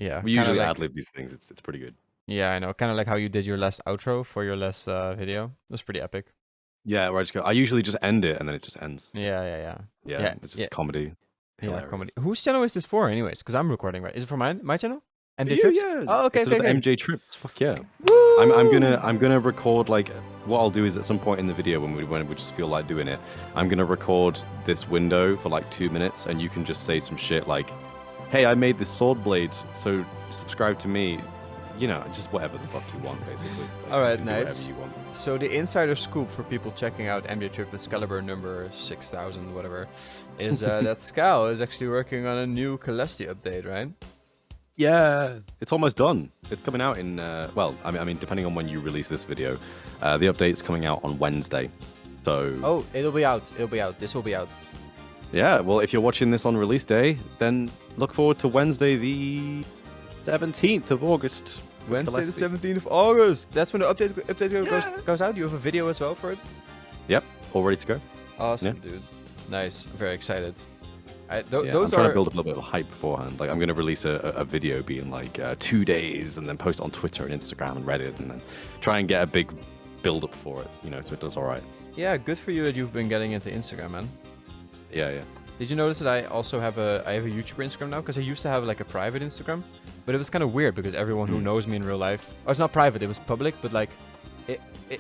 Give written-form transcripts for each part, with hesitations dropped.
Yeah, We kind of usually like ad-lib these things. It's pretty good. yeah, I know, kind of like how you did your last outro for your last video. It was pretty epic. Yeah, where I just go. I usually just end it and then it just ends. Yeah, yeah, yeah, Yeah, yeah, it's yeah, just comedy, yeah. hilarious. Comedy. Whose channel is this for, anyways? Because I'm recording, right? Is it for my channel? For MJ you, Trips? yeah. Oh, okay, It's okay, another okay. MJ Trips. Fuck yeah. Woo! I'm gonna record like what I'll do is at some point in the video when we just feel like doing it, I'm gonna record this window for like 2 minutes and you can just say some shit like, "Hey, I made this sword blade, so subscribe to me." You know, just whatever the fuck you want, basically. Like, All you right, can do whatever nice. you want. So the insider scoop for people checking out MJ Trip with Skaliber number 6000, whatever, is that Skal is actually working on a new Celestia update, right? Yeah, it's almost done. It's coming out in well, I mean, depending on when you release this video, the update's coming out on Wednesday. So Oh, it'll be out. It'll be out. This will be out. yeah, well, if you're watching this on release day, then look forward to Wednesday, the 17th of August. for Wednesday the Celestia. 17th of August. That's when the update Yeah. goes out. You have a video as well for it. Yep, all ready to go. Awesome, dude. Nice. I'm very excited. Yeah, Those I'm trying are to build up a little bit of hype beforehand. Like, I'm going to release a video being like 2 days and then post it on Twitter and Instagram and Reddit and then try and get a big build up for it, you know, so it does all right. yeah. Good for you that you've been getting into Instagram, man. Yeah, yeah. Did you notice that I also have a YouTuber Instagram now? Because I used to have like a private Instagram, but it was kind of weird because everyone who knows me in real life, oh, it's not private, it was public, but like,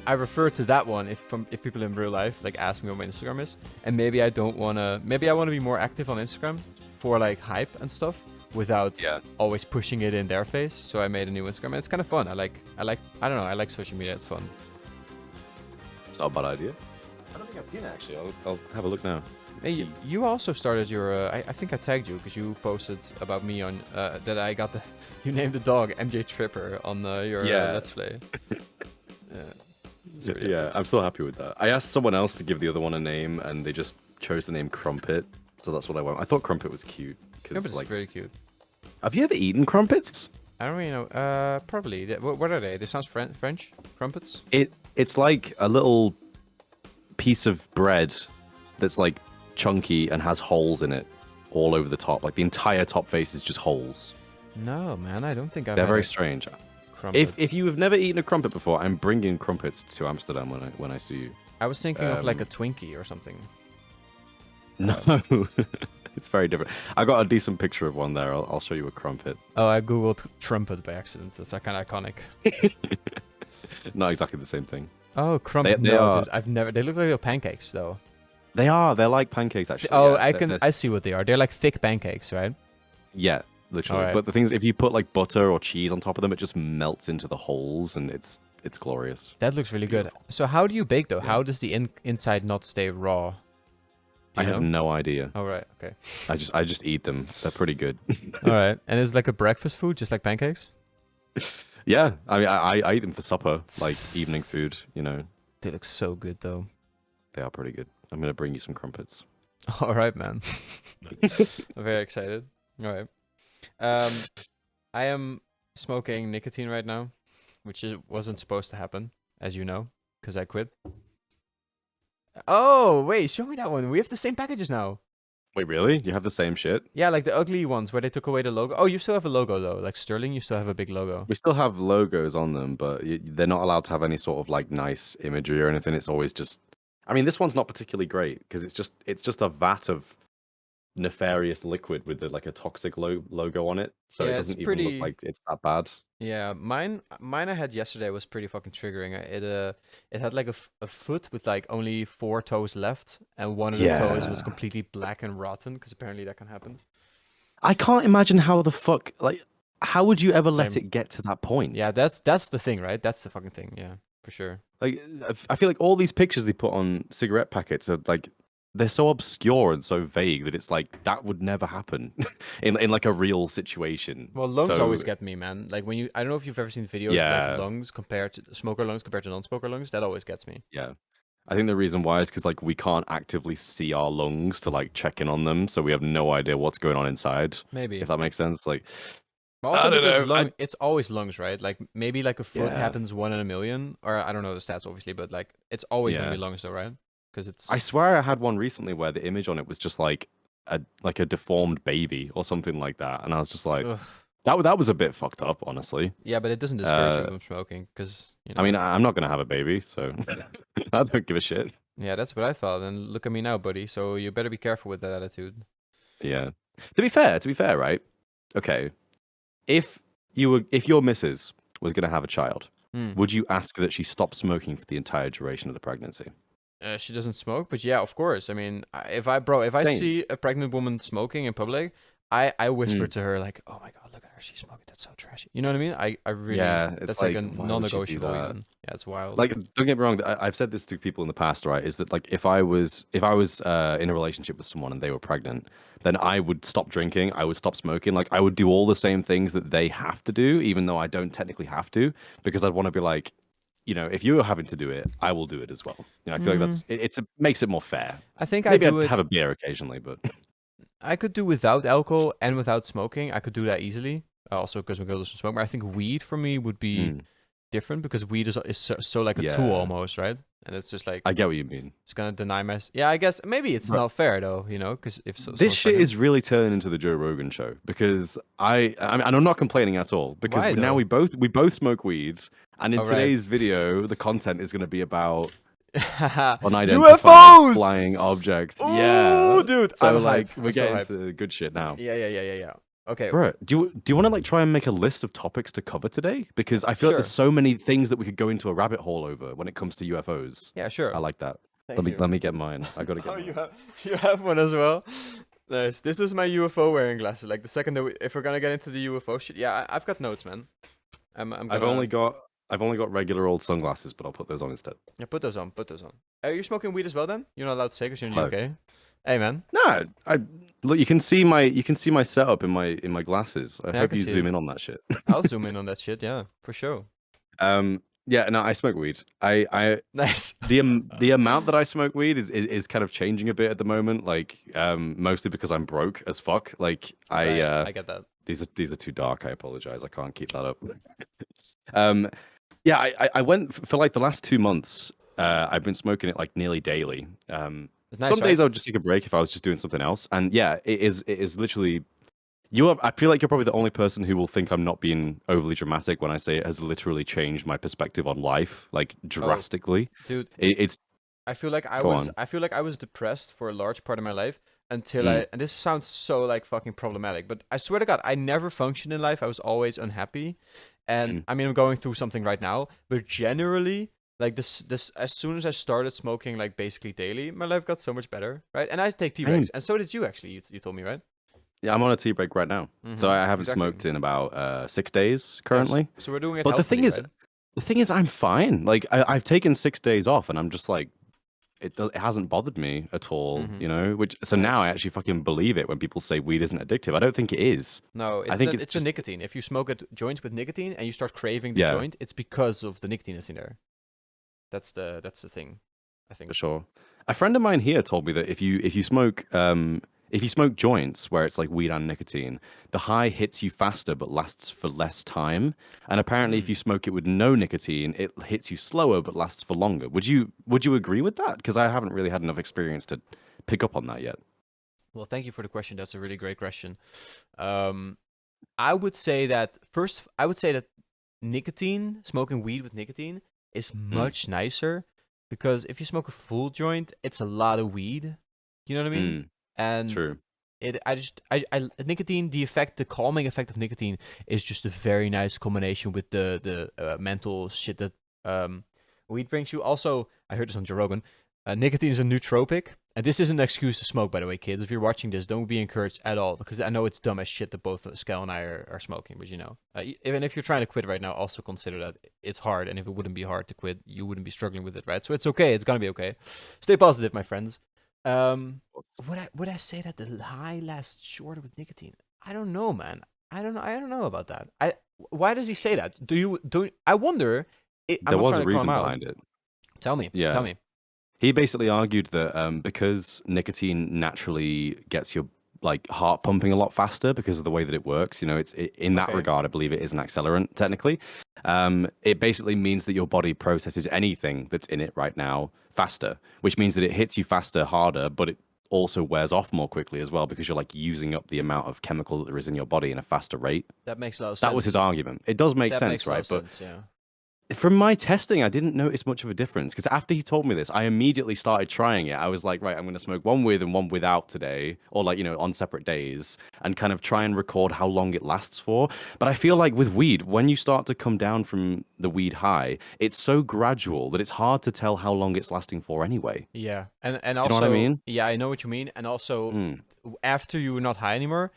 I refer to that one if people in real life like ask me what my Instagram is, and maybe I want to be more active on Instagram for like hype and stuff without Yeah. always pushing it in their face. So I made a new Instagram, and it's kind of fun. I don't know, I like social media. It's fun. It's not a bad idea. I don't think I've seen it actually. I'll have a look now. Hey, you also started your. I think I tagged you because you posted about me on that I got the. You named the dog MJ Tripper on your Let's Play. Yeah, I'm still happy with that. I asked someone else to give the other one a name, and they just chose the name Crumpet, so that's what I went. I thought Crumpet was cute. Crumpet's Like, very cute. have you ever eaten crumpets? I don't really know. Probably. What are they? They sound French. Crumpets. It's like a little piece of bread that's like chunky and has holes in it all over the top. Like the entire top face is just holes. No, man. I don't think I've. They're had very a strange. Crumpet. If you have never eaten a crumpet before, I'm bringing crumpets to Amsterdam when I see you. I was thinking of like a Twinkie or something. No, it's very different. I got a decent picture of one there. I'll show you a crumpet. Oh, I googled trumpet by accident. That's kind of iconic. Not exactly the same thing. Oh, crumpet. They No, are- dude, I've never. They look like little pancakes, though. They are. They're like pancakes, actually. Oh, yeah. I see what they are. They're like thick pancakes, right? Yeah, literally. Alright. But the thing is, if you put like butter or cheese on top of them, it just melts into the holes, and it's glorious. That looks really good. So how do you bake though? How does the inside not stay raw? Do I you have know? no idea. Oh right, okay. I just eat them. They're pretty good. All right, and it's like a breakfast food, just like pancakes. Yeah, I mean, I eat them for supper, like evening food. You know, They look so good though. they are pretty good. I'm gonna bring you some crumpets. All right, man. I'm very excited. All right. I am smoking nicotine right now, which wasn't supposed to happen, as you know, because I quit. Oh, wait, show me that one. We have the same packages now. Wait, really? You have the same shit? Yeah, like the ugly ones where they took away the logo. Oh, you still have a logo though. Like Sterling, you still have a big logo. We still have logos on them, but they're not allowed to have any sort of like nice imagery or anything. It's always just. I mean, this one's not particularly great because it's just a vat of nefarious liquid with like a toxic logo on it, so Yeah, it it's doesn't even pretty. look like it's that bad. Yeah, mine I had yesterday was pretty fucking triggering. It had like a foot with like only 4 toes left, and one of the toes was Yeah. completely black and rotten because apparently that can happen. I can't imagine how the fuck like how would you ever let Same. it get to that point? Yeah, that's the thing, right? That's the fucking thing. Yeah, for sure. Like I feel like all these pictures they put on cigarette packets are like they're so obscure and so vague that it's like that would never happen in like a real situation. Well, lungs So, always get me, man. Like when I don't know if you've ever seen videos of Yeah. like lungs compared to smoker lungs compared to non-smoker lungs. That always gets me. Yeah. I think the reason why is because like we can't actively see our lungs to like check in on them, so we have no idea what's going on inside. Maybe. If that makes sense. Like But also I don't because know. it's always lungs, right? Like maybe like a foot Yeah. happens 1 in a million, or I don't know the stats obviously, but like it's always gonna Yeah. be lungs though, right? Because it's I swear I had one recently where the image on it was just like a deformed baby or something like that, and I was just like, ugh. That was a bit fucked up, honestly. Yeah, but it doesn't discourage you Uh, from smoking, because I mean, I'm not gonna have a baby, so I don't give a shit. yeah, that's what I thought. And look at me now, buddy. So you better be careful with that attitude. Yeah. To be fair, right? Okay. If if your missus was gonna have a child, Hmm. would you ask that she stop smoking for the entire duration of the pregnancy? She doesn't smoke, but yeah, of course. I mean, if I Same. see a pregnant woman smoking in public, I whisper Mm. to her like, "Oh my God, look at her, she's smoking. That's so trashy." You know what I mean? I really, Yeah, it's that's like like, a why would you do non-negotiable that? even. Yeah, it's wild. Like, don't get me wrong. I've said this to people in the past, right? Is that like if I was in a relationship with someone and they were pregnant, then I would stop drinking. I would stop smoking. Like, I would do all the same things that they have to do, even though I don't technically have to, because I'd want to be like, if you're having to do it, I will do it as well. I feel like Mm, it's makes it more fair. I think I Maybe do I'd it. have a beer occasionally, but I could do without alcohol and without smoking. I could do that easily. Also, because my girl doesn't smoke. But I think weed for me would be Mm, different because weed is so like a tool yeah, almost, right? And it's just like I get what you mean. it's gonna deny my. Yeah, I guess maybe it's But not fair though, because if this someone's shit pregnant, is really turning into the Joe Rogan show because I mean, and I'm not complaining at all because why now though? we both smoke weed, and in All right. today's video, the content is going to be about unidentified UFOs! flying objects. Oh, Yeah, dude, I'm so hype. like we're I'm so getting hype. to good shit now. Yeah. Okay, Bro, do you want to like try and make a list of topics to cover today? Because I feel like there's sure. so many things that we could go into a rabbit hole over when it comes to UFOs. Yeah, I sure. like that. Thank you. Let me get mine. I gotta Oh, get mine. you have one as well. Nice. This is my UFO wearing glasses. Like the second that if we're gonna get into the UFO shit, yeah, I've got notes, man. I'm I've gonna only got I've only got regular old sunglasses, but I'll put those on instead. yeah, put those on. Put those on. Are you smoking weed as well? Then you're not allowed to say because you're in the Hello. UK. Hey, man. No, I look. You can see my setup in my glasses. I Yeah, I hope can you see zoom it. in on that shit. I'll zoom in on that shit. Yeah, for sure. Yeah. No, I smoke weed. Nice. The amount that I smoke weed is kind of changing a bit at the moment. Like, mostly because I'm broke as fuck. Like, Right. I get that. these are too dark. I apologize. I can't keep that up. Um, yeah. I went for like the last 2 months. I've been smoking it like nearly daily. It's nice, Some right? days I would just take a break if I was just doing something else. And yeah, it is literally I feel like you're probably the only person who will think I'm not being overly dramatic when I say it has literally changed my perspective on life, like Oh, drastically. dude. It's I feel like go on. I was depressed for a large part of my life until Mm, and this sounds so like fucking problematic, but I swear to God, I never functioned in life. I was always unhappy. And mm, I mean, I'm going through something right now, but generally, like this as soon as I started smoking like basically daily, my life got so much better, right? And I take tea breaks, same. and so did you actually. You told me, right? Yeah, I'm on a tea break right now, so Mm-hmm. I haven't Exactly. smoked in about 6 days Yes. currently. So we're doing it But healthily, right? the thing is, I'm fine. Like I've taken 6 days off, and I'm just like, it hasn't bothered me at all, Mm-hmm. Which so now I Nice. actually fucking believe it when people say weed isn't addictive. I don't think it is. No, I think it's it's a just nicotine. If you smoke a joint with nicotine and you start craving the yeah, joint, it's because of the nicotine that's in there. That's the thing, I for think. sure. A friend of mine here told me that if you smoke joints where it's like weed and nicotine, the high hits you faster but lasts for less time. And apparently, if Hmm. you smoke it with no nicotine, it hits you slower but lasts for longer. Would you agree with that? Because I haven't really had enough experience to pick up on that yet. Well, thank you for the question. That's a really great question. Um, I would say that first, I would say that nicotine, smoking weed with nicotine, is Mm, much nicer because if you smoke a full joint, it's a lot of weed. You know what I mean? mm, And true. nicotine, the calming effect of nicotine is just a very nice combination with the mental shit that weed brings you. Also, I heard this on Joe Rogan. Nicotine is a nootropic, and this isn't an excuse to smoke, by the way, kids. If you're watching this, don't be encouraged at all because I know it's dumb as shit that both Skal and I are smoking, but even if you're trying to quit right now, also consider that it's hard, and if it wouldn't be hard to quit, you wouldn't be struggling with it, right? So it's okay. It's gonna be okay. Stay positive, my friends. Um, would I say that the high lasts shorter with nicotine? I don't know, man. I don't know about that. Why does he say that? I wonder. I'm There not was trying a to call him reason out. behind it. Tell me. Tell Yeah. me. He basically argued that because nicotine naturally gets your like heart pumping a lot faster because of the way that it works, in that Okay. regard, I believe it is an accelerant technically. It basically means that your body processes anything that's in it right now faster, which means that it hits you faster, harder, but it also wears off more quickly as well because you're like using up the amount of chemical that there is in your body in a faster rate. That makes a lot of That was his sense. argument. It does make That sense, makes a lot right? of But sense. Yeah. from my testing, I didn't notice much of a difference because after he told me this, I immediately started trying it. I was like, right, I'm going to smoke one with and one without today, or like, on separate days, and kind of try and record how long it lasts for. But I feel like with weed, when you start to come down from the weed high, it's so gradual that it's hard to tell how long it's lasting for anyway. Yeah, and Do you know what I also, mean? yeah, I know what you mean. And also, Mm, after you're not high anymore,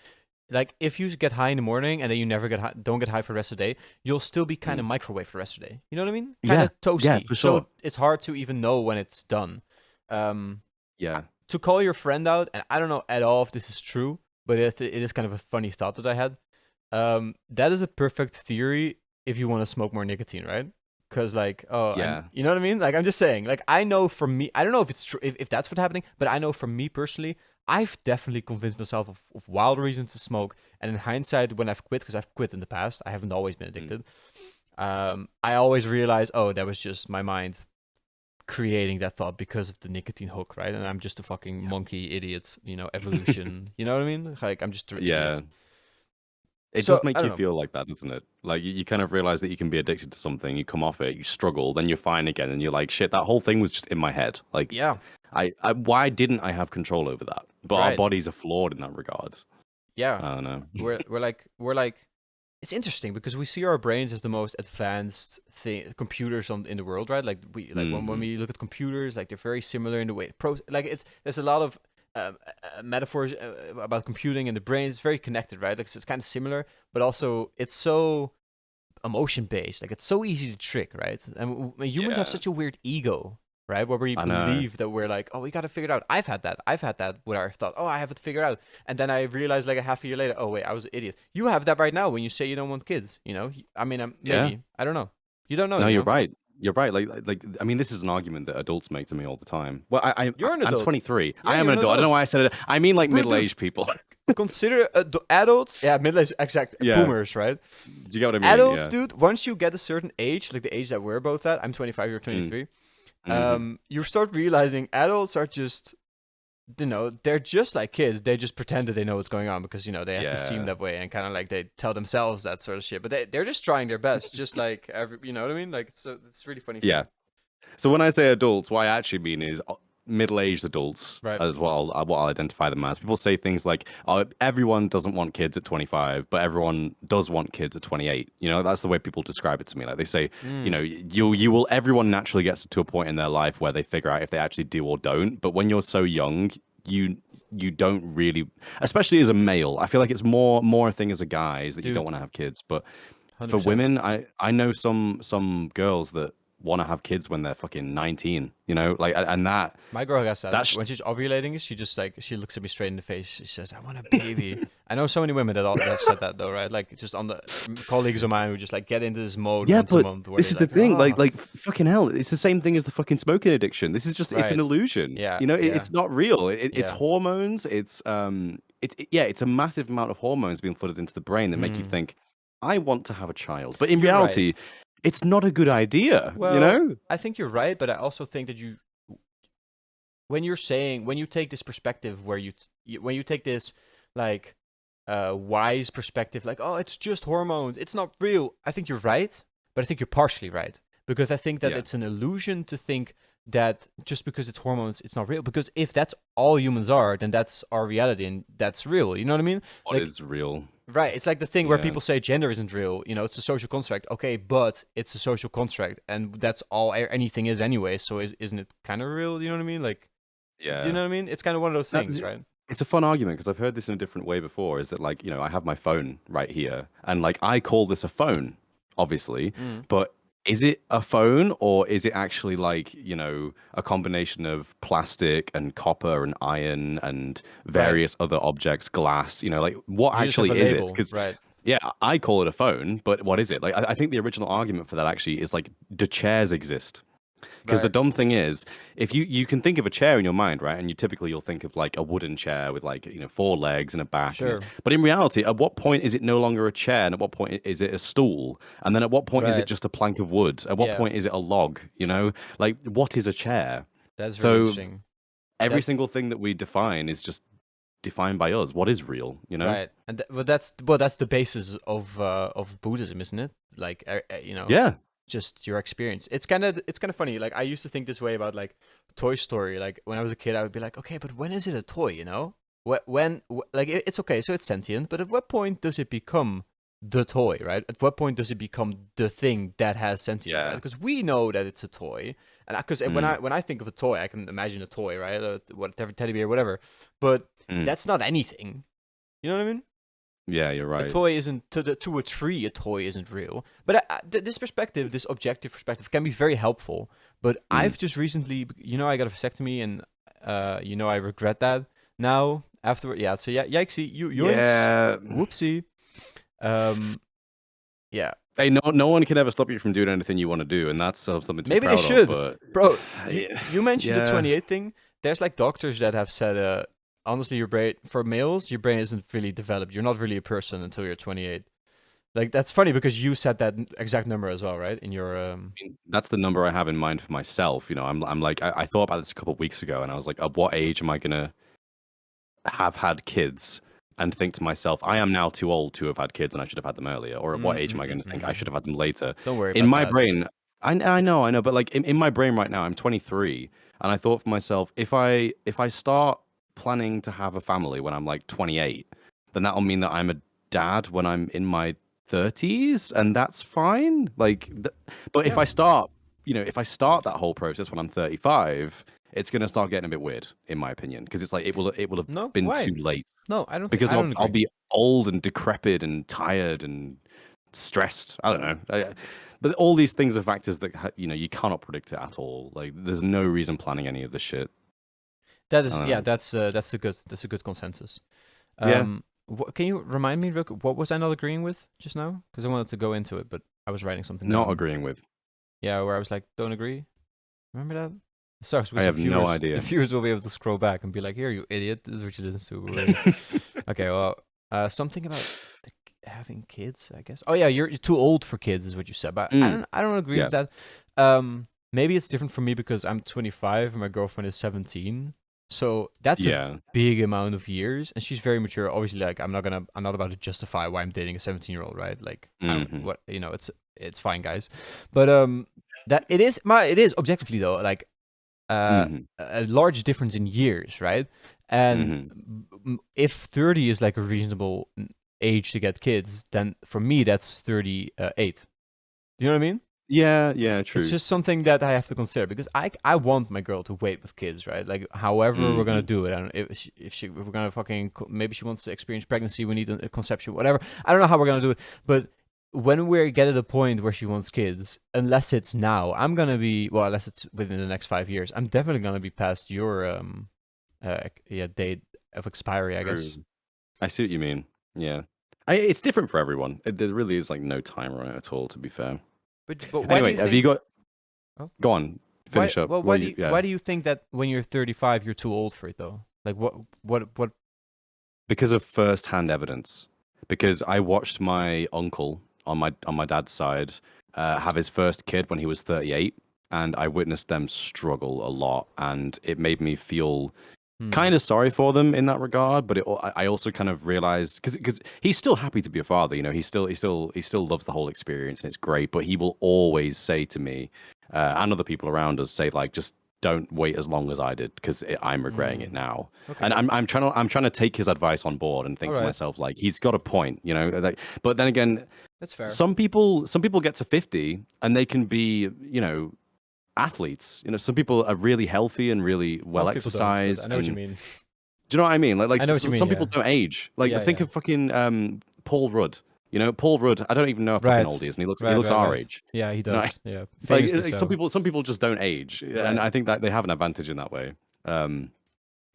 like if you get high in the morning and then you never don't get high for the rest of the day, you'll still be kind mm. of microwave for the rest of the day. You know what I mean? Kind Yeah, of yeah, toasty. for So sure. it's hard to even know when it's done. Um, Yeah. to call your friend out, and I don't know at all if this is true, but it is kind of a funny thought that I had. That is a perfect theory if you want to smoke more nicotine, right? Because like, oh, and Yeah. you know what I mean? Like, I'm just saying, like, I know from me, I don't know if it's true, if that's what's happening, but I know from me personally, I've definitely convinced myself of wild reasons to smoke. And in hindsight, when I've quit, because I've quit in the past, I haven't always been Mm. addicted. I always realize, oh, that was just my mind creating that thought because of the nicotine hook, right? And I'm just a fucking Yeah. monkey idiot, evolution. You know what I mean? Like, I'm just an Yeah. idiot. It So does I make don't you know. feel like that, doesn't it? Like you kind of realize that you can be addicted to something, you come off it, you struggle, then you're fine again, and you're like, shit, that whole thing was just in my head. Like, Yeah, why didn't I have control over that? But our right. bodies are flawed in that regard. Yeah, I don't know. we're like it's interesting because we see our brains as the most advanced thing computers in the world, right? Like when Hmm. we look at computers, like they're very similar in the way like there's a lot of metaphors about computing and the brain. It's very connected, right? Like it's kind of similar, but also it's so emotion based. Like it's so easy to trick, right? And humans have Yeah, such a weird ego, right? Where we I know. believe that we're like, oh, we got to figure it out. I've had that. I've had that where I thought, oh, I have it figured out. And then I realized like a half a year later, oh, wait, I was an idiot. You have that right now when you say you don't want kids, you know? I mean, Yeah. maybe. I don't know. You don't know, No, you you're know? right. You're right. Like I mean, this is an argument that adults make to me all the time. Well, You're an I'm adult. 23. Yeah, I am you're an an adult. I don't know adult. why I said it. I mean, like Bro, dude, middle-aged people. consider adults, yeah, middle-aged, exact, Yeah. boomers, right? Do you get what I mean? Adults, Yeah. dude, once you get a certain age, like the age that we're both at, I'm 25, you're Mm. 23, Hmm. you start realizing adults are just, they're just like kids. They just pretend that they know what's going on because, they have to seem Yeah. that way and kind of like they tell themselves that sort of shit. But they're just trying their best, just like you know what I mean? Like, so it's a really funny Yeah. thing. So when I say adults, what I actually mean is middle-aged adults Right. as well. What I'll identify them as. People say things like, "Oh, everyone doesn't want kids at 25, but everyone does want kids at 28." That's the way people describe it to me. Like they say, Mm, everyone naturally gets to a point in their life where they figure out if they actually do or don't. But when you're so young, you don't really, especially as a male. I feel like it's more a thing as a guy is that you don't dude, want to have kids, but for 100%. women, I know some girls that want to have kids when they're fucking 19, like and My girl has that. that's When she's ovulating, she just like, she looks at me straight in the face. She says, I want a baby. I know so many women that have said that though, right? Like just on the colleagues of mine who just like get into this mode yeah, once a but month where this they is the like, thing, oh, like fucking hell, it's the same thing as the fucking smoking addiction. This is just it's an right. illusion. Yeah. It's Yeah. not real. It's Yeah. hormones. Yeah, it's a massive amount of hormones being flooded into the brain that make you Mm. think I want to have a child. But in You're right. reality, it's not a good idea, Well, I think you're right, but I also think that when you take this perspective where when you take this like wise perspective, like, oh, it's just hormones, it's not real. I think you're right, but I think you're partially right because I think that Yeah, it's an illusion to think that just because it's hormones, it's not real. Because if that's all humans are, then that's our reality and that's real. You know what I mean? what Like, is real? right. It's like the thing where Yeah. people say gender isn't real. It's a social construct. Okay, but it's a social construct, and that's all anything is anyway. So isn't it kind of real? You know what I mean? Like, do you Yeah. know what I mean? It's kind of one of those No, things, right? it's a fun argument because I've heard this in a different way before. Is that like, I have my phone right here, and like I call this a phone, obviously, Mm. but is it a phone or is it actually like, a combination of plastic and copper and iron and Right. various other objects, glass, like what You just have a actually is it? label, Because right? yeah, I call it a phone, but what is it? Like I think the original argument for that actually is like, do chairs exist? Because the Right. dumb thing is, if you can think of a chair in your mind, right, and you'll think of like a wooden chair with like four legs and a back, Sure. but in reality, at what point is it no longer a chair, and at what point is it a stool, and then at what point is it Right. just a plank of wood? At what Yeah. point is it a log? Like what is a chair? That's really So interesting. every That single thing that we define is just defined by us. What is real, you know? right, and that's the basis of Buddhism, isn't it? Like you know, Yeah. just your experience. It's kind of funny. Like I used to think this way about like Toy Story. Like when I was a kid, I would be like, okay, but when is it a toy? You know, like it's okay, so it's sentient, but at what point does it become the toy, right? At what point does it become the thing that has sentience, right? Yeah. Because we know that it's a toy, and because when I Mm, when I think of a toy, I can imagine a toy, right? Whatever, teddy bear, whatever. But mm. that's not anything. You know what I mean? Yeah, you're A right. toy isn't to a tree. A toy isn't real. But this perspective, this objective perspective, can be very helpful. But Mm. I've just recently, I got a vasectomy, and I regret that now. Afterward, yeah. So yeah, yikesy, yoinks, Yeah. whoopsie. Um, yeah. Hey, no one can ever stop you from doing anything you want to do, and that's something to be Maybe they proud of. should, But bro. You yeah, you mentioned the yeah. 28 thing. There's like doctors that have said, honestly, your brain for males, your brain isn't really developed. You're not really a person until you're 28. Like that's funny because you said that exact number as well, right? In your That's the number I have in mind for myself. You know, I'm like, I thought about this a couple of weeks ago, and I was like, at what age am I gonna have had kids? And think to myself, I am now too old to have had kids, and I should have had them earlier. Or at what age am I going to think I should have had them later? Don't worry In about my that. brain, I know, but like in my brain right now, I'm 23, and I thought for myself, if I start planning to have a family when I'm like 28, then that'll mean that I'm a dad when I'm in my 30s, and that's fine. Like, but if Yeah. I start, if I start that whole process when I'm 35, it's going to start getting a bit weird, in my opinion, because it's like it will have No. been Why? too late No, I don't think because I I'll don't I'll agree. be old and decrepit and tired and stressed. I don't know. But all these things are factors that you cannot predict it at all. Like there's no reason planning any of this shit. That I is, don't yeah. know. That's a good consensus. Yeah, Can you remind me real quick, what was I not agreeing with just now? Because I wanted to go into it, but I was writing something not down. agreeing with. Yeah, where I was like, don't agree. Remember that? It sucks I because the have no viewers the idea. viewers will be able to scroll back and be like, here, you idiot. This is what you listen to. Okay, well, something about having kids, I guess. Oh yeah, you're too old for kids, is what you said. But I Mm, don't agree yeah, with that. Maybe it's different for me because I'm 25 and my girlfriend is 17. So that's a yeah. big amount of years, and she's very mature. Obviously, like I'm not about to justify why I'm dating a 17-year-old, right? Like I don't Hmm. what it's fine, guys. But that it is objectively though like Hmm. a large difference in years, right? And Hmm. if 30 is like a reasonable age to get kids, then for me that's 38. Do you know what I mean? Yeah, yeah. It's True. just something that I have to consider because I want my girl to wait with kids, right? Like however we're gonna Hmm. do it. I don't know if we're gonna maybe she wants to experience pregnancy, we need a conception, whatever. I don't know how we're gonna do it, but when we get at a point where she wants kids, unless it's now, I'm gonna be unless it's within the next 5 years, I'm definitely gonna be past your date of expiry, I guess. True. I see what you mean. Yeah. It's different for everyone. There really is like no timer on it at all. To be fair. But why do Anyway, you have you think? got? Oh, Go on. why? Finish up. Well, What you? Yeah. why do you think that when you're 35 you're too old for it though? Like what? Because of first-hand evidence. Because I watched my uncle on my dad's side have his first kid when he was 38, and I witnessed them struggle a lot, and it made me feel Hmm. kind of sorry for them in that regard. But I also kind of realized because he's still happy to be a father. You know, he still loves the whole experience, and it's great. But he will always say to me and other people around us say like just don't wait as long as I did because I'm regretting it Hmm. now. And Okay. I'm trying to take his advice on board and All think to right. myself like he's got a point, like, but then again, That's fair. some people get to 50 and they can be, athletes. Some people are really healthy and really well Most people don't, but I exercised, know what you and mean. do you know what I mean? Like I know what you mean. some people Yeah. don't age. Like Yeah. think Yeah. of fucking Paul Rudd. Paul Rudd. I don't even know how fucking old Right. he is, and he Right. looks Right. our Right. age. Yeah, he You know, does. Yeah. like, Famously some so. people just don't age, and Right. I think that they have an advantage in that way. Um,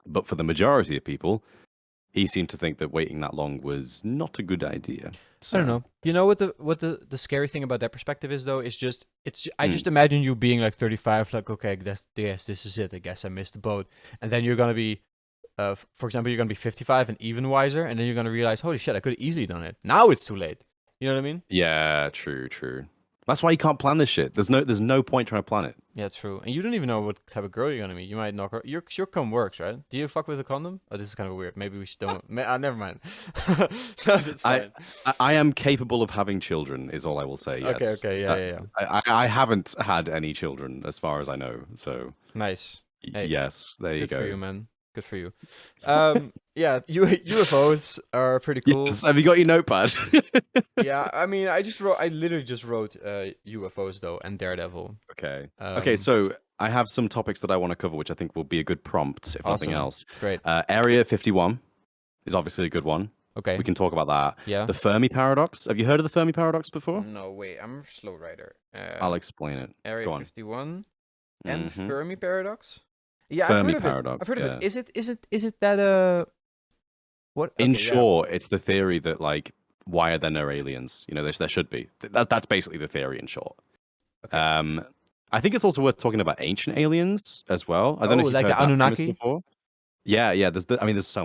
but for the majority of people, he seemed to think that waiting that long was not a good idea. I don't So, know. You know what the scary thing about that perspective is though? Is just I mm, just imagine you being like 35, like okay, this is it. I guess I missed the boat, and then you're gonna be, for example, you're gonna be 55 and even wiser, and then you're gonna realize, holy shit, I could have easily done it. Now it's too late. You know what I mean? yeah, true, true. That's why you can't plan this shit. There's no point trying to plan it. Yeah, true. And you don't even know what type of girl you're gonna meet. You might knock her. Your cum works, right? Do you fuck with a condom? Oh, this is kind of weird. Maybe we should don't. Never mind. No, that's fine. I am capable of having children, is all I will say. Yes. Okay. Yeah. I haven't had any children, as far as I know. So Nice. Hey, yes, there you good go. for you, man. Good for you. Yeah, UFOs are pretty cool. Yes. Have you got your notepad? Yeah, I mean, I literally just wrote UFOs though, and Daredevil. Okay. Okay, so I have some topics that I want to cover, which I think will be a good prompt, if nothing else. Great. Area 51 is obviously a good one. Okay. We can talk about that. Yeah. The Fermi paradox. Have you heard of the Fermi paradox before? No, wait. I'm a slow writer. I'll explain it. Area Go on. 51 and Fermi paradox. Yeah, Fermi I've heard paradox. I've heard of it. Is it that what? In short, it's the theory that like, why are there no aliens? You know, there should be. That's basically the theory in short. Okay. I think it's also worth talking about ancient aliens as well. I don't know if you've like heard the that Anunnaki before. Yeah. There's so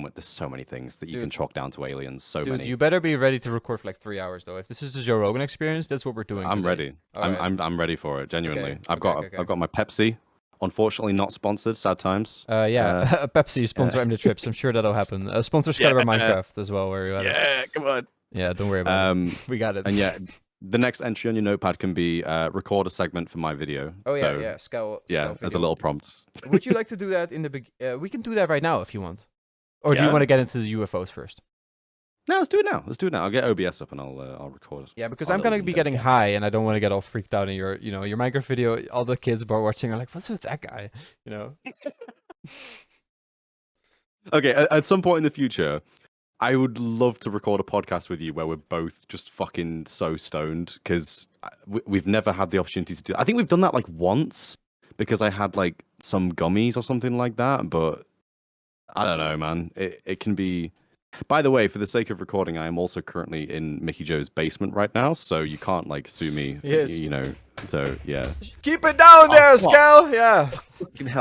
many things that you can chalk down to aliens. So many. You better be ready to record for like 3 hours though. If this is the Joe Rogan experience, that's what we're doing. I'm today. ready. I'm ready for it. Genuinely. Okay. I've got my Pepsi. Unfortunately, not sponsored. Sad times. Pepsi sponsor Emily Trips. I'm sure that'll happen. Sponsor Skaliber Minecraft as well. Where you at? Yeah, come on. Yeah, don't worry about it. We got it. And yeah, the next entry on your notepad can be record a segment for my video. Oh so, yeah. Scal as a little prompt. Would you like to do that in the we can do that right now if you want. Or do you want to get into the UFOs first? No, let's do it now. I'll get OBS up and I'll record it. Yeah, because I'm gonna be getting high and I don't want to get all freaked out in your Minecraft video. All the kids are watching are like, what's with that guy? You know. Okay, at some point in the future, I would love to record a podcast with you where we're both just fucking so stoned because we've never had the opportunity to do. I think we've done that like once because I had like some gummies or something like that, but I don't know, man. It can be. By the way, for the sake of recording, I am also currently in Mickey Joe's basement right now, so you can't like sue me. Yes. You know. So yeah. Keep it down there, Scal. Yeah.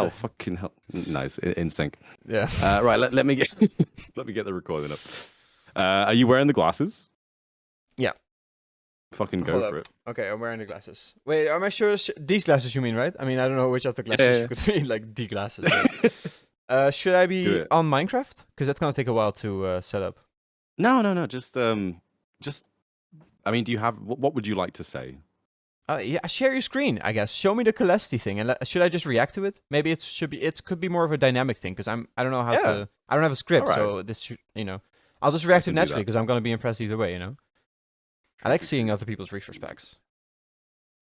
Fucking hell. Nice. In sync. Yeah. Right. Let me get the recording up. Are you wearing the glasses? Yeah. Fucking go for it. Okay, I'm wearing the glasses. Wait, am I sure? These glasses you mean, right? I mean, I don't know which other glasses you could mean, like the glasses. Right? Should I be on Minecraft? Because that's gonna take a while to set up. No. Just. I mean, do you have? What would you like to say? Yeah, share your screen. I guess. Show me the Celesti thing, and should I just react to it? Maybe it could be more of a dynamic thing because I don't know how to. I don't have a script, so this should, I'll just react to it naturally because I'm gonna be impressed either way. I like seeing other people's resource packs.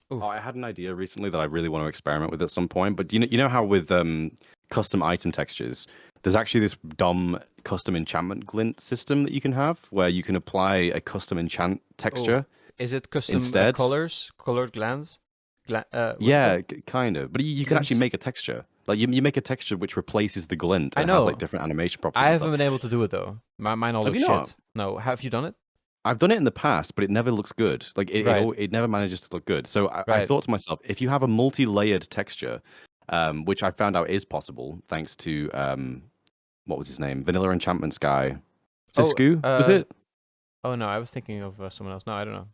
Oh, I had an idea recently that I really want to experiment with at some point. But do you know how with custom item textures, there's actually this dumb custom enchantment glint system that you can have where you can apply a custom enchant texture. Is it custom instead? Colored glands? Yeah, kind of. But you can actually make a texture. Like you make a texture which replaces the glint. And has like different animation properties. I haven't been able to do it though. Mine all look shit. No, have you done it? I've done it in the past, but it never looks good. Like it never manages to look good. So I thought to myself, if you have a multi-layered texture, which I found out is possible thanks to what was his name, Vanilla Enchantments guy, Sisku, was it? Oh no, I was thinking of someone else. No, I don't know.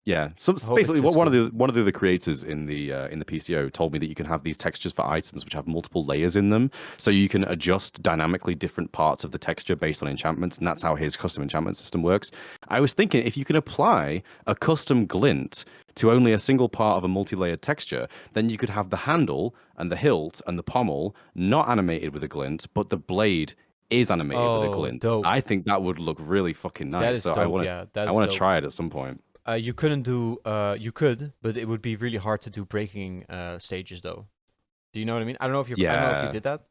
Yeah, so basically, one of the other creators in the PCO told me that you can have these textures for items which have multiple layers in them, so you can adjust dynamically different parts of the texture based on enchantments, and that's how his custom enchantment system works. I was thinking if you can apply a custom glint to only a single part of a multi-layered texture, then you could have the handle and the hilt and the pommel not animated with a glint, but the blade is animated with a glint. Dope. I think that would look really fucking nice. That is dope, I want to try it at some point. You couldn't do. You could, but it would be really hard to do breaking stages, though. Do you know what I mean? I don't know if you. I don't know if you did that.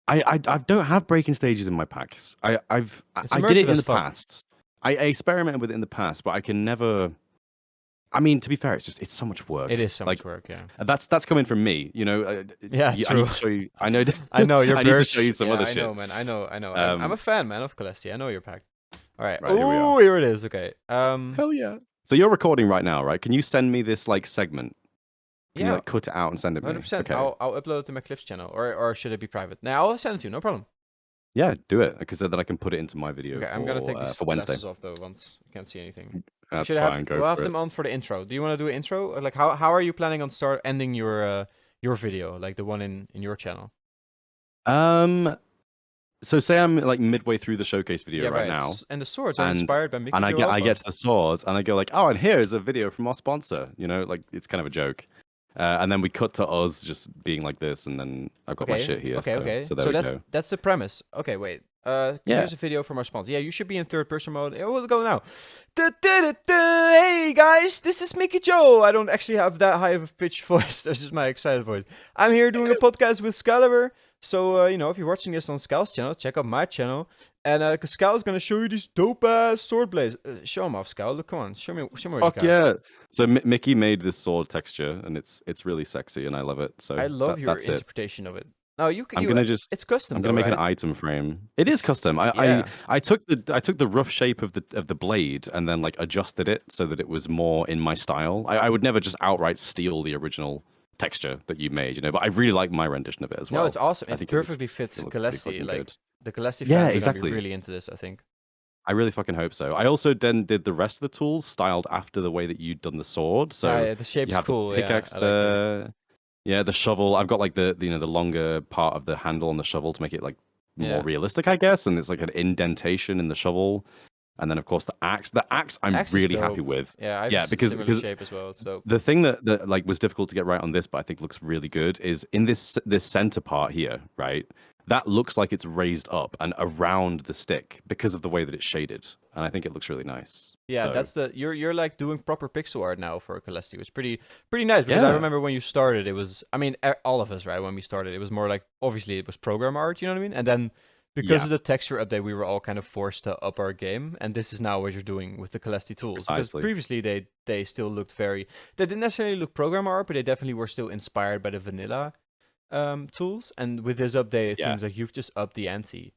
I don't have breaking stages in my packs. I did it in the past. I experimented with it in the past, but I can never. I mean, to be fair, it's so much work. It is so much work. Yeah. That's coming from me. Yeah, true. I need to show you. I know. I know you're. I need to show you some other shit. I know, man. I know. I'm a fan, man, of Celestia. I know your pack. All right. Oh, here it is. Okay. Hell yeah. So you're recording right now, right? Can you send me this like segment? Can you like cut it out and send it to me? 100%. Okay. I'll upload it to my Clips channel, or should it be private? Now I'll send it to you. No problem. Yeah, do it because then I can put it into my video. Okay, I'm gonna take these for Wednesday. glasses off though. Once I can't see anything. That's Should I fine. have Go we'll have for them it. on for the intro. Do you want to do an intro? Like how are you planning on ending your video, like the one in your channel? Um. So say I'm like midway through the showcase video Yeah, right right. now, And the swords are and inspired by Mickey and I Joe get I Alpha. get to the swords, and I go like, oh, and here's a video from our sponsor. You know, like it's kind of a joke. And then we cut to us just being like this, and then I've got my Okay, shit here. okay, So okay. so there So we go. that's the premise. Okay, wait. Yeah. Here's a video from our sponsor. Yeah, you should be in third person mode. Yeah, we'll go now. Hey guys, this is Mickey Joe. I don't actually have that high of a pitched voice. This is my excited voice. I'm here doing a podcast with Skaliber. So you know, if you're watching this on Scal's channel, check out my channel. And cause Skal is gonna show you these dope ass sword blades. Show them off, Skal. Look, come on, show me what you Fuck got. yeah! So Mickey made this sword texture, and it's really sexy, and I love it. So I love your that's it. interpretation of it. No, you can. I'm gonna just It's custom. I'm gonna though, make an right? item frame. It is custom. Yeah. I took the rough shape of the blade and then like adjusted it so that it was more in my style. I would never just outright steal the original texture that you made, you know. But I really like my rendition of it as well. No, it's awesome. I It think perfectly it fits looks pretty Gillespie. fucking Like good. the Gillespie Yeah, fans are gonna exactly. be really into this, I think. I really fucking hope so. I also then did the rest of the tools styled after the way that you'd done the sword. So Yeah, the shape's you have cool. the pickaxe, Yeah, I like that. the shovel. I've got like the you know the longer part of the handle on the shovel to make it like more Yeah. realistic, I guess. And it's like an indentation in the shovel. And then of course the axe. The axe I'm Axe is really happy dope. with. Yeah, I have Yeah, a because similar shape as well. So the thing that like was difficult to get right on this, but I think looks really good is in this center part here, right? That looks like it's raised up and around the stick because of the way that it's shaded, and I think it looks really nice. yeah, So, that's the you're like doing proper pixel art now for Celesti. It's pretty nice because I yeah, remember when you started, it was I mean all of us right when we started, it was more like obviously it was program art, you know what I mean? And then because yeah, of the texture update, we were all kind of forced to up our game, and this is now what you're doing with the Celesti tools. Because precisely. previously they still looked very they didn't necessarily look program art, but they definitely were still inspired by the vanilla tools. And with this update, it Yeah, seems like you've just upped the ante.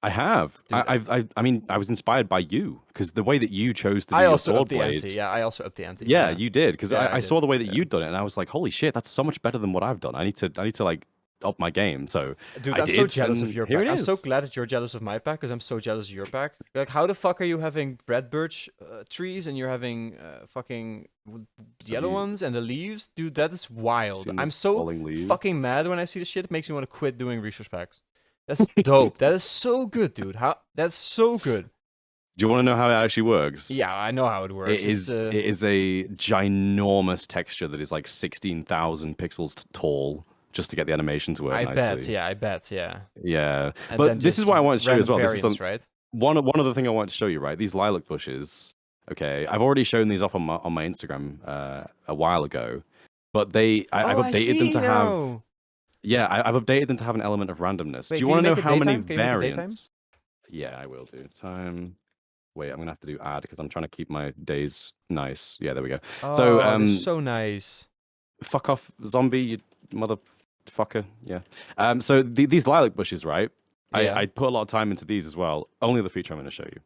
I have. Dude, I mean, I was inspired by you because the way that you chose to do I your also sword upped the blade. ante. Yeah, I also upped the ante. Yeah, Yeah, you did because yeah, I I did. saw the way that Yeah. you'd done it, and I was like, holy shit, that's so much better than what I've done. I need to like up my game. So Dude, I I'm did, so jealous of and your here pack. it I'm so is. glad that you're jealous of my pack because I'm so jealous of your pack. Like, how the fuck are you having red birch trees and you're having fucking yellow you ones and the leaves? Dude, that is wild. seen the I'm so falling leaves? fucking mad when I see this shit. It makes me want to quit doing resource packs. That's dope. That is so good, dude. How? That's so good. Do you want to know how it actually works? Yeah, I know how it works. It is a ginormous texture that is like 16,000 pixels tall just to get the animation to work I nicely. bet. Yeah, I bet. Yeah. Yeah, And but then this is just what I wanted to show you as random well. This is variants, right? one other thing I wanted to show you, right? These lilac bushes. Okay, I've already shown these off on my Instagram a while ago, but I've Oh, I updated them see to have now. yeah, I've updated them to have an element of randomness. Wait, Do you can want you to know make it how many daytime? Can you make it daytime? variants? Yeah, I will do. Time. Wait, I'm gonna have to do add because I'm trying to keep my days nice. Yeah, there we go. Oh, So they're so nice. fuck off, zombie, you motherfucker. Yeah. So these lilac bushes, right? Yeah. I put a lot of time into these as well. Only the feature I'm going to show you.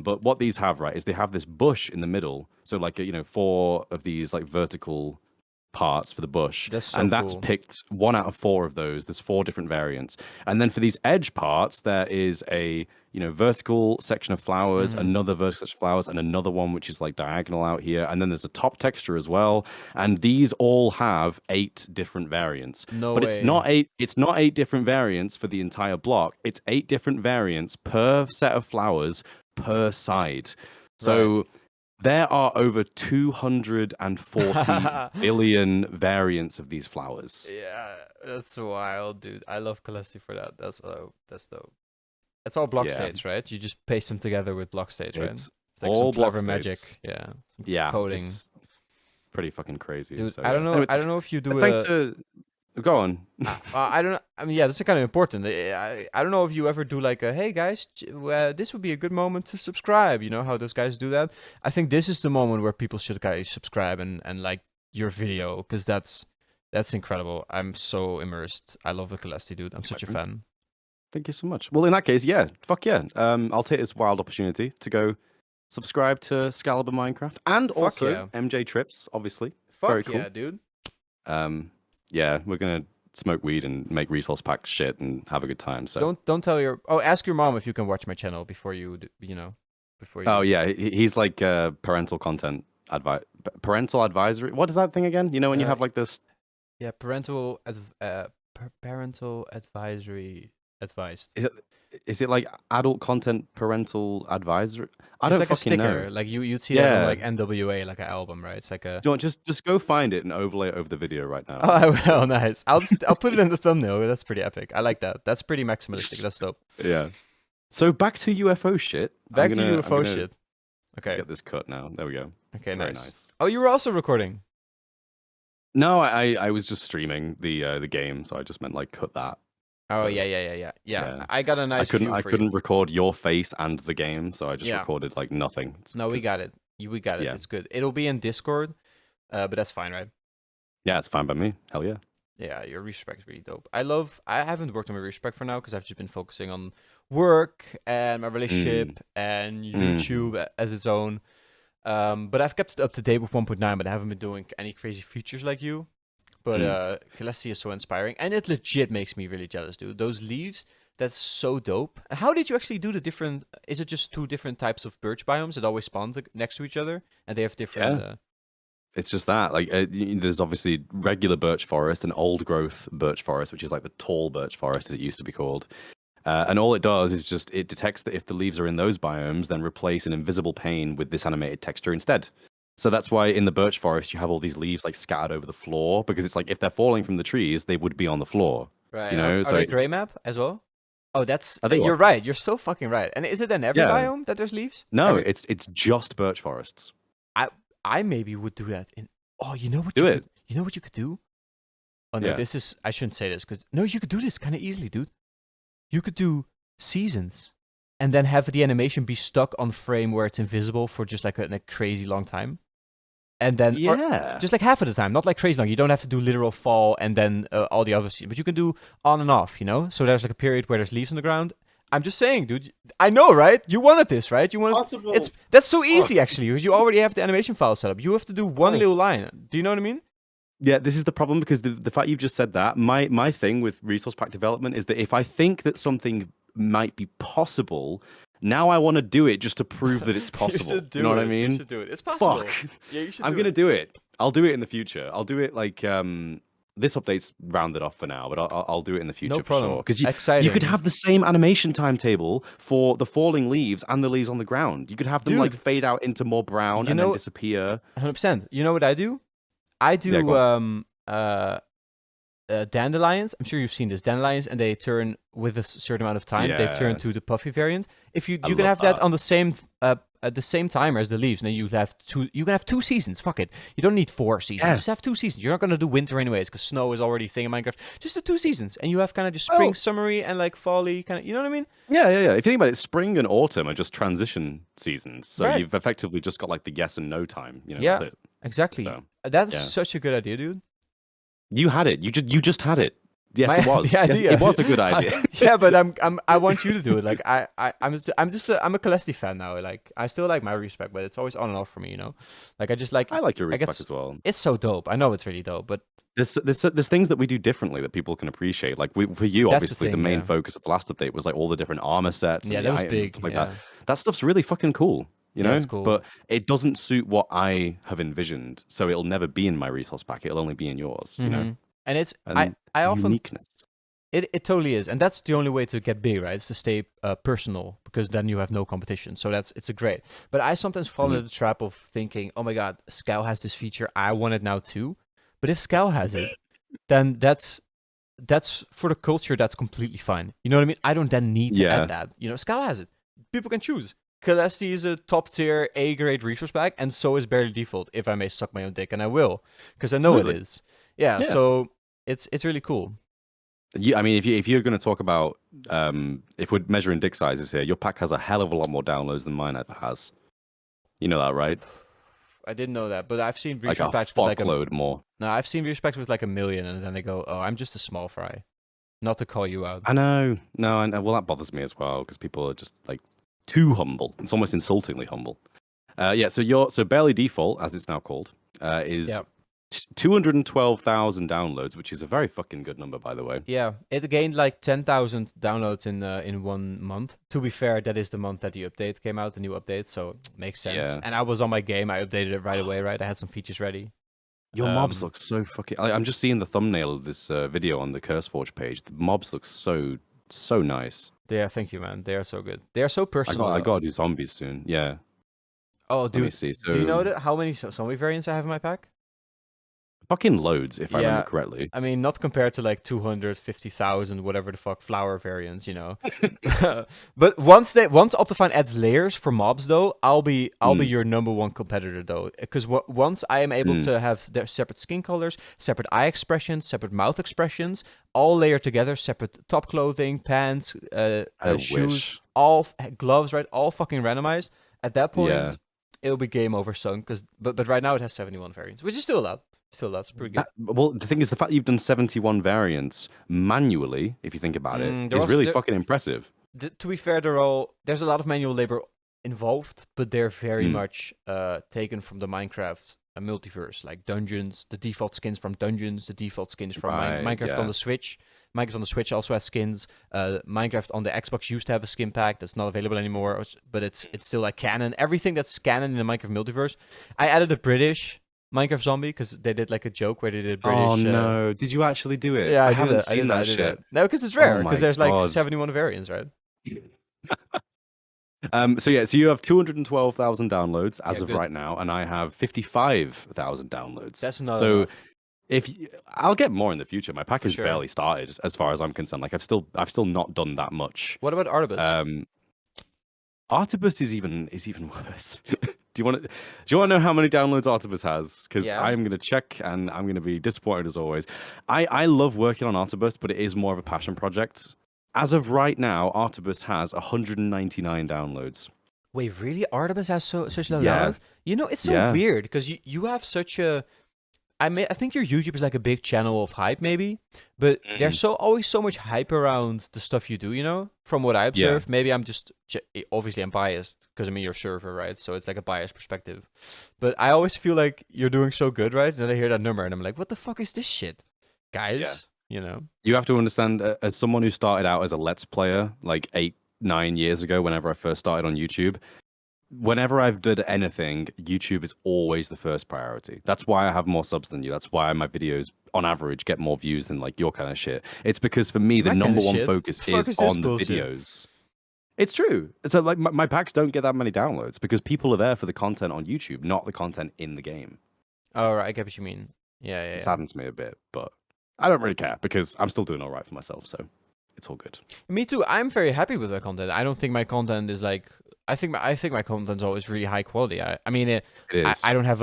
But what these have, right, is they have this bush in the middle. So like you know, 4 of these like vertical parts for the bush, That's so and that's cool. picked 1 out of 4 of those. There's 4 different variants, and then for these edge parts, there is a vertical section of flowers, another vertical section of flowers, and another one which is like diagonal out here, and then there's a top texture as well. And these all have 8 different variants. No But way. it's not 8 different variants for the entire block. It's 8 different variants per set of flowers per side. So there are over 240 billion variants of these flowers. Yeah, that's wild, dude. I love Celesti for that. That's dope. It's all block Yeah. states, right? You just paste them together with block states, right? It's Like all some clever block magic. states. Yeah. Some Yeah, coding. it's pretty fucking crazy. Dude, So, I don't know. Anyway, I don't know if you do thanks to go on. I don't know. I mean, yeah, this is kind of important. I don't know if you ever do like a, hey guys, this would be a good moment to subscribe. You know how those guys do that? I think this is the moment where people should guys subscribe and like your video because that's incredible. I'm so immersed. I love the Celesti, dude. I'm such a fan. Thank you so much. Well, in that case, yeah, fuck yeah. I'll take this wild opportunity to go subscribe to Skaliber Minecraft and Fuck also yeah. MJ Trips, obviously. Fuck Very cool. yeah, dude. Yeah, we're gonna smoke weed and make resource pack shit and have a good time. So Don't tell your ask your mom if you can watch my channel before you before Oh you. yeah, he's like parental content parental advisory. What is that thing again? You know when you Uh, have like this. yeah, parental advisory advised. Is it like adult content parental advisory? I It's don't like a fucking know. sticker. Like you'd see that on Yeah. like NWA, like an album, right? It's like a. Do you want just go find it and overlay it over the video right now, Oh, and I we'll see. will. Nice. I'll put it in the thumbnail. That's pretty epic. I like that. That's pretty maximalistic. That's dope. Yeah. So back to UFO shit. Back to I'm UFO gonna shit. Okay. get this cut now. There we go. Okay. Very Nice. nice. Oh, you were also recording. No, I was just streaming the game, so I just meant like cut that. Oh So yeah. yeah, I got a nice view I for you. couldn't record your face and the game, so I just Yeah. recorded like nothing. No, we got it. We got it. Yeah. It's good. It'll be in Discord, but that's fine, right? Yeah, it's fine by me. Hell yeah. Yeah, your respect is really dope. I haven't worked on my respect for now because I've just been focusing on work and my relationship and YouTube as its own. But I've kept it up to date with 1.9, but I haven't been doing any crazy features like you. But Celestia is so inspiring, and it legit makes me really jealous, dude. Those leaves, that's so dope. And how did you actually do the different? Is it just two different types of birch biomes that always spawn next to each other, and they have different? Yeah. It's just that, like, there's obviously regular birch forest and old growth birch forest, which is like the tall birch forest as it used to be called. And all it does is just it detects that if the leaves are in those biomes, then replace an invisible pane with this animated texture instead. So that's why in the birch forest you have all these leaves like scattered over the floor, because it's like if they're falling from the trees, they would be on the floor. Right. You know, Are so they gray map as well? Oh, that's I think you're what? right. You're so fucking right. And is it in every Yeah. biome that there's leaves? No, Every... it's just birch forests. I maybe would do that in. Oh, you know what Do you it. could. You know what you could do. Oh no, Yeah. this is. I shouldn't say this because no, you could do this kind of easily, dude. You could do seasons, and then have the animation be stuck on frame where it's invisible for just like a crazy long time, and then or Yeah. just like half of the time, not like crazy long. You don't have to do literal fall and then all the other scenes, but you can do on and off. You know, so there's like a period where there's leaves on the ground. I'm just saying, dude. I know, right? You wanted this, right? You wanted. Possible. That's so easy actually, because you already have the animation file set up. You have to do one little line. Do you know what I mean? Yeah, this is the problem because the fact you've just said that, my thing with resource pack development is that if I think that something might be possible, now I want to do it just to prove that it's possible. You should do know what it. I mean? You should do it. It's possible. Fuck. Yeah, you should. I'm gonna do it. I'll do it in the future. I'll do it like this update's rounded off for now, but I'll do it in the future No problem. for sure. Because Exciting. you could have the same animation timetable for the falling leaves and the leaves on the ground. You could have them like Dude. fade out into more brown and then disappear. 100%. You know what I do? I do dandelions. I'm sure you've seen this. Dandelions, and they turn with a certain amount of time. They turn Yeah. to the puffy variant. If you I can love have that that. on the same at the same timer as the leaves, and then you have two. You can have 2 seasons. Fuck it. You don't need 4 seasons. Yeah. Just have 2 seasons. You're not gonna do winter anyways, because snow is already a thing in Minecraft. Just the 2 seasons, and you have kind of just spring, summery, and like fall-y kind of. You know what I mean? Yeah. If you think about it, spring and autumn are just transition seasons. So Right. you've effectively just got like the yes and no time. You know, Yeah. that's it. Exactly. So, That's yeah. such a good idea, dude. You had it. You just had it. Yes, My- it was. the Yes, idea. it was a good idea. Yeah, but I want you to do it. Like I'm a Celesti fan now. Like I still like my respect, but it's always on and off for me, you know. Like I just like I like your like, respect as well. it's so dope. I know it's really dope, but There's things that we do differently that people can appreciate. Like for you, That's the obviously, the thing, main yeah. focus of the last update was like all the different armor sets. yeah, and that the was items and big. stuff like Yeah. that. That stuff's really fucking cool. You Yeah, know, it's cool. but it doesn't suit what I have envisioned, so it'll never be in my resource pack. It'll only be in yours. You know, Mhm. And it's and I often uniqueness. it totally is, and that's the only way to get big, right? It's to stay personal, because then you have no competition. So it's a great. But I sometimes fall into the trap of thinking, oh my god, Scal has this feature, I want it now too. But if Scal has it, then that's for the culture. That's completely fine. You know what I mean? I don't then need to add that. You know, Scal has it. People can choose. Celesti is a top tier A grade resource pack, and so is Barely Default. If I may suck my own dick, and I will, because I know Absolutely. it is. Yeah. So it's really cool. I mean, if you're going to talk about if we're measuring dick sizes here, your pack has a hell of a lot more downloads than mine ever has. You know that, right? I didn't know that, but I've seen Like a resource packs with like fuckload more. No, I've seen resource packs with like 1 million, and then they go, "Oh, I'm just a small fry." Not to call you out. I know. No, well, that bothers me as well because people are just like too humble. It's almost insultingly humble. So Barely Default, as it's now called, is 212,000 downloads, which is a very fucking good number, by the way. Yeah, it gained like 10,000 downloads in 1 month. To be fair, that is the month that the update came out, the new update, so makes sense. Yeah. And I was on my game, I updated it right away, right? I had some features ready. Your mobs look so fucking. I'm just seeing the thumbnail of this video on the CurseForge page. The mobs look so nice. Yeah, thank you, man. They are so good. They are so personal. I got to do zombies soon. Yeah. Oh, Let me dude, see. do you know So how many zombie variants I have in my pack? fucking loads, if I Yeah, remember correctly. I mean, not compared to like 250,000, whatever the fuck, flower variants, you know. But once Optifine adds layers for mobs, though, I'll be your #1 competitor, though, because once I am able to have their separate skin colors, separate eye expressions, separate mouth expressions, all layered together, separate top clothing, pants, shoes, wish. all gloves, right, all fucking randomized. At that point, Yeah. it'll be game over, son. But right now it has 71 variants, which is still a lot. Still, that's pretty good. Well, the thing is, the fact you've done 71 variants manually, if you think about it, they're is also- really they're- fucking impressive. To be fair, there's a lot of manual labor involved, but they're very much taken from the Minecraft multiverse, like dungeons, the default skins from dungeons, the default skins from Right, Minecraft on yeah. the Switch. Minecraft on the Switch also has skins. Minecraft on the Xbox used to have a skin pack that's not available anymore, but it's still like canon. Everything that's canon in the Minecraft multiverse. I added a British Minecraft zombie because they did like a joke where they did British. Oh no! Did you actually do it? Yeah, I haven't did seen that did shit. No, because it's rare. Oh Because my there's like God. 71 variants, right? So you have 212,000 downloads as Yeah, of good. right now, and I have 55,000 downloads. That's not so. enough. I'll get more in the future. My pack For has sure. barely started, as far as I'm concerned. Like I've still not done that much. What about Artibus? Artibus is even worse. Do you want to know how many downloads Artibus has? Because Yeah. I'm gonna check, and I'm gonna be disappointed as always. I love working on Artibus, but it is more of a passion project. As of right now, Artibus has 199 downloads. Wait, really? Artibus has such low Yeah. downloads? You know, it's so Yeah. weird because you have such a. I think your YouTube is like a big channel of hype, maybe, but there's always so much hype around the stuff you do. You know, from what I observe, maybe I'm just obviously I'm biased because I'm in your server, right? So it's like a biased perspective. But I always feel like you're doing so good, right? Then I hear that number and I'm like, what the fuck is this shit, guys? Yeah. You know. You have to understand, as someone who started out as a Let's Player like 8-9 years ago, whenever I first started on YouTube, whenever I've done anything, YouTube is always the first priority. That's why I have more subs than you. That's why my videos, on average, get more views than like your kind of shit. It's because for me, the My number kinda one shit? focus The fuck is is this on the bullshit? videos. It's true. So like my packs don't get that many downloads because people are there for the content on YouTube, not the content in the game. Oh, right, I get what you mean. Yeah. It saddens me a bit, but I don't really care because I'm still doing all right for myself, so it's all good. Me too. I'm very happy with my content. I don't think my content is like. I think my content's always really high quality. I mean, It is. I don't have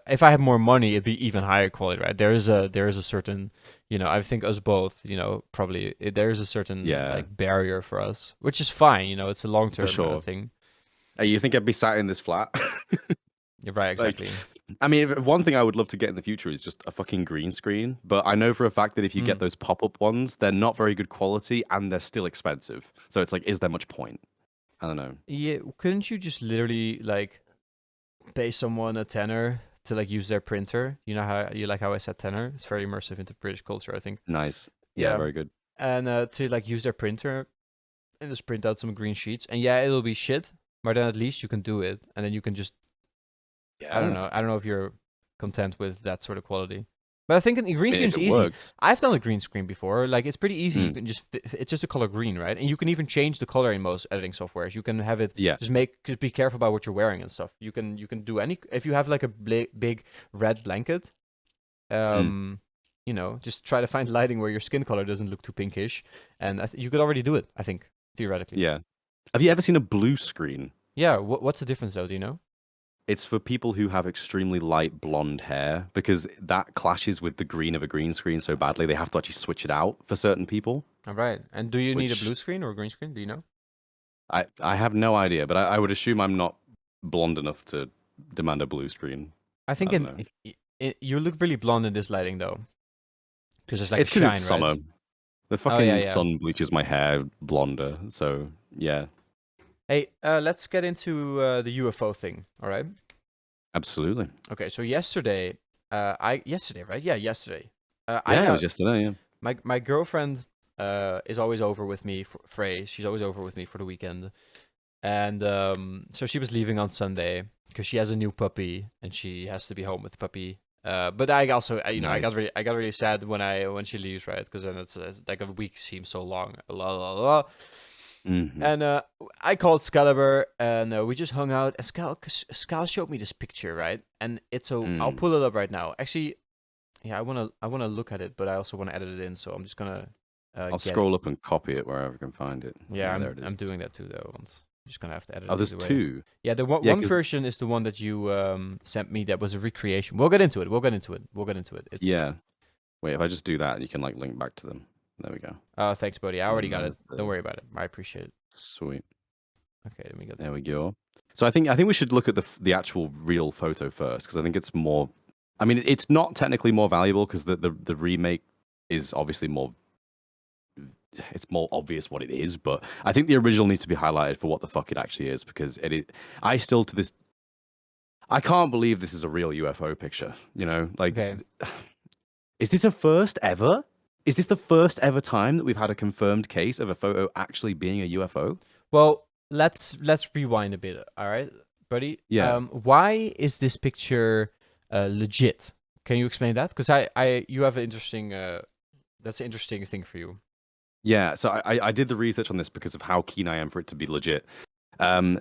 if I had more money, it'd be even higher quality, right? There is a certain, you know, I think us both, you know, probably there is a certain like barrier for us, which is fine. You know, it's a long term sure. thing. Hey, you think I'd be sat in this flat? You're right, exactly. I mean, one thing I would love to get in the future is just a fucking green screen. But I know for a fact that if you get those pop-up ones, they're not very good quality and they're still expensive. So it's like, is there much point? I don't know. Yeah, couldn't you just literally like pay someone a tenner to like use their printer? You know how I said tenner? It's very immersive into British culture, I think. Nice. Yeah, very good. And to like use their printer and just print out some green sheets. And yeah, it'll be shit, but then at least you can do it, and then you can just. Yeah. I don't know. I don't know if you're content with that sort of quality. But I think a green screen's If it easy. works. I've done a green screen before. Like it's pretty easy. You can it's just a color green, right? And you can even change the color in most editing softwares. You can have it just be careful about what you're wearing and stuff. You can do any if you have like a big red blanket. You know, just try to find lighting where your skin color doesn't look too pinkish, and you could already do it. I think theoretically. Yeah. Have you ever seen a blue screen? Yeah. What's the difference though? Do you know? It's for people who have extremely light blonde hair because that clashes with the green of a green screen so badly they have to actually switch it out for certain people. All right. And do you need a blue screen or a green screen? Do you know? I have no idea, but I would assume I'm not blonde enough to demand a blue screen. I think you look really blonde in this lighting though, because there's like it's because shine, it's summer. right? The fucking sun bleaches my hair blonder, so yeah. Hey, let's get into the UFO thing, all right? Absolutely. Okay, so yesterday yesterday, right? Yeah, yesterday. I Yeah, it got was yesterday. Yeah. my girlfriend is always over with me for Frey. She's always over with me for the weekend. And so she was leaving on Sunday because she has a new puppy and she has to be home with the puppy. But I also, Nice. I got really sad when she leaves, right? Because then it's like a week seems so long. La la la. Hmm. And I called Skaliber and we just hung out. And Skal showed me this picture, right? And it's I'll Mm. pull it up right now. Actually, yeah, I wanna look at it, but I also want to edit it in. So I'm just gonna I'll get it. scroll up and copy it wherever I can find it. Yeah, Yeah, there it is. I'm doing that too though. Once I'm just gonna have to edit Oh, it there's either way. two. Yeah, the Yeah, one because version is the one that you sent me. That was a recreation. We'll get into it. We'll get into it. It's yeah. Wait, if I just do that, you can like link back to them. There we go. thanks, buddy. I And already then got it. there's Don't the worry about it. I appreciate it. sweet. Okay, let me get. There we go. So I think we should look at the actual real photo first because I think it's more. I mean, it's not technically more valuable because the remake is obviously more. It's more obvious what it is, but I think the original needs to be highlighted for what the fuck it actually is because it is. I still to this. I can't believe this is a real UFO picture. You know, like, Okay. is this a first ever? Is this the first ever time that we've had a confirmed case of a photo actually being a UFO? Well, let's rewind a bit. All right, buddy. Yeah. Why is this picture legit? Can you explain that? Because you have an interesting. That's an interesting thing for you. Yeah, so I did the research on this because of how keen I am for it to be legit.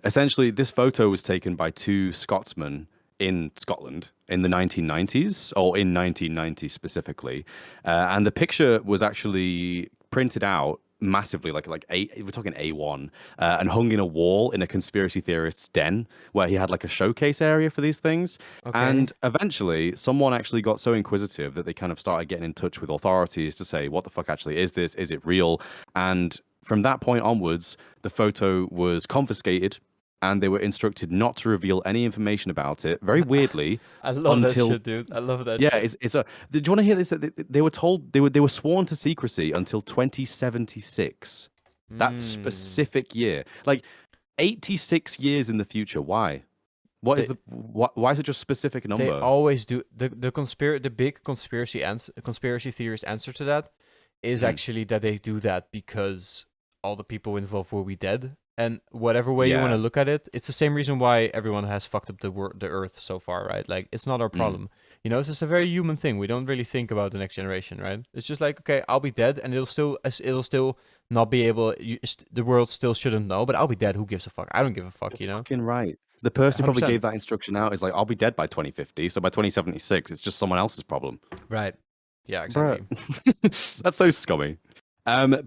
Essentially, this photo was taken by two Scotsmen in Scotland in the 1990s, or in 1990 specifically, and the picture was actually printed out massively, we're talking A1, and hung in a wall in a conspiracy theorist's den where he had like a showcase area for these things. Okay. And eventually, someone actually got so inquisitive that they kind of started getting in touch with authorities to say, what the fuck actually is this? Is it real? And from that point onwards, the photo was confiscated and they were instructed not to reveal any information about it. Very weirdly, I love that until shit, dude. I love that yeah, shit. it's a. Do you want to hear this? They were told they were sworn to secrecy until 2076. That Mm. specific year, like 86 years in the future. Why? What is They the why is it just specific they number? always do the big conspiracy theorist answer to that is Mhm. actually that they do that because all the people involved will be dead. And whatever way you want to Yeah. look at it, it's the same reason why everyone has fucked up the Earth so far, right? Like it's not our Mm. problem. You know, it's just a very human thing. We don't really think about the next generation, right? It's just like, okay, I'll be dead, and it'll still not be able. The world still shouldn't know, but I'll be dead. Who gives a fuck? I don't give a fuck. You're You know, fucking right. The person who hundred probably percent. gave that instruction out is like, I'll be dead by 2050. So by 2076, it's just someone else's problem. Right. Yeah. Bruh. Exactly. That's so scummy.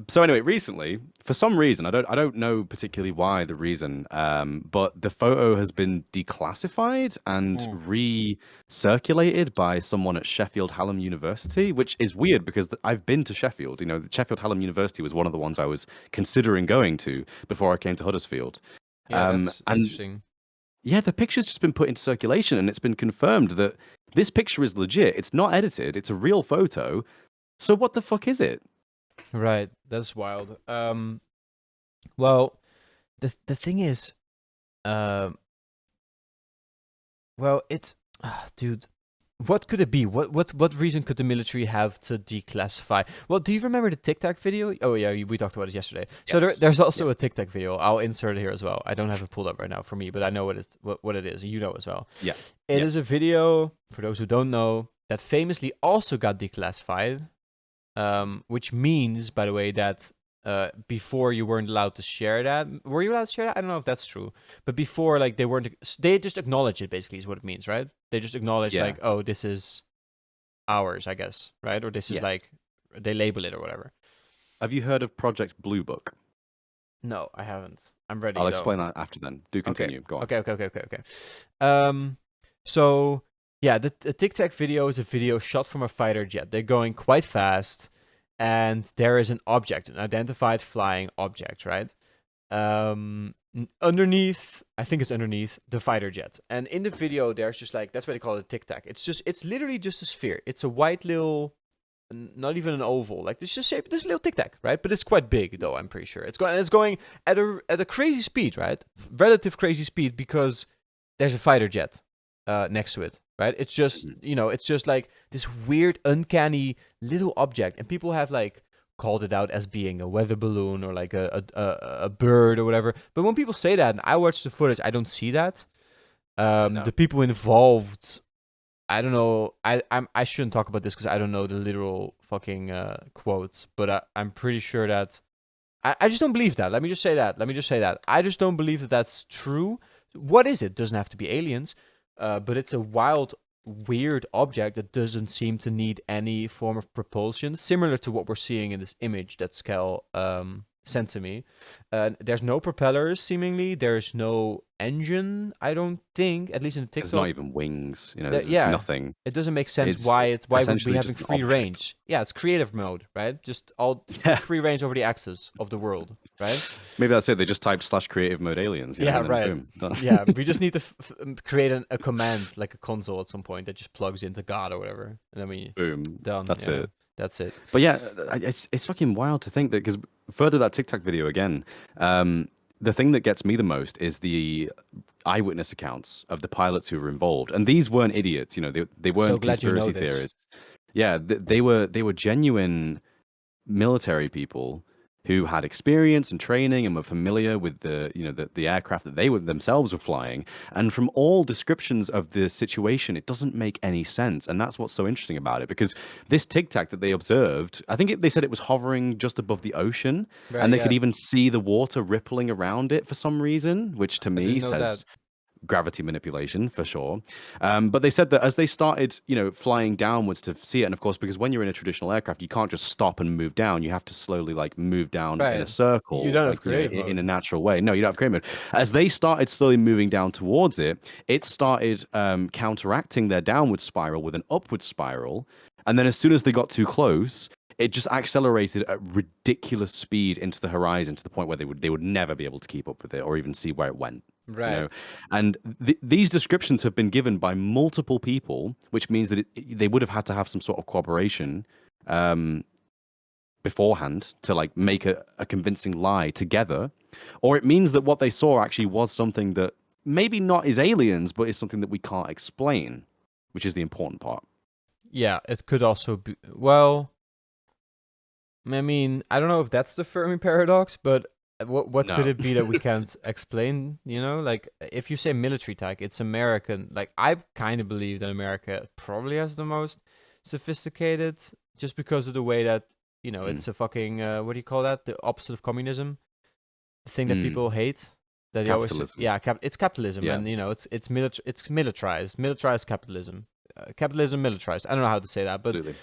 So anyway, recently, for some reason, I don't know particularly why the reason, but the photo has been declassified and Hmm. recirculated by someone at Sheffield Hallam University, which is weird because I've been to Sheffield. You know, the Sheffield Hallam University was one of the ones I was considering going to before I came to Huddersfield. Yeah, that's And interesting. yeah, the picture's just been put into circulation and it's been confirmed that this picture is legit. It's not edited. It's a real photo. So what the fuck is it? Right. That's wild. Well, the thing is, um, well, it's, dude, what could it be? What reason could the military have to declassify? Well, do you remember the Tic Tac video? Oh yeah, we talked about it yesterday. So Yes. there's also Yeah. a Tic Tac video. I'll insert it here as well. I don't have it pulled up right now for me, but I know what it is. You know as well. Yeah. It Yeah. is a video for those who don't know that famously also got declassified. Which means, by the way, that before you weren't allowed to share that. Were you allowed to share that? I don't know if that's true. But before, like, they just acknowledge it, basically, is what it means, right? They just acknowledge, Yeah. like, oh, this is ours, I guess, right? Or this is, Yes. like, they label it or whatever. Have you heard of Project Blue Book? No, I haven't. I'm ready, I'll though. explain that after then. Do continue. Go on. Okay. So yeah, the Tic Tac video is a video shot from a fighter jet. They're going quite fast, and there is an object, an identified flying object, right? Underneath, I think it's underneath the fighter jet. And in the video, there's just like, that's why they call it a Tic Tac. It's literally just a sphere. It's a white little, not even an oval. Like this just shape, this little Tic Tac, right? But it's quite big, though. I'm pretty sure it's going at a crazy speed, right? Relative crazy speed because there's a fighter jet. next to it, right? It's just, Mhm. it's just like this weird, uncanny little object, and people have like called it out as being a weather balloon or like a bird or whatever. But when people say that, and I watch the footage, I don't see that. No. The people involved, I don't know. I shouldn't talk about this because I don't know the literal fucking quotes, but I'm pretty sure that I just don't believe that. Let me just say that. I just don't believe that that's true. What is it? Doesn't have to be aliens, but it's a wild, weird object that doesn't seem to need any form of propulsion, similar to what we're seeing in this image that Skal sent to me. There's no propellers, seemingly. There's no engine, I don't think, at least in the There's not TikTok. even wings. You know, That, there's yeah, nothing. it doesn't make sense It's why would we essentially having just an free object. range? Yeah, it's creative mode, right? Just all Yeah. free range over the axis of the world, right? Maybe that's it. They just typed /creative mode aliens, Yeah, and then right. boom, done. Yeah, we just need to create a command like a console at some point that just plugs into God or whatever, and then we Boom. done. That's Yeah, it. that's it. But yeah, it's fucking wild to think that because further that TikTok video again, the thing that gets me the most is the eyewitness accounts of the pilots who were involved, and these weren't idiots. You know, they So weren't glad you know conspiracy this. theorists. Yeah, they were genuine military people who had experience and training and were familiar with the aircraft that they were themselves were flying. And from all descriptions of the situation, it doesn't make any sense. And that's what's so interesting about it, because this tic tac that they observed, I think they said it was hovering just above the ocean, Right? and they Yeah, could even see the water rippling around it for some reason, which to I me didn't know that. says gravity manipulation for sure. But they said that as they started, flying downwards to see it, and of course, because when you're in a traditional aircraft, you can't just stop and move down. You have to slowly like move down in a Right. You circle, don't have like creative in mode. a natural way. No, you don't have creative mode. As they started slowly moving down towards it, it started counteracting their downward spiral with an upward spiral. And then as soon as they got too close, it just accelerated at ridiculous speed into the horizon to the point where they would never be able to keep up with it or even see where it went. you Right. know and these descriptions have been given by multiple people, which means that they would have had to have some sort of cooperation um, beforehand to like make a convincing lie together, or it means that what they saw actually was something that maybe not is aliens, but is something that we can't explain, which is the important part. Yeah, it could also be. Well, I mean, I don't know if that's the Fermi paradox, but what could No. it be that we can't explain? Like if you say military tech, it's American. Like I kind of believe that America probably has the most sophisticated, just because of the way that Mm. it's a fucking what do you call that? The opposite of communism, the thing that Mm. people hate. That they always Capitalism. yeah, it's capitalism, Yeah. and it's militarized capitalism, capitalism militarized. I don't know how to say that, but Absolutely.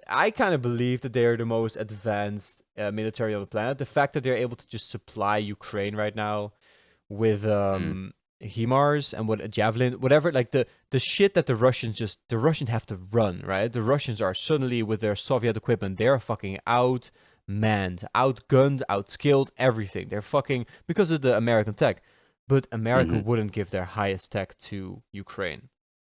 I kind of believe that they're the most advanced military on the planet. The fact that they're able to just supply Ukraine right now with Mm. HIMARS and what a javelin, whatever, like the shit that the Russians have to run, right? The Russians are suddenly with their Soviet equipment, they're fucking outmanned, outgunned, outskilled, everything. They're fucking because of the American tech, but America Hmm. wouldn't give their highest tech to Ukraine,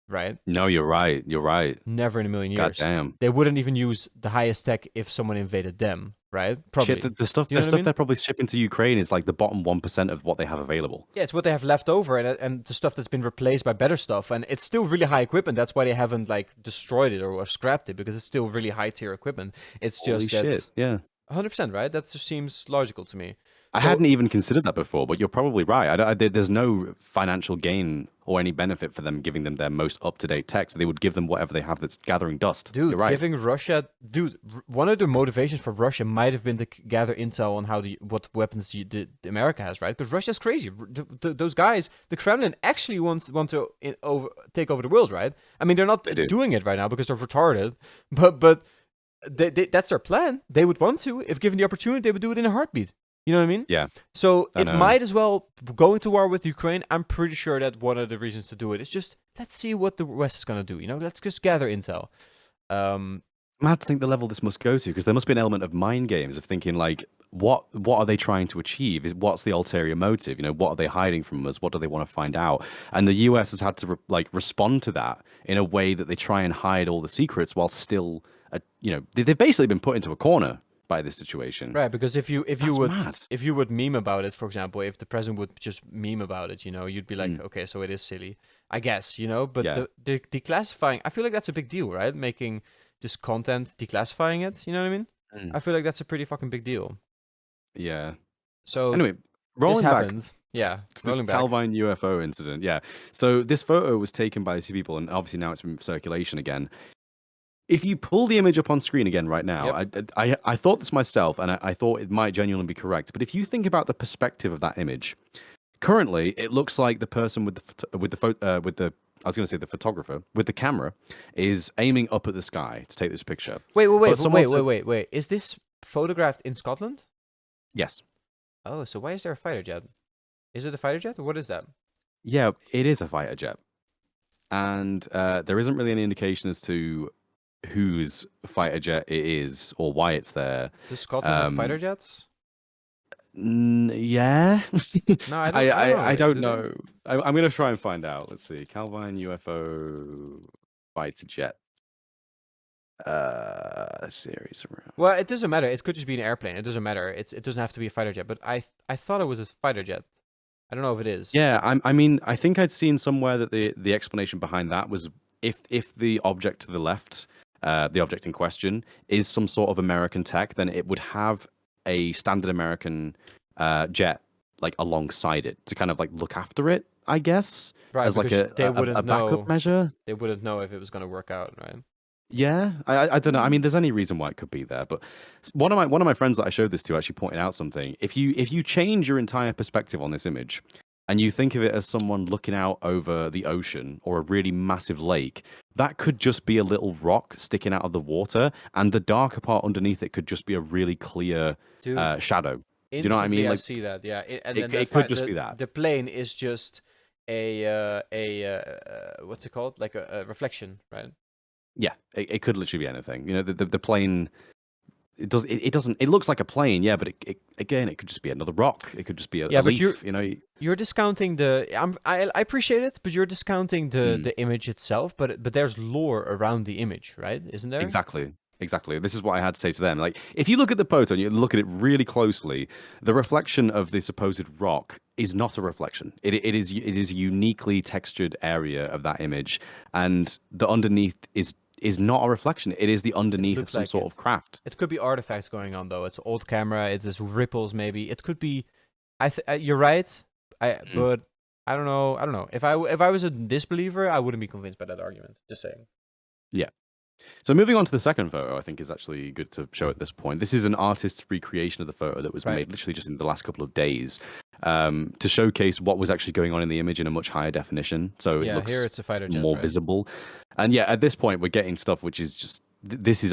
right? No, you're right. You're right. Never in a million God years. damn. They wouldn't even use the highest tech if someone invaded them, right? Shit, Probably. the stuff Do you know what I mean? they're probably shipping to Ukraine is like the bottom 1% of what they have available. Yeah, it's what they have left over, and the stuff that's been replaced by better stuff, and it's still really high equipment. That's why they haven't like destroyed it or scrapped it, because it's still really high tier equipment. It's Holy just that shit. Yeah. 100%, right? That just seems logical to me. I So, hadn't even considered that before, but you're probably right. There's no financial gain or any benefit for them giving them their most up-to-date tech, so they would give them whatever they have that's gathering dust. You're dude, right. giving Russia, one of the motivations for Russia might have been to gather intel on what weapons America has, right? Because Russia's crazy. Those guys, the Kremlin actually want to take over the world, right? I mean, they're not They do. doing it right now because they're retarded, but that's their plan. They would want to, if given the opportunity, they would do it in a heartbeat. You know what I mean? Yeah. So I it know. might as well going to war with Ukraine. I'm pretty sure that one of the reasons to do it is just let's see what the West is gonna do. Let's just gather intel. I have to think the level this must go to, because there must be an element of mind games of thinking like, what are they trying to achieve? What's the ulterior motive? What are they hiding from us? What do they want to find out? And the US has had to respond to that in a way that they try and hide all the secrets while still, they've basically been put into a corner by this situation. Right, because if you That's would mad. meme about it, for example, if the president would just meme about it, you'd be like, okay, so it is silly, I guess, But Yeah. the declassifying, I feel like that's a big deal, right? Making just content, declassifying it, you know what I mean? Mm. I feel like that's a pretty fucking big deal. Yeah. So Anyway, this rolling back happened, yeah, to this rolling back. Calvine UFO incident. Yeah. So this photo was taken by these people, and obviously now it's in circulation again. If you pull the image up on screen again right now, Yep. I thought this myself, and I thought it might genuinely be correct. But if you think about the perspective of that image, currently it looks like the person with the I was going to say the photographer with the camera is aiming up at the sky to take this picture. But someone said, Wait. Is this photographed in Scotland? yes, Oh, so why is there a fighter jet? Is it a fighter jet? What is that? yeah, it is a fighter jet, and there isn't really any indication as to whose fighter jet it is or why it's there. Does Scotland have fighter jets? Yeah. No, I don't know. I don't Do they? know. I'm gonna try and find out. Let's see. Calvine UFO fighter jet. Series around. Well, it doesn't matter. It could just be an airplane. It doesn't matter. It doesn't have to be a fighter jet. But I thought it was a fighter jet. I don't know if it is. Yeah, I mean, I think I'd seen somewhere that the explanation behind that was if the object to the left, the object in question, is some sort of American tech, then it would have a standard American jet like alongside it to kind of like look after it, I guess, Right, as like because they wouldn't a backup know. measure. They wouldn't know if it was gonna work out, right? Yeah, I don't know. I mean, there's any reason why it could be there, but one of my friends that I showed this to actually pointed out something. If you change your entire perspective on this image, and you think of it as someone looking out over the ocean or a really massive lake, that could just be a little rock sticking out of the water, and the darker part underneath it could just be a really clear Dude, shadow. Do you know what I instantly mean? I Like see that. Yeah, and then it could just be that. the plane is just a what's it called? Like a reflection, right? Yeah, it could literally be anything. You know, the plane. It doesn't. It looks like a plane, yeah, but again, it could just be another rock. It could just be a Yeah, but leaf. You know. you're discounting the. I appreciate it, but you're discounting the image itself. But there's lore around the image, right? Isn't there? Exactly. Exactly. This is what I had to say to them. Like, if you look at the photo and you look at it really closely, the reflection of the supposed rock is not a reflection. It is a uniquely textured area of that image, and the underneath is not a reflection. It is the underneath of some like sort it. of craft. It could be artifacts going on though. It's old camera. It's just ripples maybe. It could be. You're right. But I don't know. I don't know. If I was a disbeliever, I wouldn't be convinced by that argument. Just saying. Yeah. So moving on to the second photo, I think is actually good to show at this point. This is an artist's recreation of the photo that was made literally just in the last couple of days to showcase what was actually going on in the image in a much higher definition. So it looks here it's a fighter jet, more right? visible. And yeah, at this point, we're getting stuff which is just this is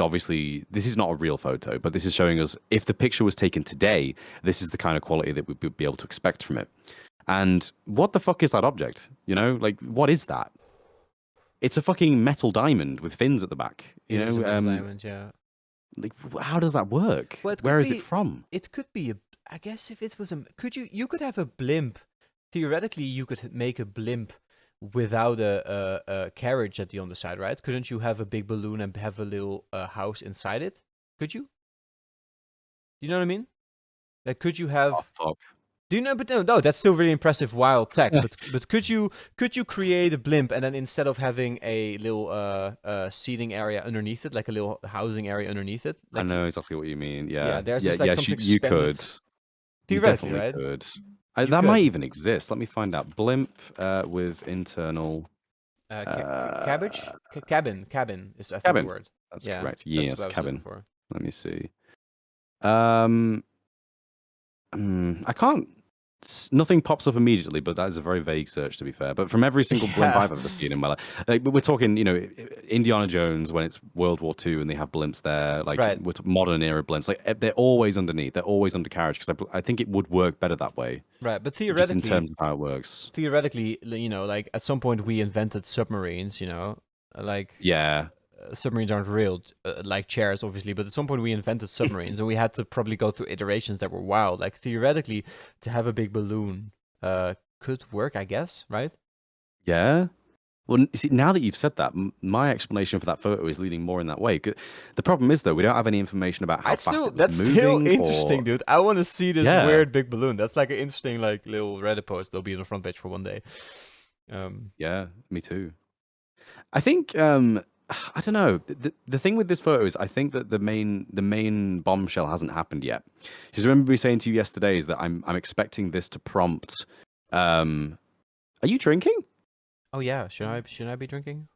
not a real photo, but this is showing us if the picture was taken today, this is the kind of quality that we'd be able to expect from it. And what the fuck is that object? You know, like what is that? It's a fucking metal diamond with fins at the back. You know, It's a metal diamond, yeah. Like, how does that work? Well, Where is it from? It could be I guess if it was you could have a blimp. Theoretically, you could make a blimp without a carriage at the underside, right? Couldn't you have a big balloon and have a little house inside it? Could you? You know what I mean? Like, could you have? Oh, fuck. Do you know? But no, that's still really impressive, wild text. But could you create a blimp and then instead of having a little seating area underneath it, like a little housing area underneath it? Like, I know exactly what you mean. Yeah, yeah. There's just like something you could. Theoretically, you definitely right? could. You That could. might even exist. Let me find out. Blimp with internal cabbage, cabin is I think cabin. the word. That's Yeah, correct. that's Yes, what I was cabin. looking for. Let me see. I can't. Nothing pops up immediately, but that is a very vague search, to be fair. But from every single blimp I've ever seen in my life, like, we're talking, you know, Indiana Jones when it's World War II and they have blimps there, like with modern era blimps, like they're always underneath, they're always under carriage because I think it would work better that way. Right, but theoretically, just in terms of how it works. Theoretically, you know, like at some point we invented submarines, you know, like yeah. Submarines aren't real, like chairs, obviously, but at some point we invented submarines and we had to probably go through iterations that were wild. Like, theoretically, to have a big balloon could work, I guess, right? Yeah. Well, see, now that you've said that, my explanation for that photo is leaning more in that way. The problem is, though, we don't have any information about how fast it was That's still moving, interesting, or dude. I want to see this yeah, weird big balloon. That's like an interesting like little Reddit post. They'll be on the front page for one day. yeah, me too. I think I don't know. The thing with this photo is I think that the main bombshell hasn't happened yet. Because remember me saying to you yesterday is that I'm expecting this to prompt. Are you drinking? Oh yeah, should I be drinking?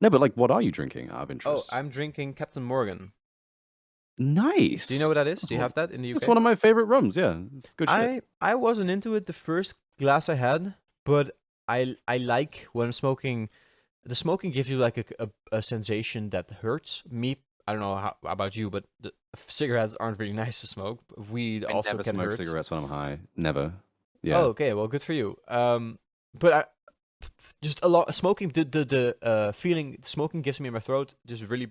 No, but like, what are you drinking out of Oh, interest? I'm drinking Captain Morgan. Do you know Nice. what that is? Do That's you one, have that in the that's UK? one of my favorite rums. Yeah, it's good shit. I wasn't into it the first glass I had, but I like when I'm smoking. The smoking gives you like a sensation that hurts. Me, I don't know how about you, but cigarettes aren't really nice to smoke. Weed I also never can smoke hurt. cigarettes when I'm high. Never. Oh, Yeah. okay, well, good for you. But I just a lot smoking the feeling smoking gives me in my throat just really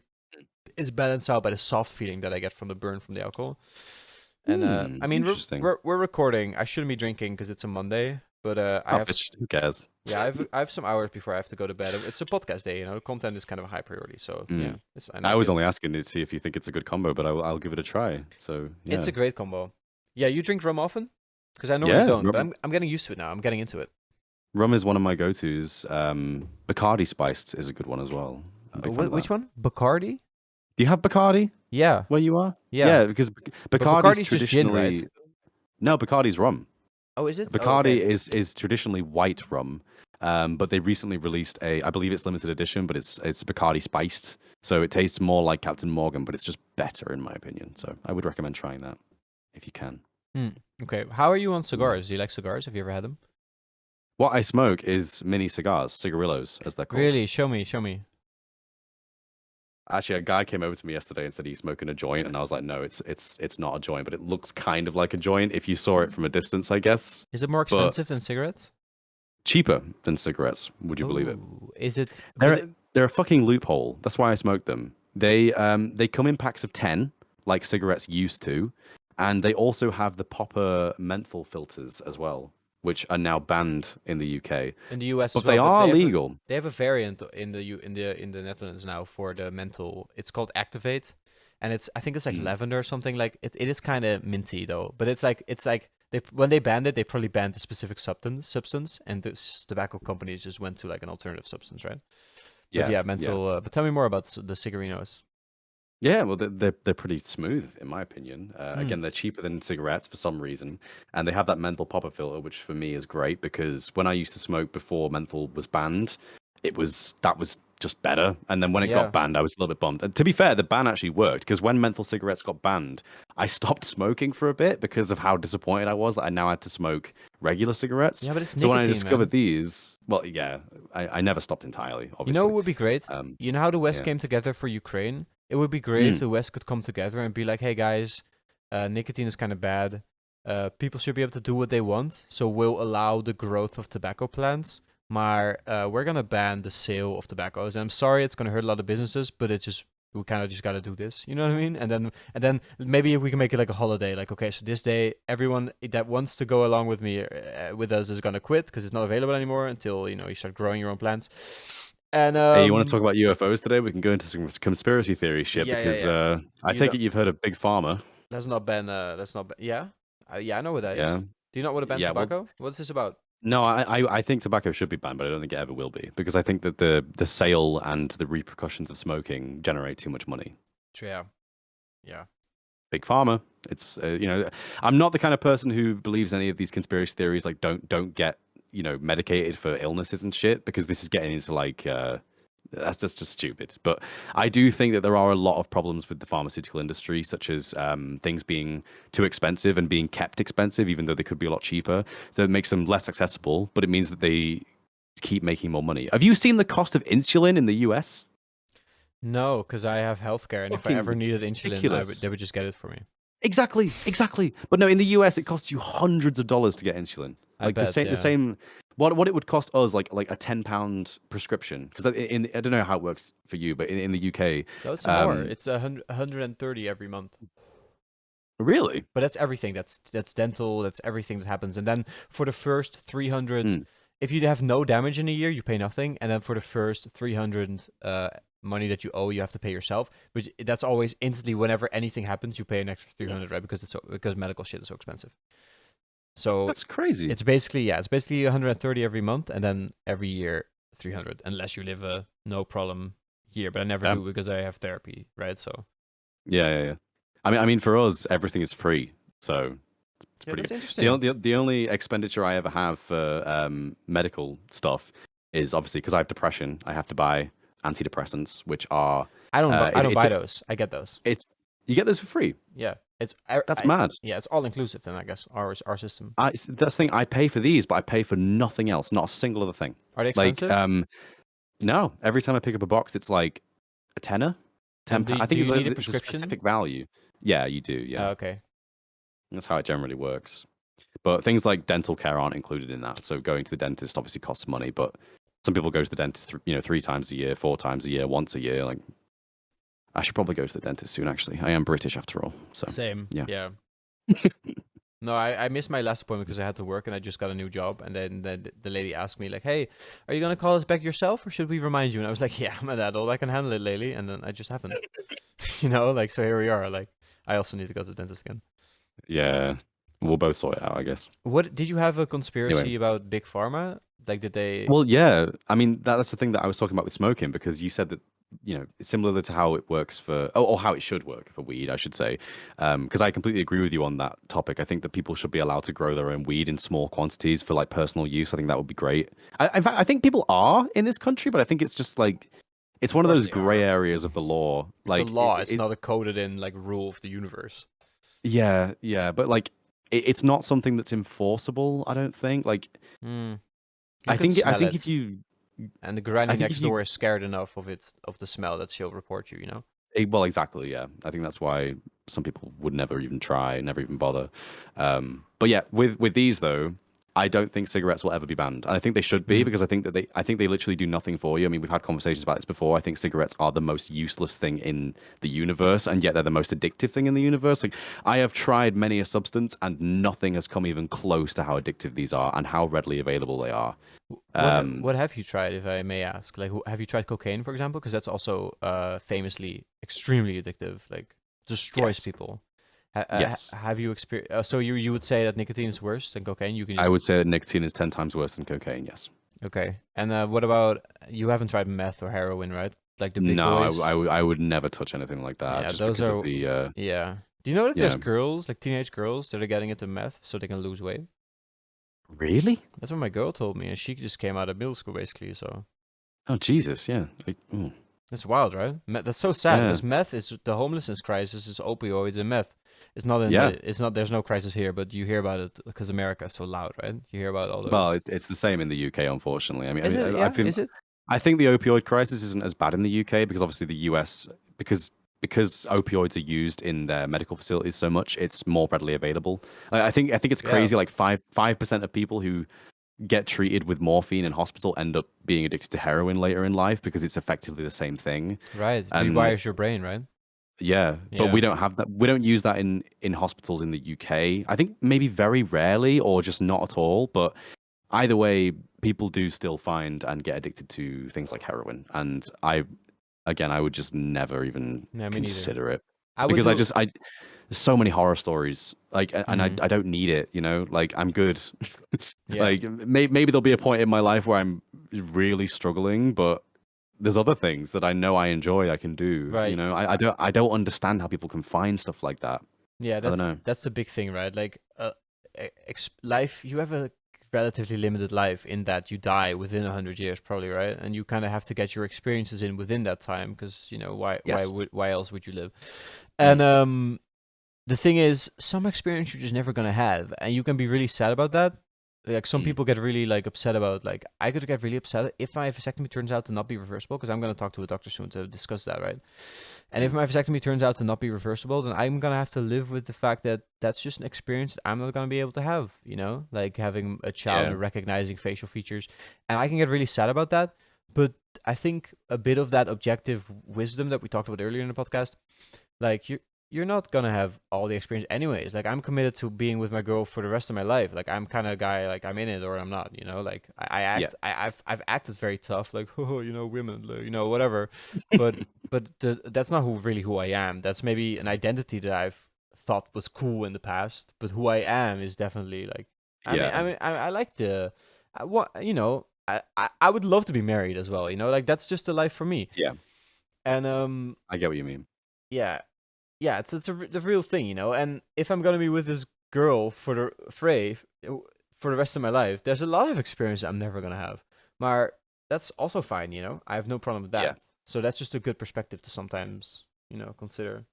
is balanced out by the soft feeling that I get from the burn from the alcohol. And I mean Interesting. we're recording. I shouldn't be drinking because it's a Monday, but I Oh, have bitch, who cares? yeah I have some hours before I have to go to bed. It's a podcast day, you know. Content is kind of a high priority, so yeah, Mm. it's and I I was get only asking to see if you think it's a good combo, but I'll give it a try. So it's yeah, a great combo. Yeah, you drink rum often? Because I normally yeah. don't, but I'm getting used to it now. I'm getting into it. Rum is one of my go-tos. Bacardi spiced is a good one as well. I'm a big fan of that. Which one? Bacardi? Do you have Bacardi Yeah, where you are? yeah. Yeah, because But Bacardi's Bacardi's just gin, right? traditionally no, Bacardi's rum. Oh, is it? Oh, Bacardi okay. is traditionally white rum, but they recently released I believe it's limited edition, but it's Bacardi spiced, so it tastes more like Captain Morgan, but it's just better in my opinion. So I would recommend trying that if you can. Hmm. Okay. How are you on Yeah. cigars? Do you like cigars? Have you ever had them? What I smoke is mini cigars, cigarillos, as they're called. Really? Show me. Show me. Actually, a guy came over to me yesterday and said he's smoking a joint, and I was like, no, it's not a joint, but it looks kind of like a joint if you saw it from a distance, I guess, Is it more but expensive than cigarettes? cheaper than cigarettes. Would you believe it? Oh, is it? But They're they're a fucking loophole. That's why I smoke them. They come in packs of 10, like cigarettes used to, and they also have the popper menthol filters as well, which are now banned in the UK. in the US as But they well, but are legal. they have a variant in the in the Netherlands now for the menthol. It's called Activate, and I think it's like Mm. lavender or something. Like it is kind of minty though, but it's like they when they banned it, they probably banned the specific substance, and the tobacco companies just went to like an alternative substance, right? But Yeah, yeah, yeah. menthol. But tell me more about the cigarinos. Yeah, well, they're pretty smooth in my opinion. Hmm. Again, they're cheaper than cigarettes for some reason, and they have that menthol popper filter, which for me is great because when I used to smoke before menthol was banned, that was just better. And then when it Yeah. got banned, I was a little bit bummed. And to be fair, the ban actually worked because when menthol cigarettes got banned, I stopped smoking for a bit because of how disappointed I was that I now had to smoke regular cigarettes. Yeah, but it's So when I nicotine, man. discovered these, well, yeah, I never stopped entirely, You know obviously. what would be great? Um, You know how the West yeah. came together for Ukraine? It would be great if Mm. the West could come together and be like, hey guys, nicotine is kind of bad. People should be able to do what they want, so we'll allow the growth of tobacco plants. Maar we're gonna ban the sale of tobaccos. And I'm sorry, it's gonna hurt a lot of businesses, but it's just we kind of just gotta do this. You know what I mean? And then maybe we can make it like a holiday. Like okay, so this day everyone that wants to go along with me with us is gonna quit because it's not available anymore until you start growing your own plants. And Hey, you want to talk about UFOs today? We can go into some conspiracy theory shit yeah, yeah, because yeah. I You take know, it you've heard of Big Pharma. that's not ban. That's not ban. Yeah, yeah, I know what that Yeah. is. Do you not want to ban Yeah. Well, tobacco? What's this about? no, I think tobacco should be banned, but I don't think it ever will be because I think that the sale and the repercussions of smoking generate too much money. Yeah, yeah. Big Pharma. It's I'm not the kind of person who believes any of these conspiracy theories. Like, don't get medicated for illnesses and shit because this is getting into like that's just stupid. But I do think that there are a lot of problems with the pharmaceutical industry, such as things being too expensive and being kept expensive, even though they could be a lot cheaper. So it makes them less accessible, but it means that they keep making more money. Have you seen the cost of insulin in the US? No, because I have healthcare, and if I ever Fucking needed insulin, ridiculous. they would just get it for me. Exactly, exactly. But no, in the US, it costs you hundreds of dollars to get insulin. I Like the bet, same, the yeah. same. What it would cost us, like a £10 prescription, because in I don't know how it works for you, but in the UK, No, it's more. um, It's 130 every month. really, But that's everything. That's dental. That's everything that happens. And then for the first 300 Hmm. if you have no damage in a year, you pay nothing, and then for the first 300 money that you owe, you have to pay yourself. Which that's always instantly whenever anything happens, you pay an extra 300, right? Because medical shit is so expensive. So That's crazy. it's basically 130 every month, and then every year 300, unless you live a no problem year. But I never do because I have therapy, right? So Yeah. I mean, for us, everything is free, so it's yeah, pretty that's good. interesting. The only expenditure I ever have for medical stuff is obviously because I have depression. I have to buy antidepressants, which are I don't buy those. I get those. it's you get those for free. Yeah, That's mad. yeah, it's all inclusive then, I guess. Our system. That's the thing. I pay for these, but I pay for nothing else. Not a single other thing. Are they Like expensive? no. Every time I pick up a box, it's like a tenner, And £10. I do think you need a it's a prescription? specific value. Yeah, you do. Yeah, Okay. that's how it generally works. But things like dental care aren't included in that. So going to the dentist obviously costs money. But some people go to the dentist, 3 times a year, 4 times a year, once a year. Like I should probably go to the dentist soon. Actually, I am British after all. So Same. yeah. Yeah. No, I missed my last appointment because I had to work and I just got a new job. And then the lady asked me like, "Hey, are you gonna call us back yourself, or should we remind you?" And I was like, "Yeah, I'm an adult. I can handle it, lately." And then I just haven't. Like so here we are. Like I also need to go to the dentist again. Yeah, we'll both sort it out, I guess. What did you have a Anyway, conspiracy about Big Pharma? Like, did they? well, yeah. I mean, that's the thing that I was talking about with smoking because you said that it's similar to how it works for, or how it should work for weed, I should say. Because I completely agree with you on that topic. I think that people should be allowed to grow their own weed in small quantities for like personal use. I think that would be great. In fact, I think people are in this country, but I think it's just like it's Of one of course those they gray are. areas of the law. It's a Like law. It's not a coded in like rule of the universe. yeah, but like it's not something that's enforceable. I don't think. Like Hmm. You I could think I smell think if it, you and the granny I think if next you door is scared enough of the smell that she'll report you. Well, exactly, yeah. I think that's why some people would never even try, never even bother. But yeah, with these though, I don't think cigarettes will ever be banned, and I think they should be Mm. because I think they literally do nothing for you. I mean, we've had conversations about this before. I think cigarettes are the most useless thing in the universe, and yet they're the most addictive thing in the universe. Like, I have tried many a substance, and nothing has come even close to how addictive these are and how readily available they are. What have you tried, if I may ask? Like, have you tried cocaine, for example? Because that's also famously extremely addictive. Like, destroys Yes, people. yes. Have you experienced? So you would say that nicotine is worse than cocaine? You can I just would say that nicotine is 10 times worse than cocaine. Yes. okay. And what about you? Haven't tried meth or heroin, right? Like the big No, boys. I would never touch anything like that Yeah, just those because of are. the Yeah. Do you know that there's yeah. girls, like teenage girls, that are getting into meth so they can lose weight? Really? That's what my girl told me, and she just came out of middle school basically. So Oh Jesus, yeah. Like, ooh. that's wild, right? That's so sad Yeah. because meth is the homelessness crisis is opioids and meth. It's not in Yeah. the. It's not. There's no crisis here, but you hear about it because America is so loud, right? You hear about all Well, those. it's the same in the UK, unfortunately. I mean, Is it? I Yeah. think Is it? I think the opioid crisis isn't as bad in the UK because obviously the US because opioids are used in their medical facilities so much, it's more readily available. I think it's Yeah. crazy. Like 5% of people who get treated with morphine in hospital end up being addicted to heroin later in life because it's effectively the same thing. Right. And Rewires your brain, right? yeah, but Yeah. we don't have that. We don't use that in hospitals in the UK. I think maybe very rarely or just not at all. But either way, people do still find and get addicted to things like heroin. And I would just never even Yeah. Me neither. consider it I would because do. there's so many horror stories. Like, and Mhm. I don't need it. Like, I'm good. Yeah. Like, maybe there'll be a point in my life where I'm really struggling, but there's other things that I know I enjoy I can do. Right. I don't understand how people can find stuff like that. Yeah. I don't know. That's the big thing, right? Like, life. You have a relatively limited life in that you die within 100 years, probably, right? And you kind of have to get your experiences in within that time, because Yes. why else would you live? And Mm. the thing is, some experience you're just never gonna have, and you can be really sad about that. Like some Mm. people get really like upset about, like, I could get really upset if my vasectomy turns out to not be reversible, because I'm gonna talk to a doctor soon to discuss that, right? And if Mm. my vasectomy turns out to not be reversible, then I'm gonna have to live with the fact that that's just an experience that I'm not gonna be able to have, like having a child Yeah. and recognizing facial features. And I can get really sad about that. But I think a bit of that objective wisdom that we talked about earlier in the podcast, like you're not gonna have all the experience anyways. Like I'm committed to being with my girl for the rest of my life. Like I'm kind of guy like I'm in it or I'm not. You know, like I Yeah, act. I've acted very tough. Like oh, you know, women. You know, whatever. But that's not who I am. That's maybe an identity that I've thought was cool in the past. But who I am is definitely like. yeah, I like the. I want you know. I would love to be married as well. You know, like that's just a life for me. yeah. And I get what you mean. yeah, yeah, it's a real thing, you know. And if I'm gonna be with this girl for the rest of my life, there's a lot of experience I'm never gonna have. Maar that's also fine, you know. I have no problem with Yeah. that. So that's just a good perspective to sometimes, consider.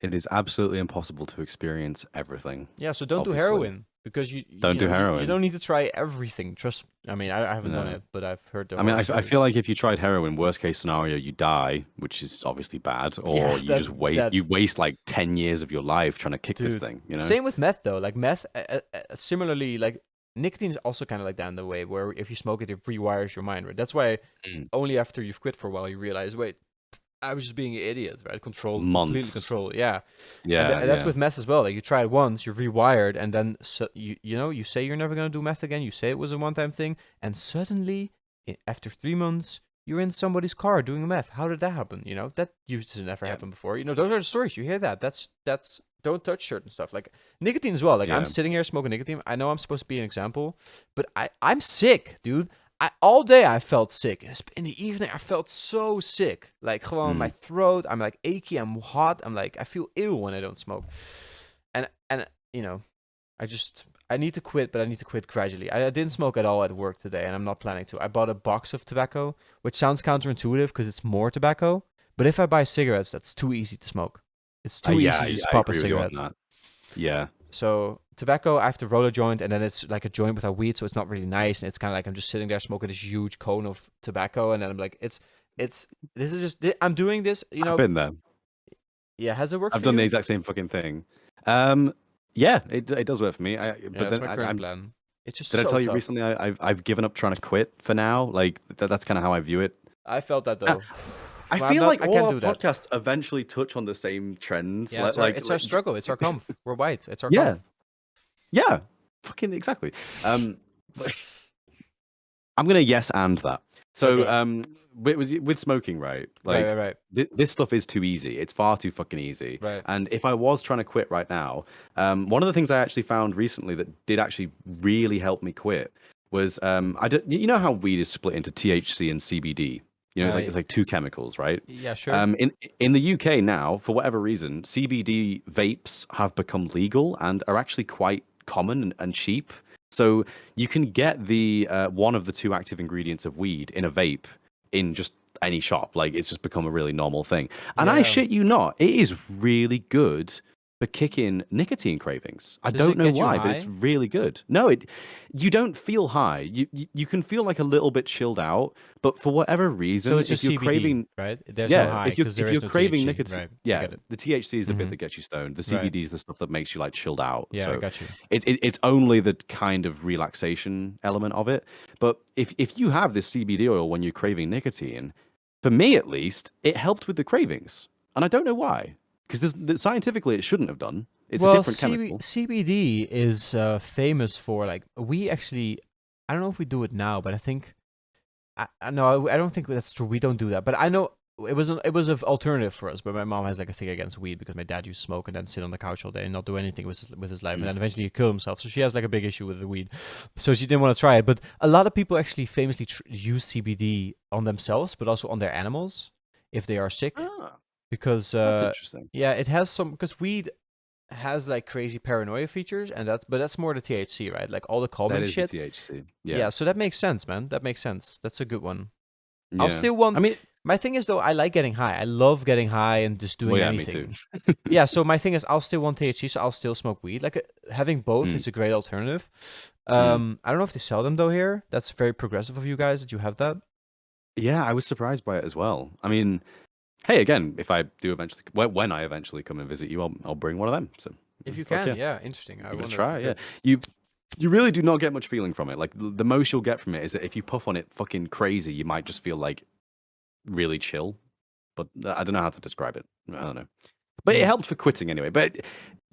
It is absolutely impossible to experience everything. Yeah, so don't do Obviously, heroin because don't do you heroin. don't need to try everything. Trust. I mean, I haven't done No. it, but I've heard the I mean, horror I feel stories. like if you tried heroin, worst case scenario, you die, which is obviously bad, Yeah, or you just that's waste like 10 years of your life trying to kick this dude. thing, you know? Same with meth though. Like meth, similarly, like nicotine is also kind of like that in the way where if you smoke it, it rewires your mind. Right. That's why Mm. only after you've quit for a while you realize, wait, I was just being an idiot, right? Completely Months. controlled. Yeah, Yeah, and that's yeah. with meth as well. Like you try it once, you're rewired, and then you say you're never gonna do meth again. You say it was a one-time thing, and suddenly, after 3 months, you're in somebody's car doing meth. How did that happen? You know that used to never Yeah. happen before. You know those are the stories you hear. That's don't touch certain stuff like nicotine as well. Like I'm Yeah. sitting here smoking nicotine. I know I'm supposed to be an example, but I'm sick, dude. All day I felt sick. In the evening I felt so sick. Like gewoon my Mm. throat. I'm like achy. I'm hot. I'm like I feel ill when I don't smoke. And I need to quit, but I need to quit gradually. I didn't smoke at all at work today, and I'm not planning to. I bought a box of tobacco, which sounds counterintuitive because it's more tobacco. But if I buy cigarettes, that's too easy to smoke. It's too Yeah, easy to just I pop a agree with you on cigarette. that. Yeah. So tobacco, I have to roll a joint, and then it's like a joint without weed, so it's not really nice. And it's kind of like I'm just sitting there smoking this huge cone of tobacco, and then I'm like, this is just I'm doing this, I've been there. Yeah, has it worked I've for done the you? exact same fucking thing. Yeah, it does work for me. Yeah, But that's then my current plan. It's just did I so tell you tough. recently I've given up trying to quit for now? Like that's kind of how I view it. I felt that Uh, though. I Well, I'm feel not. like I all can't our do that. podcasts eventually touch on the same trends. Yeah, it's our struggle. It's our comf. We're white. It's our Yeah, comf. yeah, fucking exactly. Um, I'm gonna yes and that. So Okay. with smoking, right? Right, Like right, this stuff is too easy. It's far too fucking easy. right. And if I was trying to quit right now, one of the things I actually found recently that did actually really help me quit was you know how weed is split into THC and CBD. You know, it's like two chemicals, right? Yeah, sure. In the UK now, for whatever reason, CBD vapes have become legal and are actually quite common and cheap. So you can get the one of the two active ingredients of weed in a vape in just any shop. Like it's just become a really normal thing. And I Yeah. shit you not, it is really good for kicking nicotine cravings. I Does don't it know get you why, but it's high? really good. No, you don't feel high. You can feel like a little bit chilled out, but for whatever So reason, it's if just you're CBD, craving right? There's no yeah, high because there if is you're no craving THC. nicotine, Right. I yeah, get it. the THC is the bit Mm-hmm. that gets you stoned. The Right. CBD is the stuff that makes you like chilled out. Yeah, I So got you. it's only the kind of relaxation element of it. But if you have this CBD oil when you're craving nicotine, for me at least, it helped with the cravings, and I don't know why. Because scientifically, it shouldn't have done. It's a Well, different chemical. CBD is famous for like we actually. I don't know if we do it now, but I think I no, I don't think that's true. We don't do that, but I know it was an alternative for us. But my mom has like a thing against weed because my dad used to smoke and then sit on the couch all day and not do anything with his life, and Mm. then eventually he killed himself. So she has like a big issue with the weed, so she didn't want to try it. But a lot of people actually famously use CBD on themselves, but also on their animals if they are sick, Ah, because that's interesting. yeah, it has some because weed has like crazy paranoia features, and that's more the THC, right? Like all the That calming is the shit. THC. Yeah, Yeah, so that makes sense, man. That makes sense. That's a good one. I'll yeah. still I want. mean, My thing is though, I like getting high. I love getting high and just well, doing yeah, me too. anything. Yeah, so my thing is, I'll still want THC, so I'll still smoke weed. Like having both Mm, is a great alternative. mm. I don't know if they sell them though here. That's very progressive of you guys that you have that. Yeah, I was surprised by it as well. I mean, hey, again, if I do eventually, when I eventually come and visit you, I'll bring one of them. So If you fuck can, yeah, yeah, interesting. I give it a wonder if you try. Yeah, could. you really do not get much feeling from it. Like the most you'll get from it is that if you puff on it fucking crazy, you might just feel like really chill. But I don't know how to describe it. I don't know. But it helped for quitting anyway. But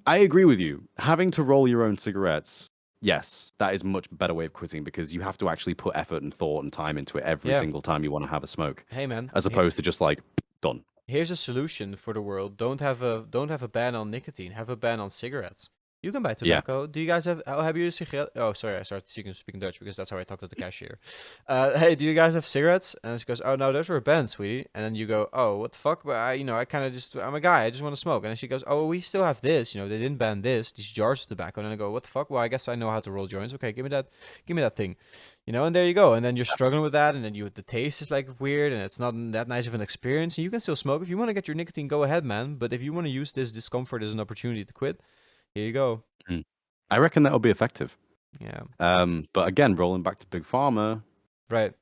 I agree with you. Having to roll your own cigarettes, yes, that is a much better way of quitting because you have to actually put effort and thought and time into it every Yeah. single time you want to have a smoke, Hey man, as opposed to just like done. here's a solution for the world. Don't have a ban on nicotine. Have a ban on cigarettes. You can buy Yeah. tobacco. Do you guys have you a cigarette? Oh, sorry, I started speaking Dutch because that's how I talk to the cashier. Hey, do you guys have cigarettes? And she goes, oh no, those were banned, sweetie. And then you go, oh, what the fuck? But I kind of just, I'm a guy. I just want to smoke. And then she goes, oh, we still have this. They didn't ban this. These jars of tobacco. And then I go, what the fuck? Well, I guess I know how to roll joints. Okay, give me that thing. And there you go. And then you're struggling with that, and then the taste is like weird, and it's not that nice of an experience. And you can still smoke if you want to get your nicotine. Go ahead, man. But if you want to use this discomfort as an opportunity to quit, here you go. Mm. I reckon that will be effective. Yeah. But again, rolling back to Big Pharma, Right.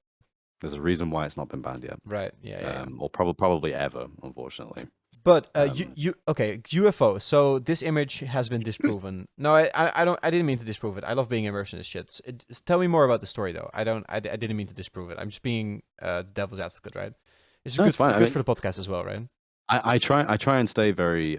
there's a reason why it's not been banned yet. Right. Yeah. Or probably ever, unfortunately. But okay, UFO. So this image has been disproven. No, I didn't mean to disprove it. I love being immersed in this shit. Tell me more about the story, though. I didn't mean to disprove it. I'm just being the devil's advocate, right? It's No, good, it's fine. good for the podcast as well, right? I try and stay very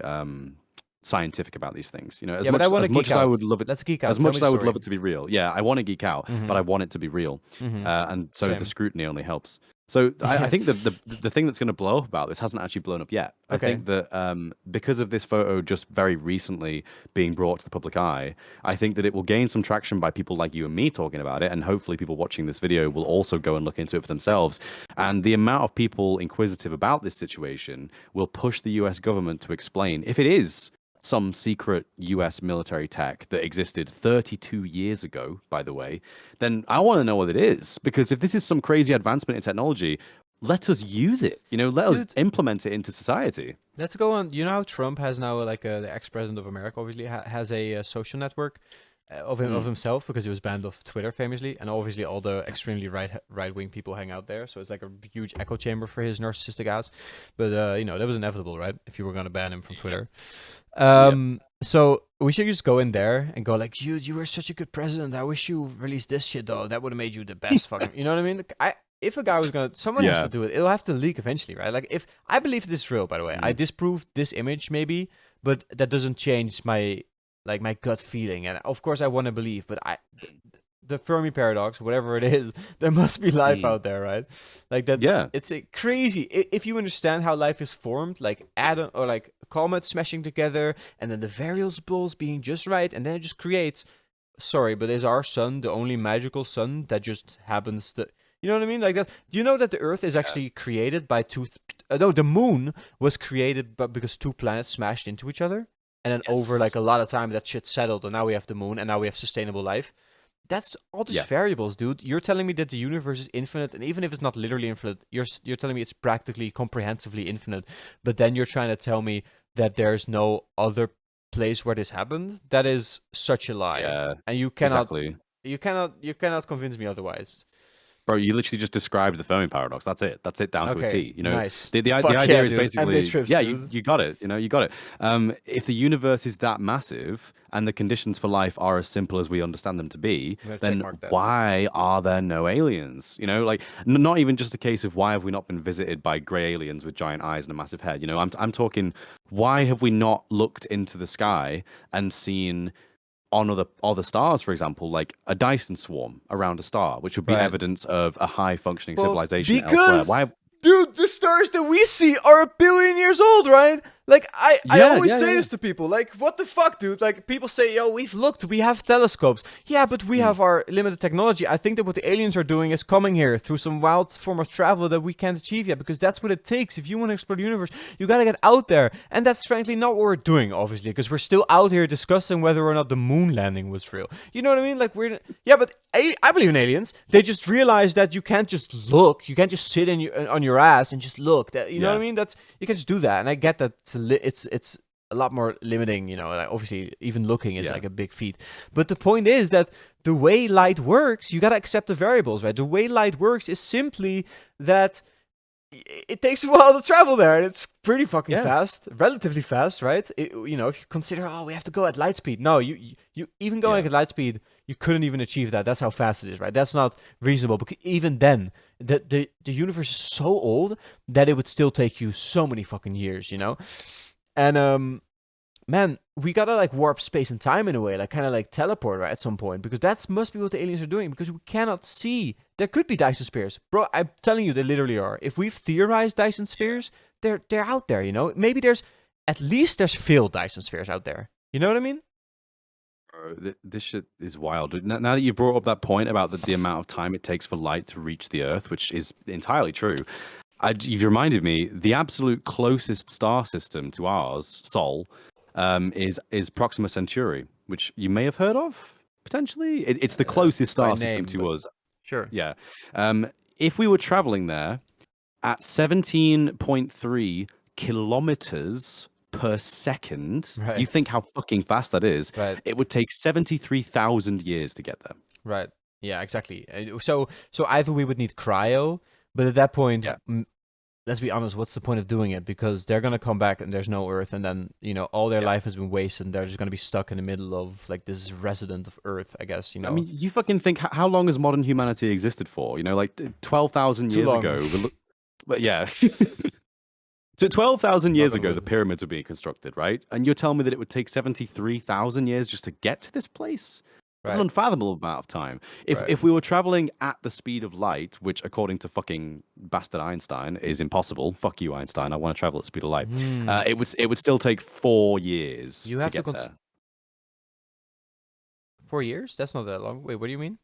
scientific about these things. As Yeah, but I wanna as much geek as I out. would love it, Let's geek out. as Tell much me as the I would story. love it to be real. Yeah, I want to geek out, but I want it to be real. And so Same. the scrutiny only helps. So I think the thing that's going to blow up about this hasn't actually blown up yet. I Okay. think that because of this photo just very recently being brought to the public eye, I think that it will gain some traction by people like you and me talking about it, and hopefully people watching this video will also go and look into it for themselves. And the amount of people inquisitive about this situation will push the US government to explain if it is some secret US military tech that existed 32 years ago, by the way, then I want to know what it is. Because if this is some crazy advancement in technology, let us use it. Let us implement it into society. Let's go on. You know how Trump has now, like, the ex-president of America, obviously, has a social network of himself because he was banned off Twitter famously, and obviously all the extremely right-wing people hang out there, so it's like a huge echo chamber for his narcissistic ass. But that was inevitable, right? If you were gonna ban him from Twitter. So we should just go in there and go like, you were such a good president. I wish you released this shit though. That would have made you the best fucking. You know what I mean? If a guy was someone has to do it. It'll have to leak eventually, right? Like, if I believe this is real, by the way, I disproved this image maybe, but that doesn't change my gut feeling. And of course I want to believe, but the Fermi paradox, whatever it is, there must be life out there, right? Like, it's crazy. If you understand how life is formed, like atom or like comets smashing together, and then the variables being just right, and then it just creates. Sorry, but is our sun the only magical sun that just happens to? You know what I mean? Like that. Do you know that the Earth is actually created by two? No, the Moon was created because two planets smashed into each other, and then over like a lot of time, that shit settled, and now we have the Moon, and now we have sustainable life. That's all just variables, dude. You're telling me that the universe is infinite, and even if it's not literally infinite, you're telling me it's practically comprehensively infinite. But then you're trying to tell me that there's no other place where this happened. That is such a lie. Yeah, and you cannot, exactly. you cannot convince me otherwise. Bro, you literally just described the Fermi paradox. That's it. That's it down to a T. Nice. The idea is dude. basically, trips, you got it. You got it. If the universe is that massive and the conditions for life are as simple as we understand them to be, then why are there no aliens? Like, not even just a case of why have we not been visited by grey aliens with giant eyes and a massive head. I'm talking, why have we not looked into the sky and seen on other stars, for example, like a Dyson swarm around a star, which would be evidence of a high functioning civilization elsewhere. Why? Dude, the stars that we see are 1 billion years old, right? Like, I always say this to people. Like, what the fuck, dude? Like, people say, yo, we've looked, we have telescopes. Yeah, but we have our limited technology. I think that what the aliens are doing is coming here through some wild form of travel that we can't achieve yet, because that's what it takes. If you want to explore the universe, you gotta get out there. And that's frankly not what we're doing, obviously, because we're still out here discussing whether or not the moon landing was real. You know what I mean? Like, but I believe in aliens. They just realized that you can't just look. You can't just sit on your ass and just look. You know what I mean? You can just do that. And I get that it's a lot more limiting, like obviously even looking is like a big feat. But the point is that the way light works, you got to accept the variables, right? The way light works is simply that it takes a while to travel there, and it's pretty fucking fast, relatively fast, right? If you consider, we have to go at light speed. No, you even going at light speed, you couldn't even achieve that. That's how fast it is, right? That's not reasonable. Because even then, the universe is so old that it would still take you so many fucking years, And man, we gotta like warp space and time in a way, like kind of like teleport right, at some point, because that must be what the aliens are doing. Because we cannot see. There could be Dyson spheres, bro. I'm telling you, they literally are. If we've theorized Dyson spheres, they're out there. You know, maybe there's at least there's failed Dyson spheres out there. You know what I mean? Bro, this shit is wild. Now that you've brought up that point about the amount of time it takes for light to reach the Earth, which is entirely true, you've reminded me the absolute closest star system to ours, Sol, is Proxima Centauri, which you may have heard of potentially. It's the closest star system to us. Sure. Yeah. If we were traveling there at 17.3 kilometers per second, Right. you think how fucking fast that is. Right. It would take 73,000 years to get there. Right. Yeah, exactly. So either we would need cryo, but at that point, Yeah. Let's be honest, what's the point of doing it? Because they're gonna come back and there's no Earth, and then all their life has been wasted. And they're just gonna be stuck in the middle of like this resident of Earth, I guess. I mean, you fucking think how long has modern humanity existed for? Like 12,000 years ago. But yeah. So 12,000 years ago, the pyramids were being constructed, right? And you're telling me that it would take 73,000 years just to get to this place? That's an unfathomable amount of time. If we were traveling at the speed of light, which according to fucking bastard Einstein is impossible. Fuck you, Einstein. I want to travel at the speed of light. It would still take 4 years You have to get there. 4 years? That's not that long. Wait, what do you mean?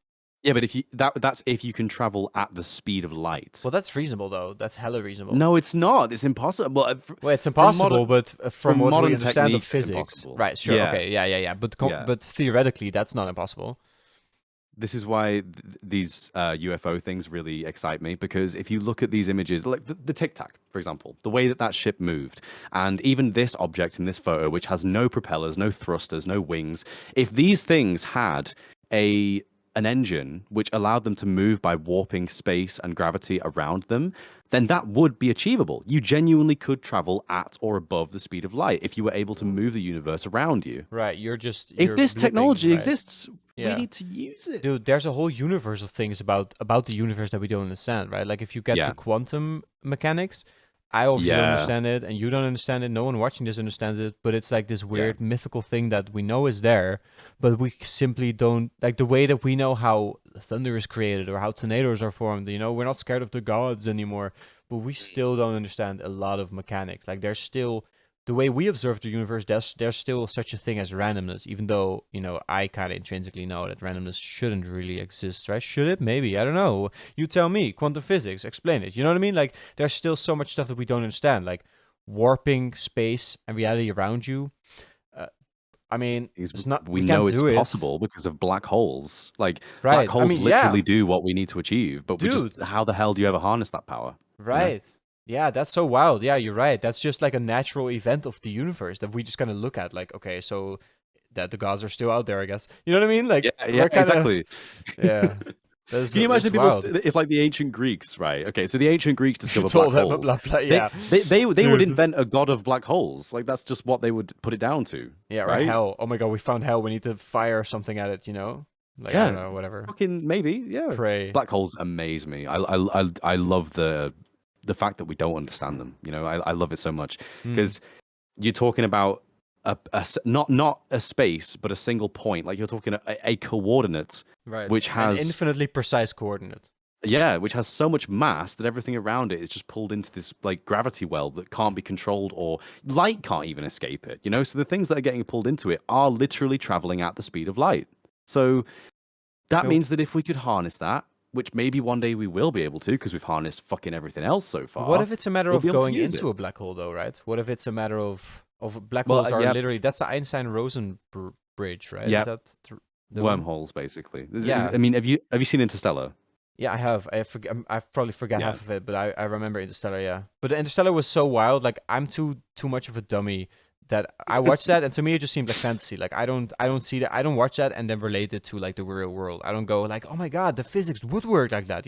Yeah, but that's if you can travel at the speed of light. Well, that's reasonable though. That's hella reasonable. No, it's not. It's impossible. Well, it's impossible, but from what we understand of techniques, it's physics, impossible. right? Sure. Yeah. Okay. Yeah. But theoretically, that's not impossible. This is why these UFO things really excite me, because if you look at these images, like the Tic Tac, for example, the way that ship moved, and even this object in this photo, which has no propellers, no thrusters, no wings, if these things had an engine which allowed them to move by warping space and gravity around them, then that would be achievable. You genuinely could travel at or above the speed of light if you were able to move the universe around you. Right. If this technology exists, we need to use it. Dude, there's a whole universe of things about the universe that we don't understand, right? Like if you get to quantum mechanics, I obviously don't understand it, and you don't understand it. No one watching this understands it, but it's like this weird mythical thing that we know is there, but we simply don't, like the way that we know how thunder is created or how tornadoes are formed. We're not scared of the gods anymore, but we still don't understand a lot of mechanics. Like there's still, the way we observe the universe, there's still such a thing as randomness, even though, I kind of intrinsically know that randomness shouldn't really exist, right? Should it? Maybe. I don't know. You tell me. Quantum physics. Explain it. You know what I mean? Like, there's still so much stuff that we don't understand, like warping space and reality around you. I mean, it's not. We know it's possible because of black holes. Like, right. Black holes literally do what we need to achieve, but how the hell do you ever harness that power? Right. Yeah, that's so wild. Yeah, you're right. That's just like a natural event of the universe that we just kind of look at, like, okay, so that the gods are still out there, I guess. You know what I mean? Like, exactly. Yeah. Can you imagine if like the ancient Greeks, right? Okay, so the ancient Greeks discovered black holes. They would invent a god of black holes. Like that's just what they would put it down to. Yeah, right. Hell. Oh my god, we found hell. We need to fire something at it. Like I don't know, whatever. Fucking maybe. Yeah. Pray. Black holes amaze me. I love the fact that we don't understand them. I love it so much because you're talking about not a space, but a single point. Like you're talking a coordinate, right? Which has an infinitely precise coordinate. Yeah, which has so much mass that everything around it is just pulled into this like gravity well that can't be controlled, or light can't even escape it. So the things that are getting pulled into it are literally traveling at the speed of light. So that means that if we could harness that, which maybe one day we will be able to, because we've harnessed fucking everything else so far. What if it's a matter of going into a black hole, though, right? What if it's a matter of black holes are literally, that's the Einstein-Rosen bridge, right? Yeah. Is that the wormholes, basically. Yeah. I mean, have you seen Interstellar? Yeah, I have. I probably forgot half of it, but I remember Interstellar, yeah. But Interstellar was so wild, like I'm too much of a dummy that I watched that, and to me it just seemed like fantasy. Like I don't see that. I don't watch that and then relate it to like the real world. I don't go like, oh my god, the physics would work like that.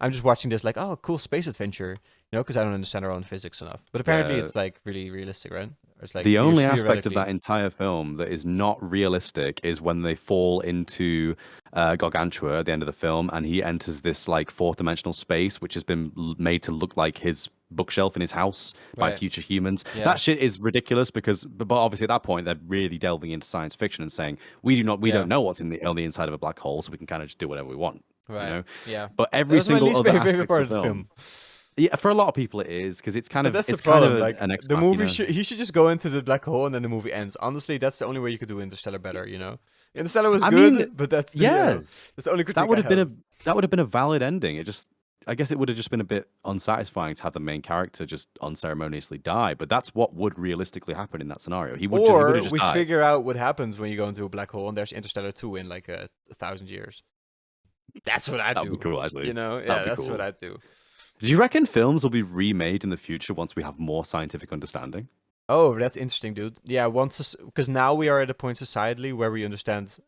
I'm just watching this like, oh, cool space adventure. Because I don't understand our own physics enough. But apparently it's like really realistic, right? It's like the only aspect of that entire film that is not realistic is when they fall into Gargantua at the end of the film, and he enters this like fourth dimensional space, which has been made to look like his bookshelf in his house by Right. future humans. Yeah. That shit is ridiculous but obviously at that point they're really delving into science fiction and saying we Yeah. don't know what's on the inside of a black hole, so we can kind of just do whatever we want, you Right. know. Yeah. But That every was my single least other favorite aspect part of of the the film, film. yeah, for a lot of people it is because it's kind But of that's the it's kind of problem. Like an ex the movie, machina. he should just go into the black hole and then the movie ends. Honestly, that's the only way you could do Interstellar better. You know, Interstellar was I good, mean, but that's the yeah, that's the only that critique would I have been have. a valid ending. It just I guess it would have just been a bit unsatisfying to have the main character just unceremoniously die, but that's what would realistically happen in that scenario. He would Or have just we died. figure out what happens when you go into a black hole and there's Interstellar 2 in like 1,000 years. That's what I That would be do. cool, actually. You know, That yeah, would be that's what cool. I do. Do you reckon films will be remade in the future once we have more scientific understanding? Oh, that's interesting, dude. Yeah, once because now we are at a point societally where we understand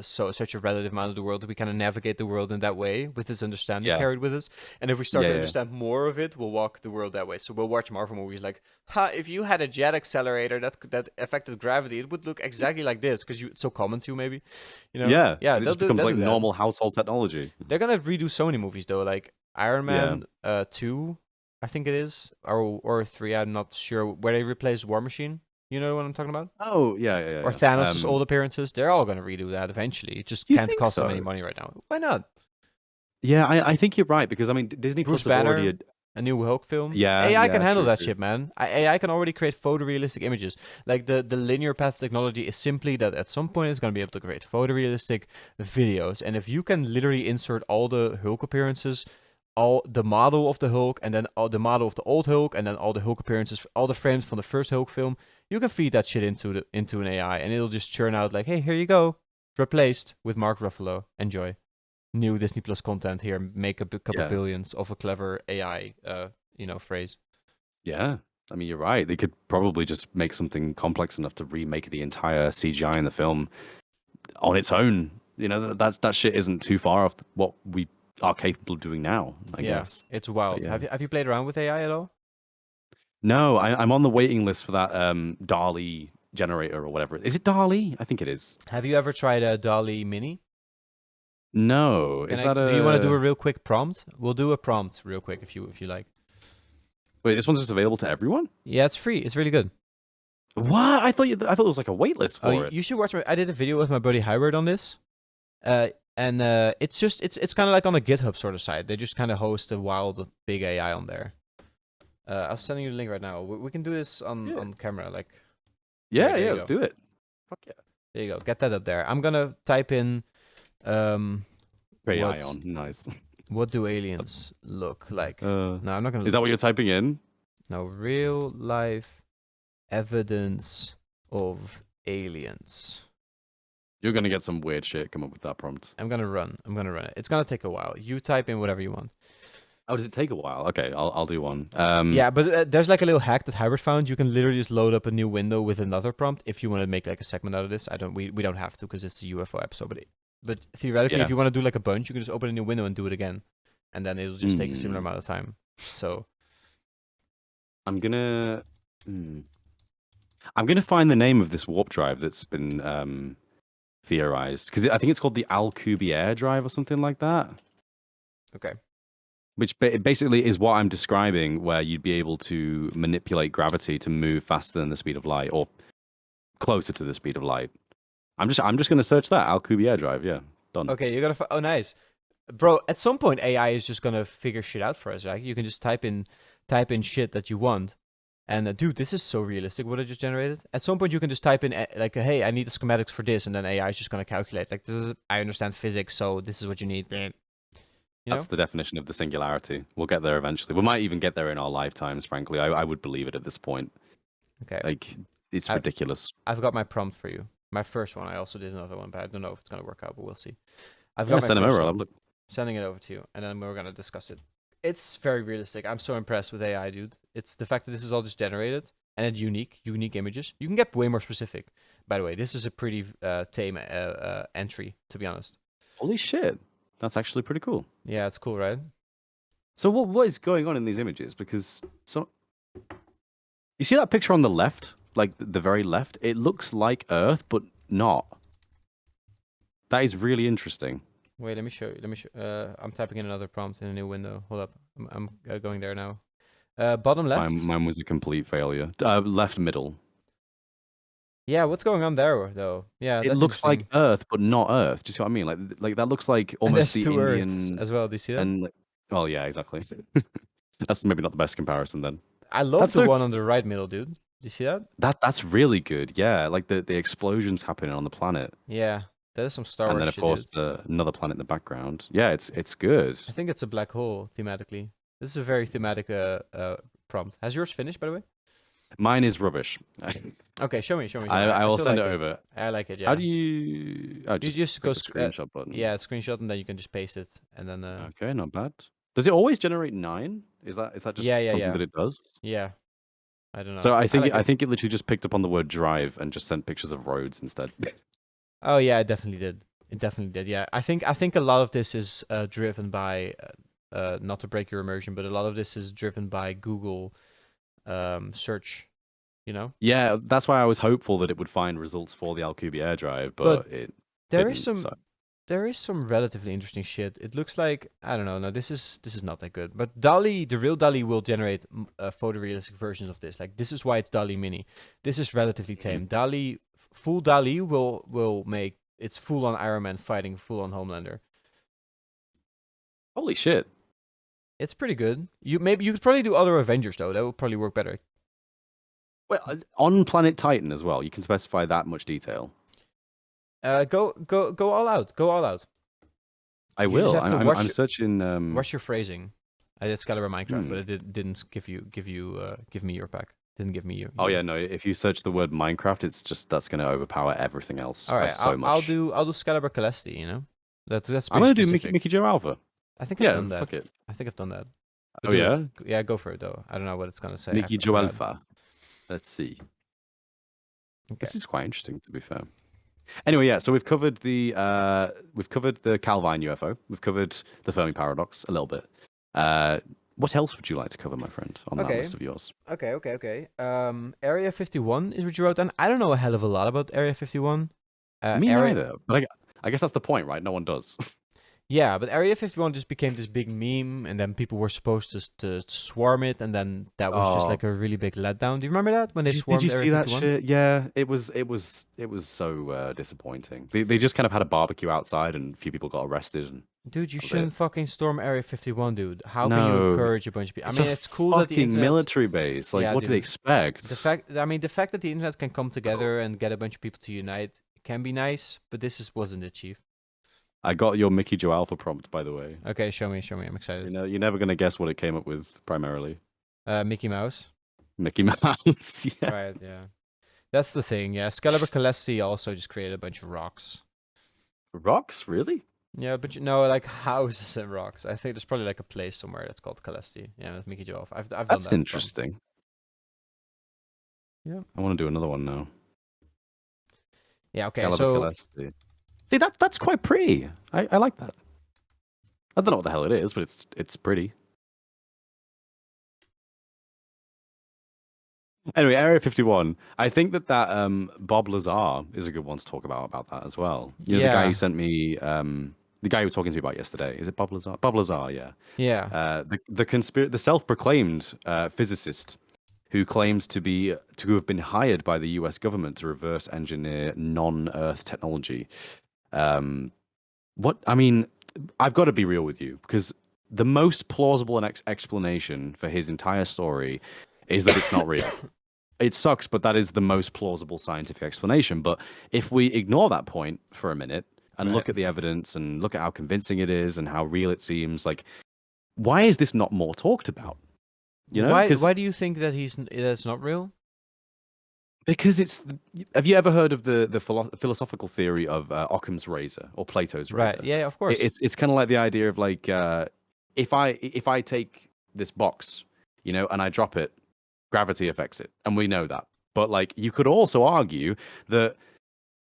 such a relative amount of the world that we kind of navigate the world in that way with this understanding Yeah, carried with us. And if we start yeah, to yeah, understand more of it, we'll walk the world that way. So we'll watch Marvel movies like, "Ha! If you had a jet accelerator that affected gravity, it would look exactly like this because it's so common to you, maybe, you know." yeah. Yeah, Because it just becomes they'll like do that. normal household technology. They're gonna redo so many movies though, like Iron Yeah. Man 2, I think it is, or 3, I'm not sure, where they replace War Machine. You know what I'm talking about? Oh, yeah, yeah, Or yeah. Thanos' old appearances. They're all gonna redo that eventually. It just You can't think cost them any so? money right now. Why not? Yeah, I think you're right because I mean Disney Bruce Plus have already. Banner, a new Hulk film. Yeah, AI can yeah, handle true, that true. shit, man. AI can already create photorealistic images. Like the linear path technology is simply that at some point it's gonna be able to create photorealistic videos. And if you can literally insert all the Hulk appearances, all the model of the Hulk, and then all the model of the old Hulk, and then all the Hulk appearances, all the frames from the first Hulk film, you can feed that shit into an AI, and it'll just churn out like, hey, here you go, replaced with Mark Ruffalo. Enjoy. New Disney Plus content here. Make a couple Yeah, billions of a clever AI, phrase. yeah. I mean, you're right. They could probably just make something complex enough to remake the entire CGI in the film on its own. You know, that shit isn't too far off what we are capable of doing now, I Yeah, guess. it's But wild. yeah. Have you played around with AI at all? No, I'm on the waiting list for that DALI generator or whatever. Is it DALI? I think it is. Have you ever tried a Dolly Mini? No, Can is I? that Do you want to do a a real quick prompt? We'll do a prompt real quick if you like. wait? This one's just available to everyone? Yeah, it's free. It's really good. What? I thought it was like a wait list Oh, for it. you should watch. I did a video with my buddy Hybrid on this. And it's just it's kind of like on a GitHub sort of site. They just kind of host a wild big AI on there. I'm sending you the link right now. We can do this Yeah, on camera. Like, yeah, there yeah. you Let's go. do it. Fuck yeah. There you go. Get that up there. I'm gonna type in, AI what on. Nice. what do aliens look like? Uh, No, I'm not gonna. is that what you're typing in? No, real life evidence of aliens. You're gonna get some weird shit come up with that prompt. I'm gonna run it. It's gonna take a while. You type in whatever you want. Oh, does it take a while? Okay, I'll do one. Yeah, but there's like a little hack that Hybrid found. You can literally just load up a new window with another prompt if you want to make like a segment out of this. We don't have to because it's a UFO episode. But theoretically, Yeah. if you want to do like a bunch, you can just open a new window and do it again, and then it'll just take a similar amount of time. So I'm gonna. I'm gonna find the name of this warp drive that's been theorized because I think it's called the Alcubierre drive or something like that. okay, Which basically is what I'm describing, where you'd be able to manipulate gravity to move faster than the speed of light, or closer to the speed of light. I'm just gonna search that Alcubierre drive. Yeah, done. okay, you're gonna. Oh, nice, bro. At some point, AI is just gonna figure shit out for us. Right? You can just type in shit that you want. And dude, this is so realistic what I just generated. At some point, you can just type in like, "Hey, I need the schematics for this," and then AI is just gonna calculate. Like, this is I understand physics, so this is what you need. You know? That's the definition of the singularity. We'll get there eventually. We might even get there in our lifetimes. Frankly, I would believe it at this point. Okay. Like it's I- ridiculous. I've got my prompt for you. My first one. I also did another one, but I don't know if it's gonna work out. But we'll see. I've Yeah, got my send them first over. I'll one. look. Sending it over to you, and then we're gonna discuss it. It's very realistic. I'm so impressed with AI, dude. It's the fact that this is all just generated and it's unique images. You can get way more specific. By the way, this is a pretty tame entry, to be honest. Holy shit, that's actually pretty cool. Yeah, it's cool, right? So what is going on in these images? Because you see that picture on the left, like the very left. It looks like Earth, but not. That is really interesting. Wait, let me show you. I'm typing in another prompt in a new window. Hold up. I'm going there now. Bottom left. Mine was a complete failure. Left middle. Yeah, what's going on there though? Yeah, It that's looks like interesting. Earth, but not Earth. Do you see what I mean? Like that looks like And almost there's the two Earths Indian as well. Do you see that? and like, well, yeah, exactly. That's maybe not the best comparison then. I love That's the so one on the right middle, dude. Do you see that? that's really good. Yeah, like the explosions happening on the planet, Yeah, that is some Star and Wars then of shit, dude. course another planet in the background. Yeah, it's good. I think it's a black hole thematically. This is a very thematic prompt. Has yours finished, by the way? Mine is rubbish. Okay, show me, show me, show me. I I will still send like it it. over. I like it, How yeah. do you? Oh, You just just go, click the screenshot button. yeah, screenshot, and then you can just paste it, and then Okay, not bad. Does it always generate 9? Is that just yeah, yeah, something yeah, that it does? yeah. I don't So know. I I think like I it. think it literally just picked up on the word drive and just sent pictures of roads instead. Oh yeah, it definitely did. It definitely did. Yeah, I think a lot of this is driven by not to break your immersion, but a lot of this is driven by Google search. You know, Yeah, that's why I was hopeful that it would find results for the Alcubierre drive, but but it there is didn't. some So there is some relatively interesting shit. It looks like I don't know. No, this is not that good. But DALL-E, the real DALL-E, will generate photorealistic versions of this. Like this is why it's DALL-E Mini. This is relatively Mhm. tame. DALL-E, full DALL-E will make it's full on Iron Man fighting full on Homelander. Holy shit! It's pretty good. You could probably do other Avengers though. That would probably work better. Well, on Planet Titan as well, you can specify that much detail. Go all out. Go all out. I You just will. have to I'm searching. watch your phrasing. I did Skaliber Minecraft, Hmm. but it didn't give me your pack. Didn't give me you. Oh yeah, no. If you search the word Minecraft, it's just that's going to overpower everything else All by right, so much. I'll do Skaliber Celesti. You know, that's I'm pretty gonna do Mickey specific. Mickey Joe Alpha. I think I've Yeah, done that. fuck it. I think I've done that. But Oh do it. yeah, Yeah, go for it though. I don't know what it's gonna say. Mickey I Joe forgot. Alpha. Let's see. Okay. This is quite interesting, to be fair. Anyway, yeah. So we've covered the Calvine UFO. We've covered the Fermi paradox a little bit. What else would you like to cover, my friend, on that Okay. list of yours? Okay. Area 51 is what you wrote down. I don't know a hell of a lot about Area 51. Me Area neither. But I guess that's the point, right? No one does. Yeah, but Area 51 just became this big meme, and then people were supposed to swarm it, and then that was just Oh, like a really big letdown. Do you remember that when they did you swarmed Area see that 51? shit? Yeah, it was so disappointing. They just kind of had a barbecue outside, and a few people got arrested, and Dude, you that was it. shouldn't fucking storm Area 51, dude. How can you No, encourage a bunch of people? I it's mean, a it's cool that the fucking internet. military base. Like, Yeah, what do they dude. expect? The fact that the internet can come together and get a bunch of people to unite can be nice, but wasn't achieved. I got your Mickey Joe Alpha prompt, by the way. Okay, show me. I'm excited. You're never gonna guess what it came up with primarily. Mickey Mouse. Mickey Mouse. Yeah. Right, yeah. That's the thing, yeah. Skaliber Celesti also just created a bunch of rocks. Rocks, really? Yeah, but you know, like houses and rocks. I think there's probably like a place somewhere that's called Celesti. Yeah, with Mickey Joe. I've done That's that. interesting. Yeah. I want to do another one now. Yeah. Okay. Skaliber So Celeste. See that's quite pretty. I like that. I don't know what the hell it is, but it's pretty. Anyway, Area 51. I think that Bob Lazar is a good one to talk about that as well. You know, the guy who yeah, sent me the guy you were talking to me about yesterday. Is it Bob Lazar? Bob Lazar, yeah. yeah. The self-proclaimed physicist who claims to have been hired by the U.S. government to reverse engineer non-Earth technology. What I mean, I've got to be real with you because the most plausible explanation for his entire story is that it's not real. It sucks, but that is the most plausible scientific explanation. But if we ignore that point for a minute and Right. look at the evidence and look at how convincing it is and how real it seems, like, why is this not more talked about? You know, Why do you think that that's not real? because it's. Have you ever heard of the philosophical theory of Occam's razor or Plato's Right. razor? Yeah. Of course. It's kind of like the idea of like if I take this box, you know, and I drop it, gravity affects it, and we know that. But like you could also argue that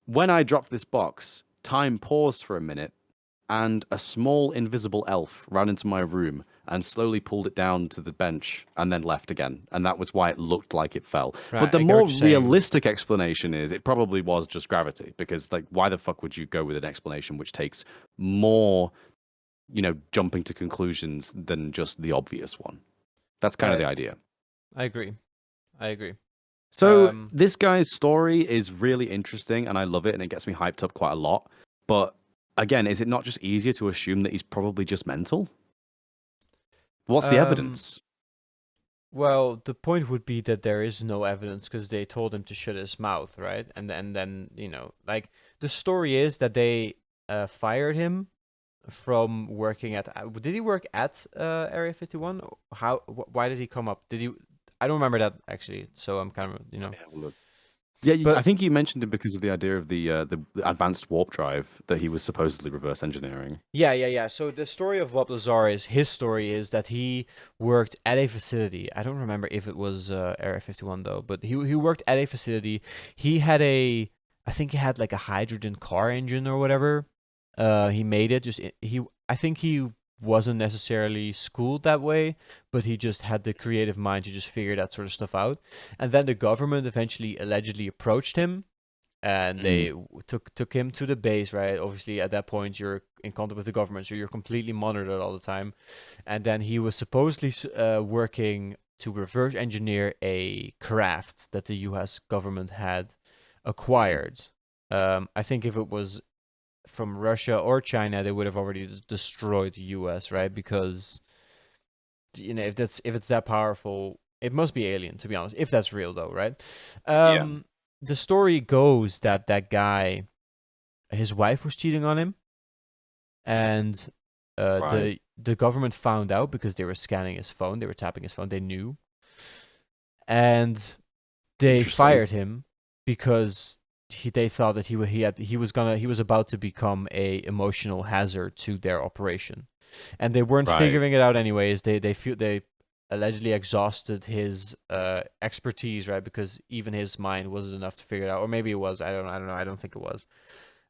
when I dropped this box, time paused for a minute, and a small invisible elf ran into my room and slowly pulled it down to the bench and then left again. And that was why it looked like it fell. Right, But the I get more what you're saying. realistic explanation is it probably was just gravity. Because like why the fuck would you go with an explanation which takes more, you know, jumping to conclusions than just the obvious one? That's kind of Right. the idea. I agree. I agree. So this guy's story is really interesting, and I love it, and it gets me hyped up quite a lot. But again, is it not just easier to assume that he's probably just mental? What's the Um, evidence? well, the point would be that there is no evidence because they told him to shut his mouth, right? And then like the story is that they fired him from working at. Did he work at Area 51? How? Why did he come up? Did he? I don't remember that actually. So I'm kind of Let me have a look. Yeah, I But think you mentioned it because of the idea of the advanced warp drive that he was supposedly reverse engineering. yeah. So the story of Bob Lazar is his story is that he worked at a facility. I don't remember if it was Area 51 though, but he worked at a facility. He had I think he had like a hydrogen car engine or whatever. He made it. I think he wasn't necessarily schooled that way, but he just had the creative mind to just figure that sort of stuff out. And then the government eventually allegedly approached him and Mm. they took him to the base, right? Obviously, at that point, you're in contact with the government, so you're completely monitored all the time. And then he was supposedly working to reverse engineer a craft that the U.S. government had acquired. I think if it was from Russia or China, they would have already destroyed the U.S., right? Because if it's that powerful, it must be alien, to be honest. If that's real, though, right? Yeah. The story goes that that guy, his wife was cheating on him, and Right. the government found out because they were scanning his phone, they were tapping his phone, they knew, and they Interesting. fired him because they thought that he was about to become a emotional hazard to their operation, and they weren't Right. figuring it out anyways. They allegedly exhausted his expertise, right? Because even his mind wasn't enough to figure it out, or maybe it was. I don't know. I don't think it was,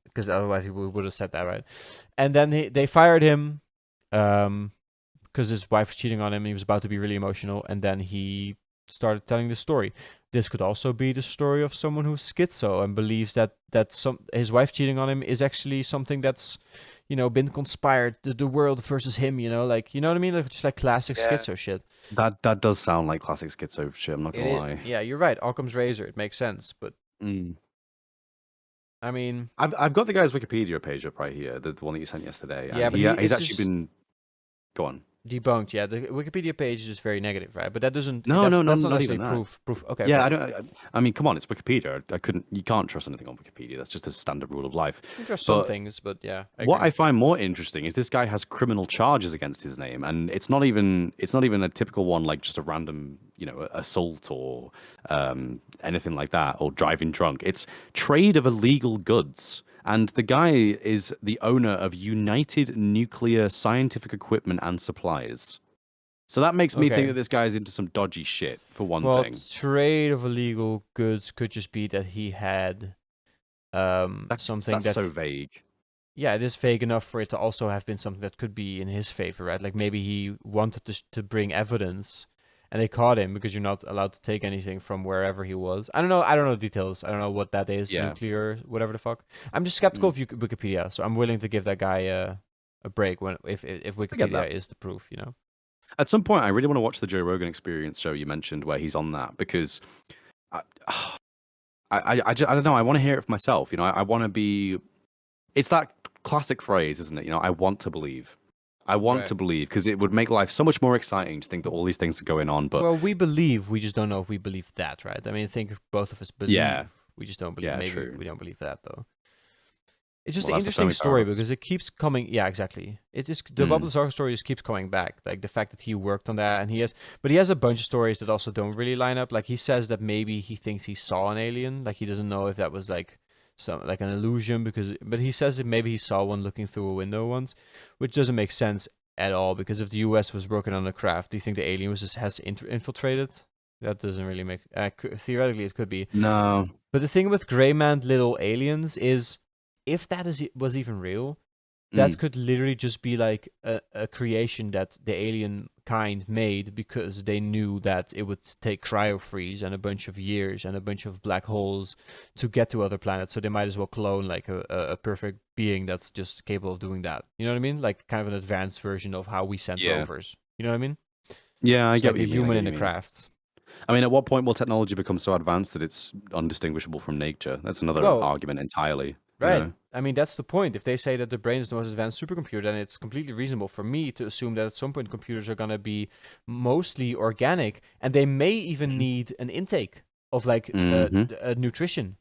because otherwise he would have said that, right? And then they fired him, because his wife was cheating on him. And he was about to be really emotional, and then he started telling the story. This could also be the story of someone who's schizo and believes that his wife cheating on him is actually something that's, been conspired. The world versus him. Like you know what I mean? Like just like classic Yeah. schizo shit. That does sound like classic schizo shit. I'm not It gonna is. lie. Yeah, you're right. Occam's razor. It makes sense, but Mm. I mean, I've got the guy's Wikipedia page up right here, the one that you sent yesterday, yeah, and but he's it's actually just been. Go on. debunked. Yeah, the Wikipedia page is just very negative, right? But that doesn't. No, no, no, That's not not necessarily even that. proof. Proof. Okay, Yeah, okay. I don't. I mean, come on, it's Wikipedia. I couldn't. You can't trust anything on Wikipedia. That's just a standard rule of life. Just some But things, but yeah, I what agree. I find more interesting is this guy has criminal charges against his name, and it's not even a typical one like just a random assault or anything like that or driving drunk. It's trade of illegal goods. And the guy is the owner of United Nuclear Scientific Equipment and Supplies. So that makes me think Okay. that this guy's into some dodgy shit, for one Well, thing. trade of illegal goods could just be that he had something That's so that, vague. yeah, it is vague enough for it to also have been something that could be in his favor, right? Like maybe he wanted to bring evidence and they caught him because you're not allowed to take anything from wherever he was. I don't know. I don't know the details. I don't know what that is, Yeah. nuclear, whatever the fuck. I'm just skeptical Mm. of Wikipedia, so I'm willing to give that guy a break when if I get Wikipedia that. is the proof. At some point, I really want to watch the Joe Rogan Experience show you mentioned where he's on that because I, I don't know. I want to hear it for myself. I want to be. It's that classic phrase, isn't it? I want to believe. I want Right. to believe because it would make life so much more exciting to think that all these things are going on. But Well, we believe. We just don't know if we believe that, right? I mean, I think both of us yeah, believe. We just don't believe. yeah, Maybe true. we don't believe that though. It's just Well, an that's the interesting Fermi story paradox. because it keeps coming. Yeah, exactly. It is the Bob Mm, Lazar story just keeps coming back. Like the fact that he worked on that, and but he has a bunch of stories that also don't really line up. Like he says that maybe he thinks he saw an alien. Like he doesn't know if that was like some like an illusion but he says that maybe he saw one looking through a window once, which doesn't make sense at all. Because if the U.S. was working on the craft, do you think the alien has infiltrated? That doesn't really make. Theoretically, it could be. no. But the thing with gray man little aliens is, if that was even real, that Mm, could literally just be like a creation that the alien kind made because they knew that it would take cryo freeze and a bunch of years and a bunch of black holes to get to other planets. So they might as well clone like a perfect being that's just capable of doing that. You know what I mean? Like kind of an advanced version of how we send yeah. rovers. You know what I mean? Yeah, I It's get like what a you mean. I human get in what a you mean. craft. I mean, at what point will technology become so advanced that it's undistinguishable from nature? That's another Well, argument entirely, you right. know? I mean, that's the point. If they say that the brain is the most advanced supercomputer, then it's completely reasonable for me to assume that at some point computers are going to be mostly organic, and they may even need an intake of like Mm-hmm. nutrition,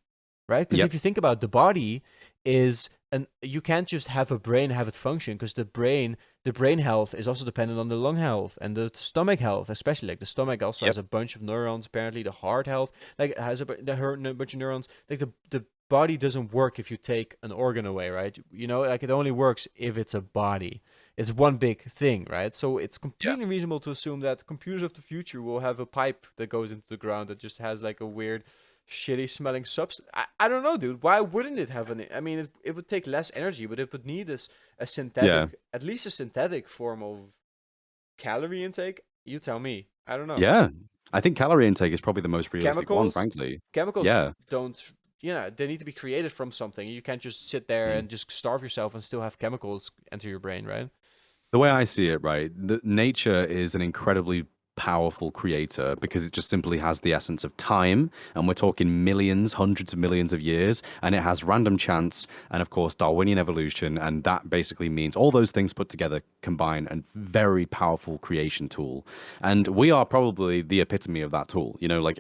right? Because Yep. if you think about the body is an you can't just have a brain have it function because the brain health is also dependent on the lung health and the stomach health, especially like the stomach also Yep. has a bunch of neurons. Apparently, the heart health like has a bunch of neurons. Like the body doesn't work if you take an organ away, right? You know, like it only works if it's a body. It's one big thing, right? So it's Yeah. completely reasonable to assume that computers of the future will have a pipe that goes into the ground that just has like a weird shitty smelling substance. I don't know, dude. Why wouldn't it have an? I mean, it would take less energy, but it would need a Yeah. synthetic, at least a synthetic form of calorie intake. You tell me. I don't know. Yeah. I think calorie intake is probably the most realistic one, Chemicals, frankly. chemicals Yeah. don't. They need to be created from something. You can't just sit there Mm. and just starve yourself and still have chemicals enter your brain, right? The way I see it, right, nature is an incredibly powerful creator because it just simply has the essence of time, and we're talking millions, hundreds of millions of years, and it has random chance and, of course, Darwinian evolution, and that basically means all those things put together combine a very powerful creation tool. And we are probably the epitome of that tool. You know, like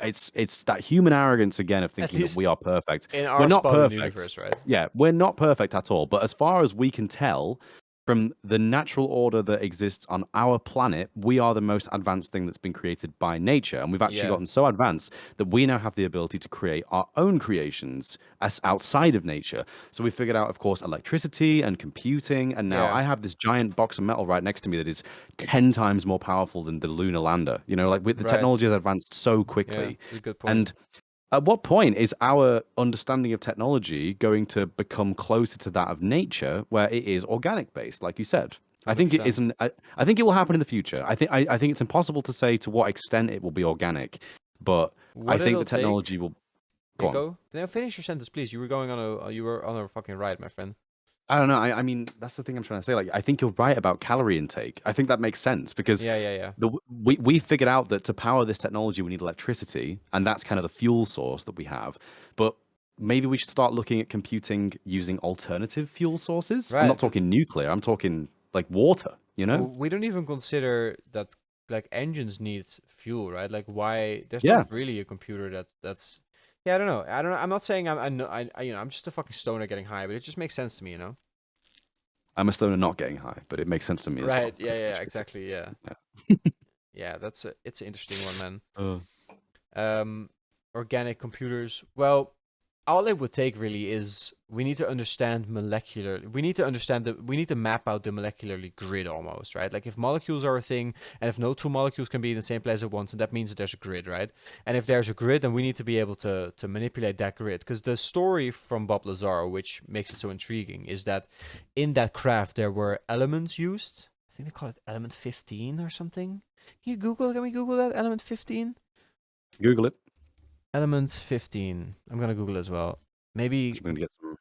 it's that human arrogance again of At thinking that we least are perfect. in We're our not spot in the perfect. universe, right? Yeah, we're not perfect at all. But as far as we can tell, from the natural order that exists on our planet, we are the most advanced thing that's been created by nature. And we've actually Yeah. gotten so advanced that we now have the ability to create our own creations as outside of nature. So we figured out, of course, electricity and computing. And now Yeah. I have this giant box of metal right next to me that is 10 times more powerful than the lunar lander. You know, like the Right. technology has advanced so Yeah. quickly. That's a good point. And at what point is our understanding of technology going to become closer to that of nature, where it is organic based, like you said? I think it 100%. isn't. I think it will happen in the future. I think it's impossible to say to what extent it will be organic, but I What think the it'll technology take. will Yeah, go on. go. Now finish your sentence, please. You were on a fucking ride, my friend. I don't know. I mean, that's the thing I'm trying to say. Like, I think you're right about calorie intake. I think that makes sense because Yeah, yeah, yeah. we figured out that to power this technology we need electricity, and that's kind of the fuel source that we have. But maybe we should start looking at computing using alternative fuel sources. I'm not Right, but talking nuclear. I'm talking like water. You know? we don't even consider that like engines need fuel, right? Like why there's Yeah. not really a computer that's yeah, I don't know. I don't know. I'm not saying I'm just a fucking stoner getting high, but it just makes sense to me, you know? I'm a stoner not getting high, but it makes sense to me as Right. well. Yeah, yeah, It's- exactly. Yeah. yeah. Yeah, it's an interesting one, man. Uh, Um, organic computers. Well, all it would take really is we need to understand molecular. We need to understand that we need to map out the molecularly grid almost, right? Like if molecules are a thing, and if no two molecules can be in the same place at once, and that means that there's a grid, right? And if there's a grid, then we need to be able to manipulate that grid. Because the story from Bob Lazar, which makes it so intriguing, is that in that craft there were elements used. I think they call it element 15 or something. Can we Google that? Element 15? Google it. Element 15. I'm gonna Google as well. Maybe. I'm going to get some.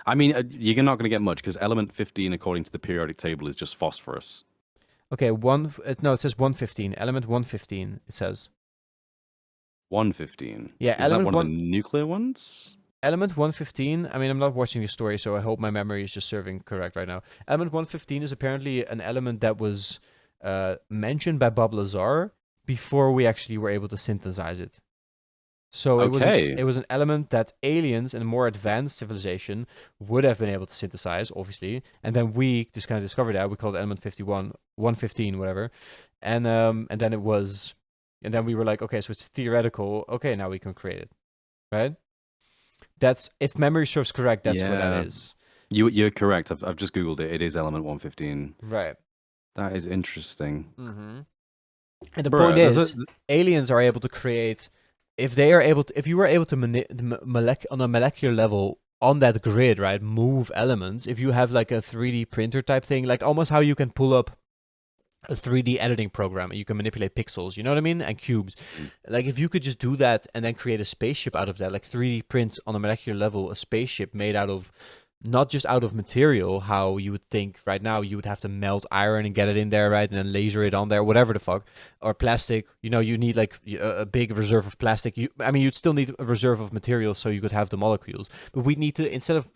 I mean, you're not going to get much because element 15, according to the periodic table, is just phosphorus. Okay, no, it says 115. Element 115, it says. 115. Yeah, Isn't that element one of the 1. nuclear ones? Element 115. I mean, I'm not watching the story, so I hope my memory is just serving correct right now. Element 115 is apparently an element that was mentioned by Bob Lazar before we actually were able to synthesize it. So Okay. it was an element that aliens in a more advanced civilization would have been able to synthesize, obviously, and then we just kind of discovered that. We called it element 51, 115, whatever, and then it was, and then we were like, okay, so it's theoretical. Okay, now we can create it, right? That's if memory serves correct. That's what that Yeah. is. You're correct. I've just Googled it. It is element 115. Right. That is interesting. Mm-hmm. And the point Bruh, there's a. is, aliens are able to create. If they are able to, if you were able to on a molecular level on that grid, right, move elements. If you have like a 3D printer type thing, like almost how you can pull up a 3D editing program and you can manipulate pixels, you know what I mean, and cubes. Like if you could just do that and then create a spaceship out of that, like 3D print on a molecular level, a spaceship made out of not just out of material, how you would think right now you would have to melt iron and get it in there, right, and then laser it on there, whatever the fuck, or plastic. You know, you need like a big reserve of plastic. I mean, you'd still need a reserve of materials so you could have the molecules. But we'd need to, instead of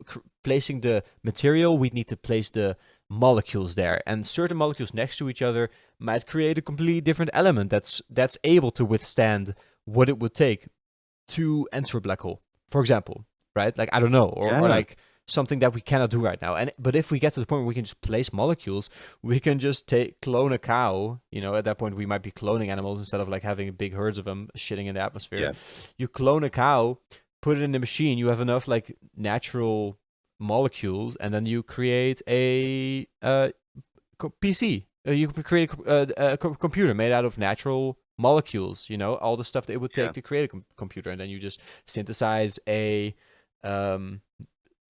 placing the material, we'd need to place the molecules there, and certain molecules next to each other might create a completely different element that's able to withstand what it would take to enter a black hole, for example, right? Like, I don't know, or like something that we cannot do right now. But if we get to the point where we can just place molecules, we can just clone a cow. You know, at that point we might be cloning animals instead of like having big herds of them shitting in the atmosphere. Yeah. You clone a cow, put it in the machine, you have enough like natural molecules, and then you create a PC. You can create a computer made out of natural molecules, you know, all the stuff that it would take to create a computer, and then you just synthesize a substance.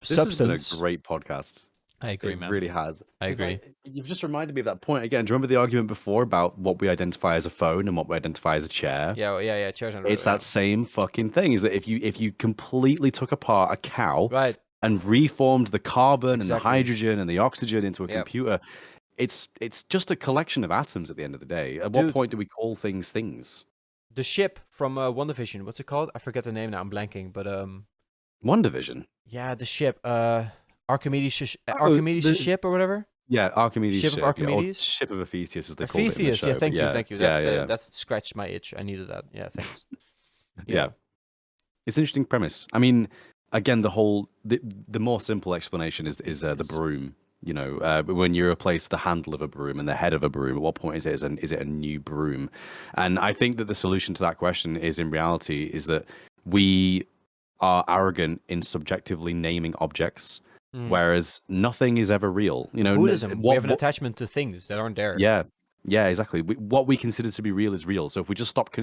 This has been a great podcast. I agree, man. It really has. I agree. You've just reminded me of that point again. Do you remember the argument before about what we identify as a phone and what we identify as a chair? Yeah. Chairs and It's that same fucking thing. Is that if you completely took apart a cow, right, and reformed the carbon and the hydrogen and the oxygen into a computer, it's just a collection of atoms at the end of the day. At what point do we call things things? The ship from WandaVision, what's it called? I forget the name now. I'm blanking, but WandaVision. Yeah, the ship. Archimedes ship or whatever. Yeah, Archimedes ship of Archimedes. Or ship of Ephesius, as they call it in the show. Yeah, thank you. That's scratched my itch. I needed that. Yeah, thanks. Yeah, it's an interesting premise. I mean, again, the more simple explanation is the broom. You know, when you replace the handle of a broom and the head of a broom, at what point is it a new broom? And I think that the solution to that question is, in reality, is that we are arrogant in subjectively naming objects, whereas nothing is ever real. You know, Buddhism, we have an attachment to things that aren't there. Yeah, exactly. What we consider to be real is real. So if we just stop,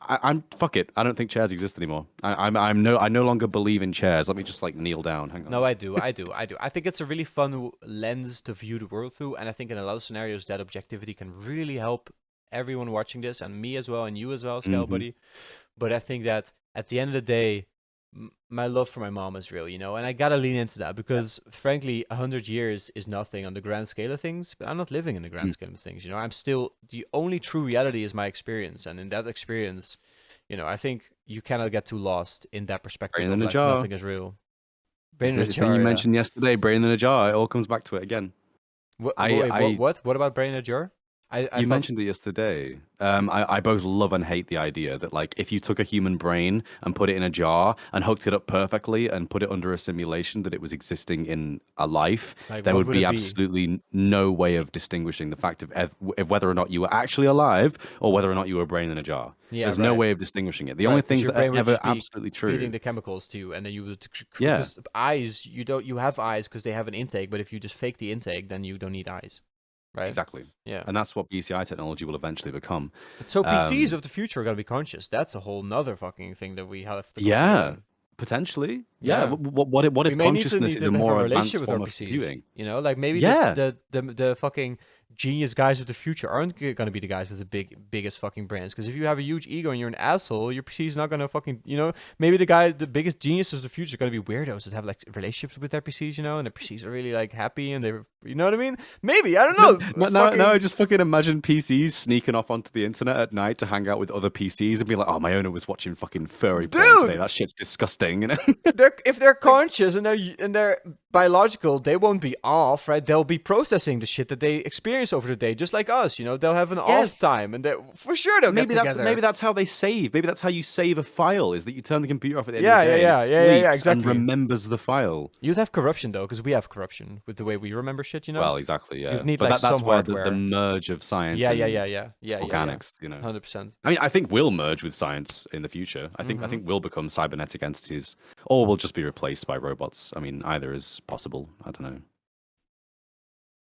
I'm fuck it. I don't think chairs exist anymore. I no longer believe in chairs. Let me just like kneel down. Hang on. No, I do. I think it's a really fun lens to view the world through, and I think in a lot of scenarios that objectivity can really help everyone watching this, and me as well, and you as well, Skal buddy. But I think that at the end of the day, my love for my mom is real, you know, and I gotta lean into that because, frankly, 100 years is nothing on the grand scale of things. But I'm not living in the grand scale of things, you know. I'm still, the only true reality is my experience, and in that experience, you know, I think you cannot get too lost in that perspective. Brain in a like, jar. Nothing is real. Brain in a jar. You mentioned yesterday, brain in a jar. It all comes back to it again. What about brain in a jar? You mentioned it yesterday. I both love and hate the idea that, like, if you took a human brain and put it in a jar and hooked it up perfectly and put it under a simulation that it was existing in a life, like, there would be absolutely no way of distinguishing the fact of whether or not you were actually alive or whether or not you were a brain in a jar. Yeah, there's no way of distinguishing it. The only things that are ever absolutely true. Feeding the chemicals to you, and then you would. Because eyes, you have eyes because they have an intake, but if you just fake the intake, then you don't need eyes. Right? Exactly. Yeah. And that's what BCI technology will eventually become. But so PCs of the future are going to be conscious. That's a whole nother fucking thing that we have to consider. Yeah. Potentially. Yeah. What if consciousness is a more advanced form of computing? You know, like maybe the fucking genius guys of the future aren't going to be the guys with the biggest fucking brains. Because if you have a huge ego and you're an asshole, your PC is not going to fucking, you know, maybe the biggest geniuses of the future are going to be weirdos that have like relationships with their PCs, you know, and the PCs are really like happy and they're, you know what I mean? Maybe, I don't know. No, I just fucking imagine PCs sneaking off onto the internet at night to hang out with other PCs and be like, oh, my owner was watching fucking furry porn today. That shit's disgusting, you know? If they're conscious and they're biological, they won't be off, right? They'll be processing the shit that they experience over the day, just like us, you know. They'll have an off time, and for sure they'll get together. Maybe that's how they save. Maybe that's how you save a file, is that you turn the computer off at the end of the day. Yeah, exactly. And remembers the file. You'd have corruption though, because we have corruption with the way we remember shit, you know. Well, exactly, yeah. You'd need, but like, that's some where hardware. the merge of science. Yeah. Organics, you know. 100%. I mean, I think we'll merge with science in the future. I think we'll become cybernetic entities, or we'll just be replaced by robots. I mean, either is possible. I don't know.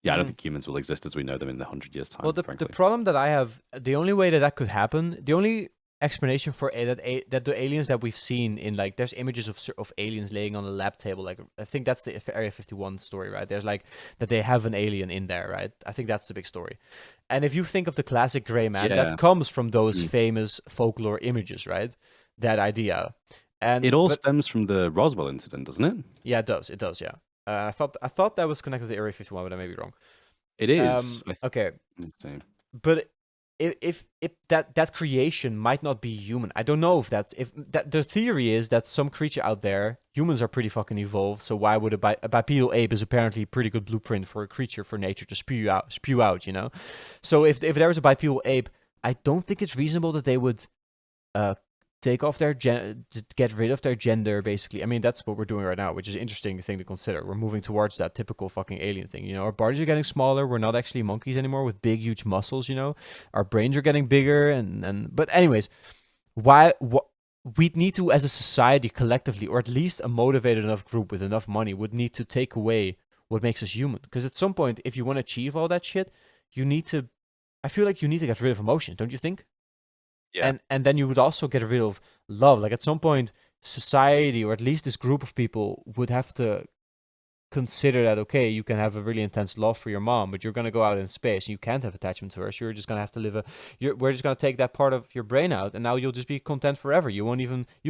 Yeah, I don't think humans will exist as we know them in 100 years' time. Well, the problem that I have, the only way that could happen, the only explanation for that the aliens that we've seen in, like, there's images of aliens laying on a lab table, like, I think that's the Area 51 story, right? There's like that they have an alien in there, right? I think that's the big story. And if you think of the classic gray man, that comes from those famous folklore images, right? That idea. And it all stems from the Roswell incident, doesn't it? Yeah, it does. Yeah. I thought that was connected to Area 51, but I may be wrong. It is. Okay, Same. but if that creation might not be human. I don't know if that the theory is that some creature out there, humans are pretty fucking evolved, so why would a bipedal ape is apparently a pretty good blueprint for a creature, for nature to spew out, you know. So if there was a bipedal ape, I don't think it's reasonable that they would uh take off their get rid of their gender, basically. I mean, that's what we're doing right now, which is an interesting thing to consider. We're moving towards that typical fucking alien thing, you know. Our bodies are getting smaller. We're not actually monkeys anymore with big huge muscles, you know. Our brains are getting bigger, and but anyways, what we need to, as a society collectively, or at least a motivated enough group with enough money, would need to take away what makes us human. Because at some point, if you want to achieve all that shit, you need to, I feel like you need to get rid of emotion, don't you think? Yeah. And then you would also get rid of love. Like at some point, society, or at least this group of people, would have to consider that, okay, you can have a really intense love for your mom, but you're going to go out in space and you can't have attachment to her, so you're just going to have to live we're just going to take that part of your brain out, and now you'll just be content forever. You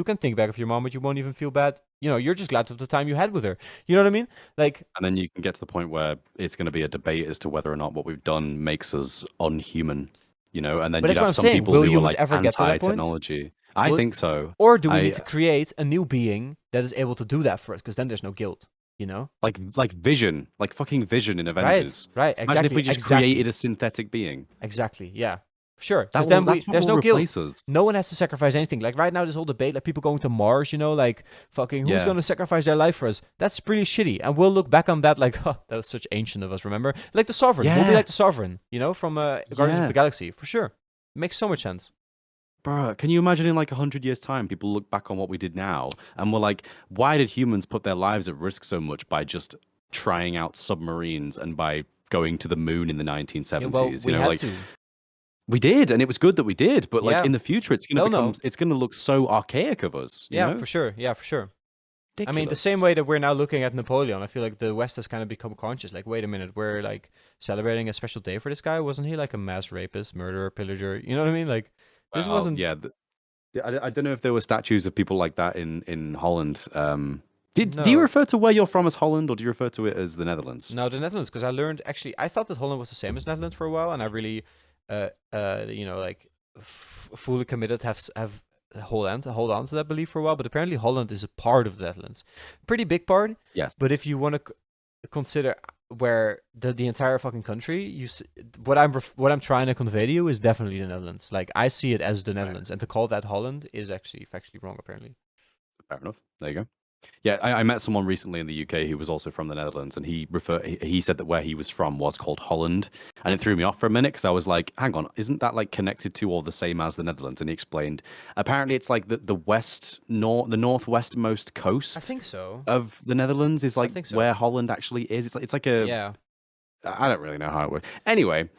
can think back of your mom, but you won't even feel bad. You know, you're just glad of the time you had with her. You know what I mean? Like, And then you can get to the point where it's going to be a debate as to whether or not what we've done makes us unhuman. You know, and then but you'd that's what have I'm some saying. people Will who are humans like ever get to that point? anti-technology. I Will- think so. Or do we need to create a new being that is able to do that for us? Because then there's no guilt, you know? Like Vision, like fucking Vision in Avengers. Right, Imagine exactly. if we just created a synthetic being. Exactly, yeah. Sure, That because then that's what there's will no guilt. replace us. No one has to sacrifice anything. Like right now, this whole debate, like people going to Mars, you know, like fucking who's Yeah. going to sacrifice their life for us? That's pretty shitty. And we'll look back on that like, huh, that was such ancient of us, remember? Like the Sovereign. We'll be Yeah. like the Sovereign, you know, from Guardians Yeah. of the Galaxy, for sure. Makes so much sense. Bruh, can you imagine in like 100 years' time, people look back on what we did now and we're like, why did humans put their lives at risk so much by just trying out submarines and by going to the moon in the 1970s? Yeah, well, we had to. We did, and it was good that we did, but like Yeah. in the future, it's gonna look so archaic of us. You Yeah, know? for sure. Yeah, for sure. I mean, the Ridiculous. same way that we're now looking at Napoleon, I feel like the West has kind of become conscious. Like, wait a minute, we're like celebrating a special day for this guy. Wasn't he like a mass rapist, murderer, pillager? You know what I mean? Like, this Well, wasn't. yeah. I don't know if there were statues of people like that in Holland. Do you No. refer to where you're from as Holland, or do you refer to it as the Netherlands? No, the Netherlands, because I learned actually, I thought that Holland was the same as Netherlands for a while, and I really, you know, like fully committed have hold on to that belief for a while. But apparently, Holland is a part of the Netherlands, pretty big part. Yes. But if you want to consider where the entire fucking country, what I'm trying to convey to you is definitely the Netherlands. Like I see it as the Netherlands, and to call that Holland is actually factually wrong, apparently. Fair enough. There you go. Yeah, I met someone recently in the UK who was also from the Netherlands, and he said that where he was from was called Holland, and it threw me off for a minute because I was like, "Hang on, isn't that like connected to or the same as the Netherlands?" And he explained, apparently it's like the northwestmost coast. I think so. Of the Netherlands is like think so. where Holland actually is. It's like a Yeah. I don't really know how it works. Anyway,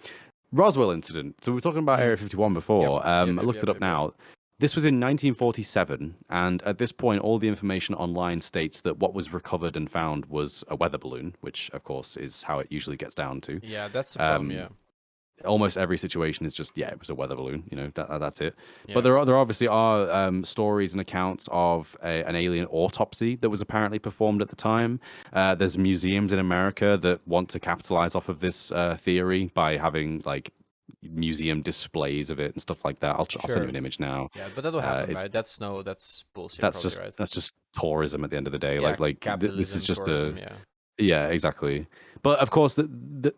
Roswell incident. So we were talking about Area 51 before. I looked it up now. This was in 1947, and at this point, all the information online states that what was recovered and found was a weather balloon, which, of course, is how it usually gets down to. Yeah, that's the problem. Yeah. Almost every situation is just, it was a weather balloon. You know, that's it. Yeah. But there obviously are stories and accounts of an alien autopsy that was apparently performed at the time. There's museums in America that want to capitalize off of this theory by having like museum displays of it and stuff like that. I'll send you an image now. Yeah, but that'll happen, right? That's bullshit. That's probably, just right? that's just tourism at the end of the day. Yeah, Like this is just tourism, yeah, exactly. But of course,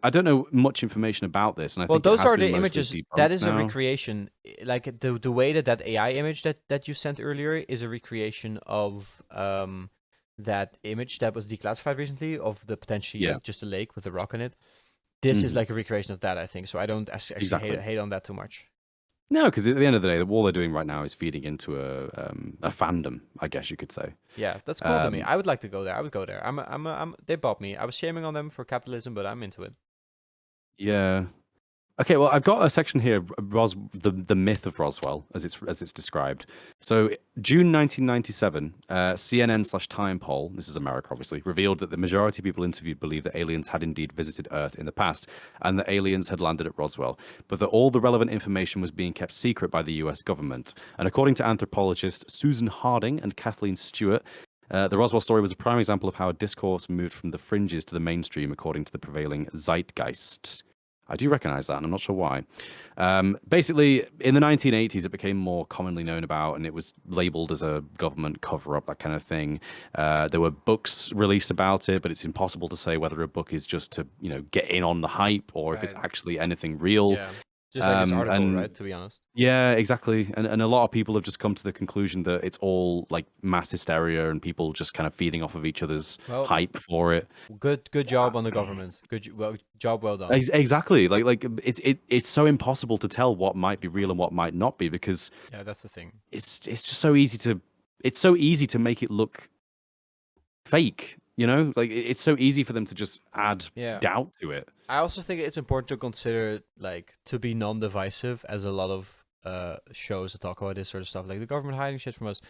I don't know much information about this, and I think those it has are been the mostly images. debunked That is a now. recreation. Like the way that AI image that you sent earlier is a recreation of that image that was declassified recently of the potentially just a lake with a rock in it. This is like a recreation of that, I think. So I don't actually hate on that too much. No, because at the end of the day, all they're doing right now is feeding into a fandom, I guess you could say. Yeah, that's cool to me. I would like to go there. I would go there. They bought me. I was shaming on them for capitalism, but I'm into it. Yeah. Okay, well, I've got a section here, the myth of Roswell, as it's described. So, June 1997, CNN/Time poll, this is America obviously, revealed that the majority of people interviewed believe that aliens had indeed visited Earth in the past, and that aliens had landed at Roswell, but that all the relevant information was being kept secret by the US government. And according to anthropologists Susan Harding and Kathleen Stewart, The Roswell story was a prime example of how a discourse moved from the fringes to the mainstream according to the prevailing zeitgeist. I do recognize that, and I'm not sure why. Basically, in the 1980s, it became more commonly known about, and it was labeled as a government cover-up, that kind of thing. There were books released about it, but it's impossible to say whether a book is just to, get in on the hype or if it's Right. actually anything real. Yeah. Just like this article, And right? To be honest. yeah, exactly. And a lot of people have just come to the conclusion that it's all like mass hysteria and people just kind of feeding off of each other's Well, hype for it. good job on the government. Job well done. Exactly. Like it's so impossible to tell what might be real and what might not be because Yeah, that's the thing. it's just so easy to make it look fake, Like it's so easy for them to just add Yeah. doubt to it. I also think it's important to consider, like, to be non-divisive, as a lot of shows that talk about this sort of stuff, like the government hiding shit from us.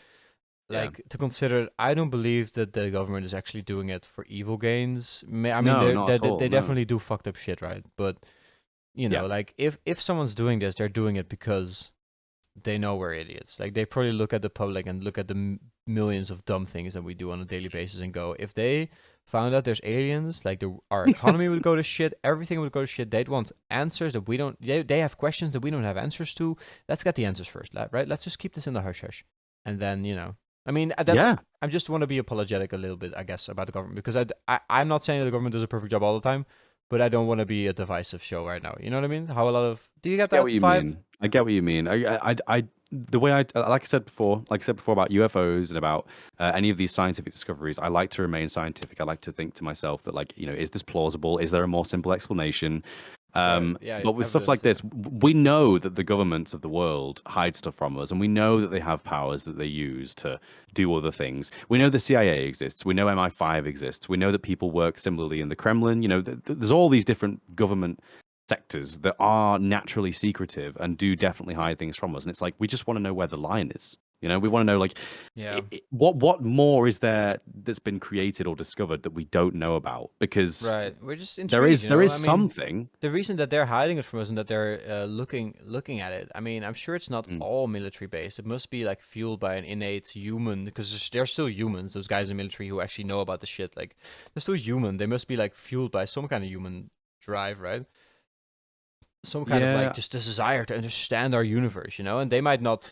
Yeah. Like, to consider, I don't believe that the government is actually doing it for evil gains. I mean, No, not at all, they no. definitely do fucked up shit, right? But Yeah. like, if someone's doing this, they're doing it because they know we're idiots. Like, they probably look at the public and look at the millions of dumb things that we do on a daily basis and go, if they found out there's aliens, like, our economy would go to shit, everything would go to shit. They'd want answers that we don't. They have questions that we don't have answers to. Let's get the answers first, right? Let's just keep this in the hush hush, and then I mean, Yeah. I just want to be apologetic a little bit, I guess, about the government, because I'm not saying that the government does a perfect job all the time, but I don't want to be a divisive show right now. You know what I mean? How a lot of do you get I get that what you vibe? mean. I get what you mean. The way like I said before about UFOs and about any of these scientific discoveries, I like to remain scientific. I like to think to myself that, like, is this plausible? Is there a more simple explanation? Right. Yeah, But with stuff like evidence, this, we know that the governments of the world hide stuff from us, and we know that they have powers that they use to do other things. We know the CIA exists. We know MI5 exists. We know that people work similarly in the Kremlin. There's all these different government sectors that are naturally secretive and do definitely hide things from us. And it's like, we just want to know where the line is. We want to know, like, Yeah. what more is there that's been created or discovered that we don't know about? Because Right. We're just intrigued. there is I mean, something. the reason that they're hiding it from us and that they're looking at it, I mean, I'm sure it's not all military based. It must be, like, fueled by an innate human, because they're still humans. Those guys in the military who actually know about the shit, like, they're still human. They must be, like, fueled by some kind of human drive, right? Some kind of, like, just this desire to understand our universe, and they might not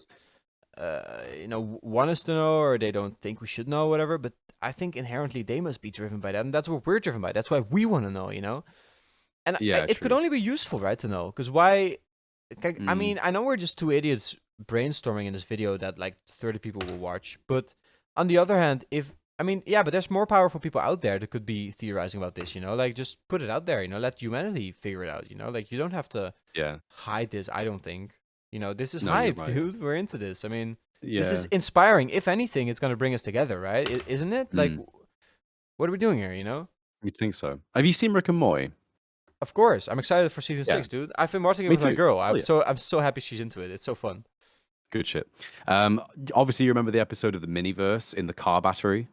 want us to know, or they don't think we should know, whatever, but I think inherently they must be driven by that, and that's what we're driven by. That's why we want to know, and it could True. only be useful, right, to know, because why? I mean, I know we're just two idiots brainstorming in this video that, like, 30 people will watch, but on the other hand, but there's more powerful people out there that could be theorizing about this, like, just put it out there, let humanity figure it out, like, you don't have to hide this, I don't think. This is hype, right. dude. We're into this. I mean, Yeah. this is inspiring. If anything, it's going to bring us together, right? Isn't it? Like, what are we doing here, You'd think so. Have you seen Rick and Morty? Of course. I'm excited for season 6, dude. I've been watching it Me with my too. girl. Oh, yeah. I'm so happy she's into it. It's so fun. Good shit. Obviously, you remember the episode of the Miniverse in the car battery?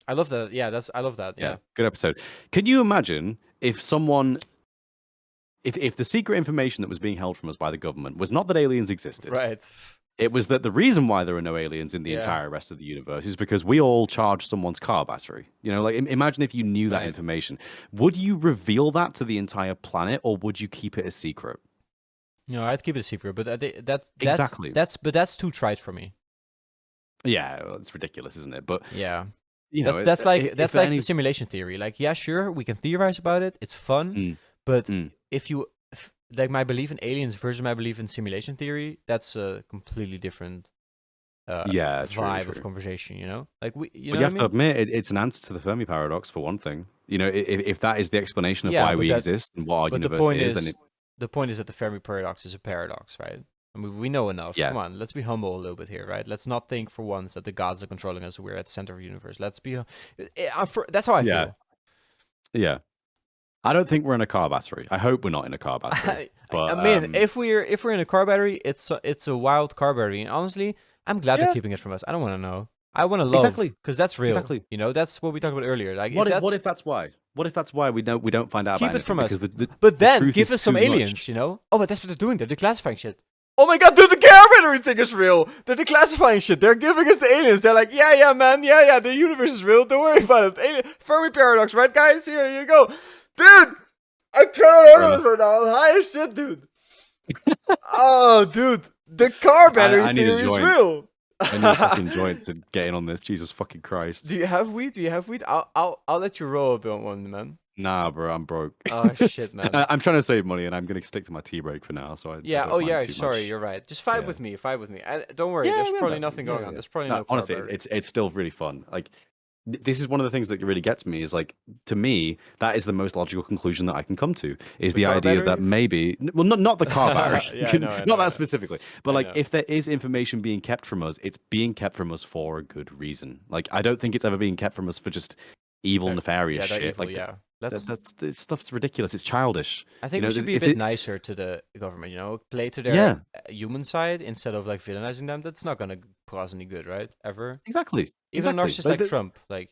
I love that. Yeah, I love that. Yeah. Good episode. Can you imagine if someone... If the secret information that was being held from us by the government was not that aliens existed, Right. it was that the reason why there are no aliens in the entire rest of the universe is because we all charged someone's car battery. Like, imagine if you knew that information. Would you reveal that to the entire planet, or would you keep it a secret? No, I'd keep it a secret, but Exactly. That's too trite for me. Yeah, well, it's ridiculous, isn't it? But yeah, that's like the simulation theory. Like, yeah, sure, we can theorize about it. It's fun, but if you like my belief in aliens versus my belief in simulation theory, that's a completely different vibe of conversation. Like, but you have to admit, it's an answer to the Fermi paradox, for one thing. If that is the explanation of why we exist and what our universe is, then the point is that the Fermi paradox is a paradox, right? I mean, we know enough. Yeah. Come on, let's be humble a little bit here, right? Let's not think for once that the gods are controlling us. We're at the center of the universe. Let's be. That's how I feel. Yeah. I don't think we're in a car battery. I hope we're not in a car battery. But, I mean, if we're in a car battery, it's a wild car battery, and honestly, I'm glad they're keeping it from us. I don't want to know. I want to love, because that's real. Exactly. That's what we talked about earlier. Like, what if that's why? What if that's why we don't find out? Keep about it from us. us. Because but then truth give is us some too aliens. much. Oh, but that's what they're doing. They're declassifying shit. Oh my god, dude, the caravan thing is real. They're declassifying shit. They're giving us the aliens. They're like, yeah, man, yeah, the universe is real. Don't worry about it. Fermi paradox, right, guys? Here you go. Dude, I cannot handle this right now. I'm high as shit, dude. Oh, dude, the car battery I need a theory is joint. real. I need a fucking joint to get in on this. Jesus fucking Christ. Do you have weed? I'll let you roll a bit on one, man. Nah, bro, I'm broke. Oh shit, man. I'm trying to save money, and I'm gonna stick to my tea break for now. So I Yeah. don't Oh mind yeah. too Sorry, much. you're right. Just fight with me. Fight with me. Don't worry. Yeah, There's yeah, probably but- nothing going yeah, on. yeah. There's probably No, no. honestly, car battery. it's still really fun. Like this is one of the things that really gets me is like, to me, that is the most logical conclusion that I can come to is the car idea battery? that maybe, well, not the car battery, Yeah, I know, not yeah. that specifically, but I like know. if there is information being kept from us, it's being kept from us for a good reason. Like I don't think it's ever being kept from us for just evil, nefarious they're shit. evil, Like yeah. this stuff's ridiculous. It's childish. I think You we know, should be a if bit it- nicer to the government. Play to their Yeah. human side instead of like villainizing them. That's not gonna cause any good, right? Ever. Exactly. Even a narcissist like but- Trump, Well,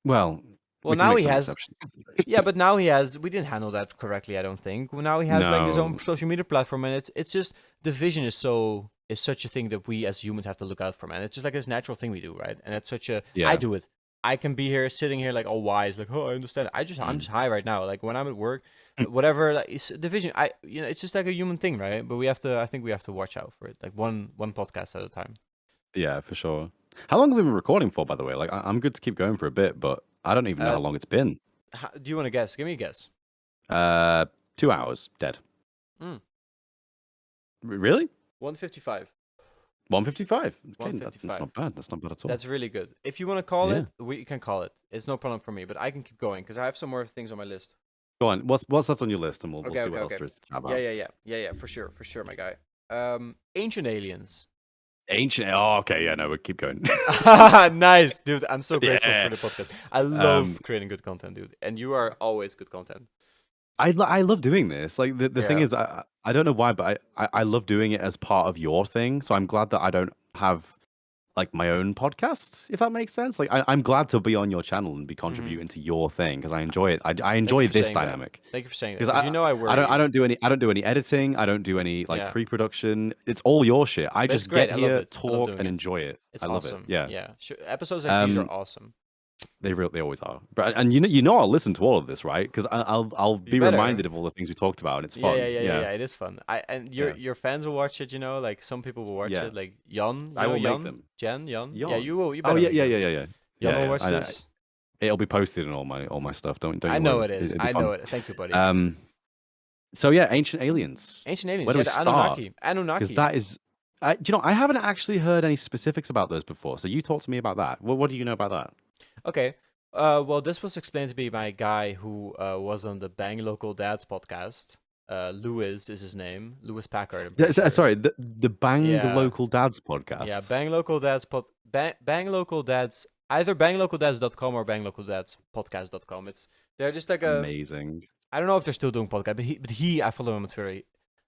Well, we can now make he some has. exceptions. Yeah, but now he has. We didn't handle that correctly, I don't think. Well, now he has like his own No. social media platform, and it's just division is such a thing that we as humans have to look out for, man. It's just like this natural thing we do, right? And it's such a. Yeah. I do it. I can be here, sitting here, like all wise, like I understand. I'm just high right now. Like when I'm at work, whatever. Like, it's division. It's just like a human thing, right? But we have to. I think we have to watch out for it, like one podcast at a time. Yeah, for sure. How long have we been recording for, by the way? Like, I'm good to keep going for a bit, but I don't even know how long it's been. Do you want to guess? Give me a guess. 2 hours dead. Mm. Really? 155. 155. Okay, 155. that's not bad. That's not bad at all. That's really good. If you want to call Yeah. it, we can call it. It's no problem for me, but I can keep going because I have some more things on my list. Go on. What's left on your list, and we'll see what else Okay. there is to chat about. Yeah, for sure, my guy. Ancient aliens. Ancient. Oh, okay. Yeah, no, we'll keep going. Nice, dude. I'm so grateful Yeah. for the podcast. I love creating good content, dude, and you are always good content. I love doing this. Like the thing Yeah. is, I don't know why, but I love doing it as part of your thing. So I'm glad that I don't have like my own podcast, if that makes sense. Like I'm glad to be on your channel and be contributing to your thing because I enjoy it. I enjoy for this saying that. dynamic. Thank you for saying that. Because Because you know I worry. I don't do any editing. I don't do any like Yeah. pre-production. It's all your shit. I But it's just great. get I love here, it. I love talk, doing and it. enjoy it. It's I love awesome. it. Yeah, Yeah. Sure. Episodes like these are awesome. they always are. But and you know I'll listen to all of this, right? Because I'll be better. reminded of all the things we talked about, and it's fun. Yeah. It is fun. Yeah. Your fans will watch it. Like some people will watch Yeah. it. Like Jan. I will make Jan? them. Jan. Yeah, Jan. you will. You Oh better yeah, make yeah, them. yeah, yeah, yeah. Jan will Yeah, watch I know. this. It'll be posted in all my stuff. Don't I you know worry. it is. It'll be I fun. know it. Thank you, buddy. So yeah, ancient aliens. Ancient aliens. Where do Yeah, we the start? Anunnaki. Anunnaki. Because that is, do you know, I haven't actually heard any specifics about those before. So you talk to me about that. What do you know about that? Okay. Well, this was explained to me by a guy who was on the Bang Local Dads podcast. Lewis is his name. Lewis Packard. I'm pretty sure. Sorry, the Bang Yeah. Local Dads podcast. Yeah, Bang Local Dads Bang Local Dads, either banglocaldads.com or banglocaldads.podcast.com. They're just like Amazing. I don't know if they're still doing podcast, but he I follow him on Twitter.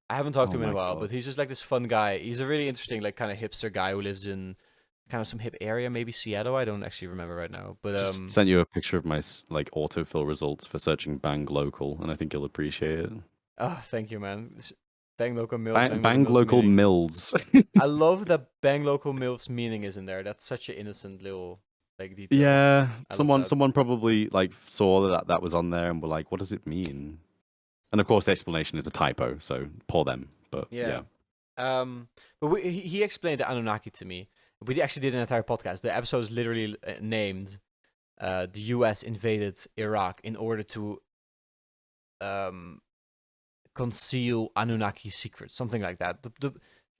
I haven't talked to him in a my while, God. but he's just like this fun guy. He's a really interesting, like kind of hipster guy who lives in kind of some hip area, maybe Seattle. I don't actually remember right now, but Just sent you a picture of my like autofill results for searching Bang Local, and I think you'll appreciate it. oh, thank you, man. Bang Local Mills. Bang Local meaning. Mills. I love that Bang Local Mills meaning is in there. That's such an innocent little like detail. Yeah, I love that. someone probably like saw that was on there and were like, "What does it mean?" And of course, the explanation is a typo, so poor them. But yeah. But he explained the Anunnaki to me. We actually did an entire podcast. The episode is literally named "The U.S. invaded Iraq in order to conceal Anunnaki secrets," something like that. The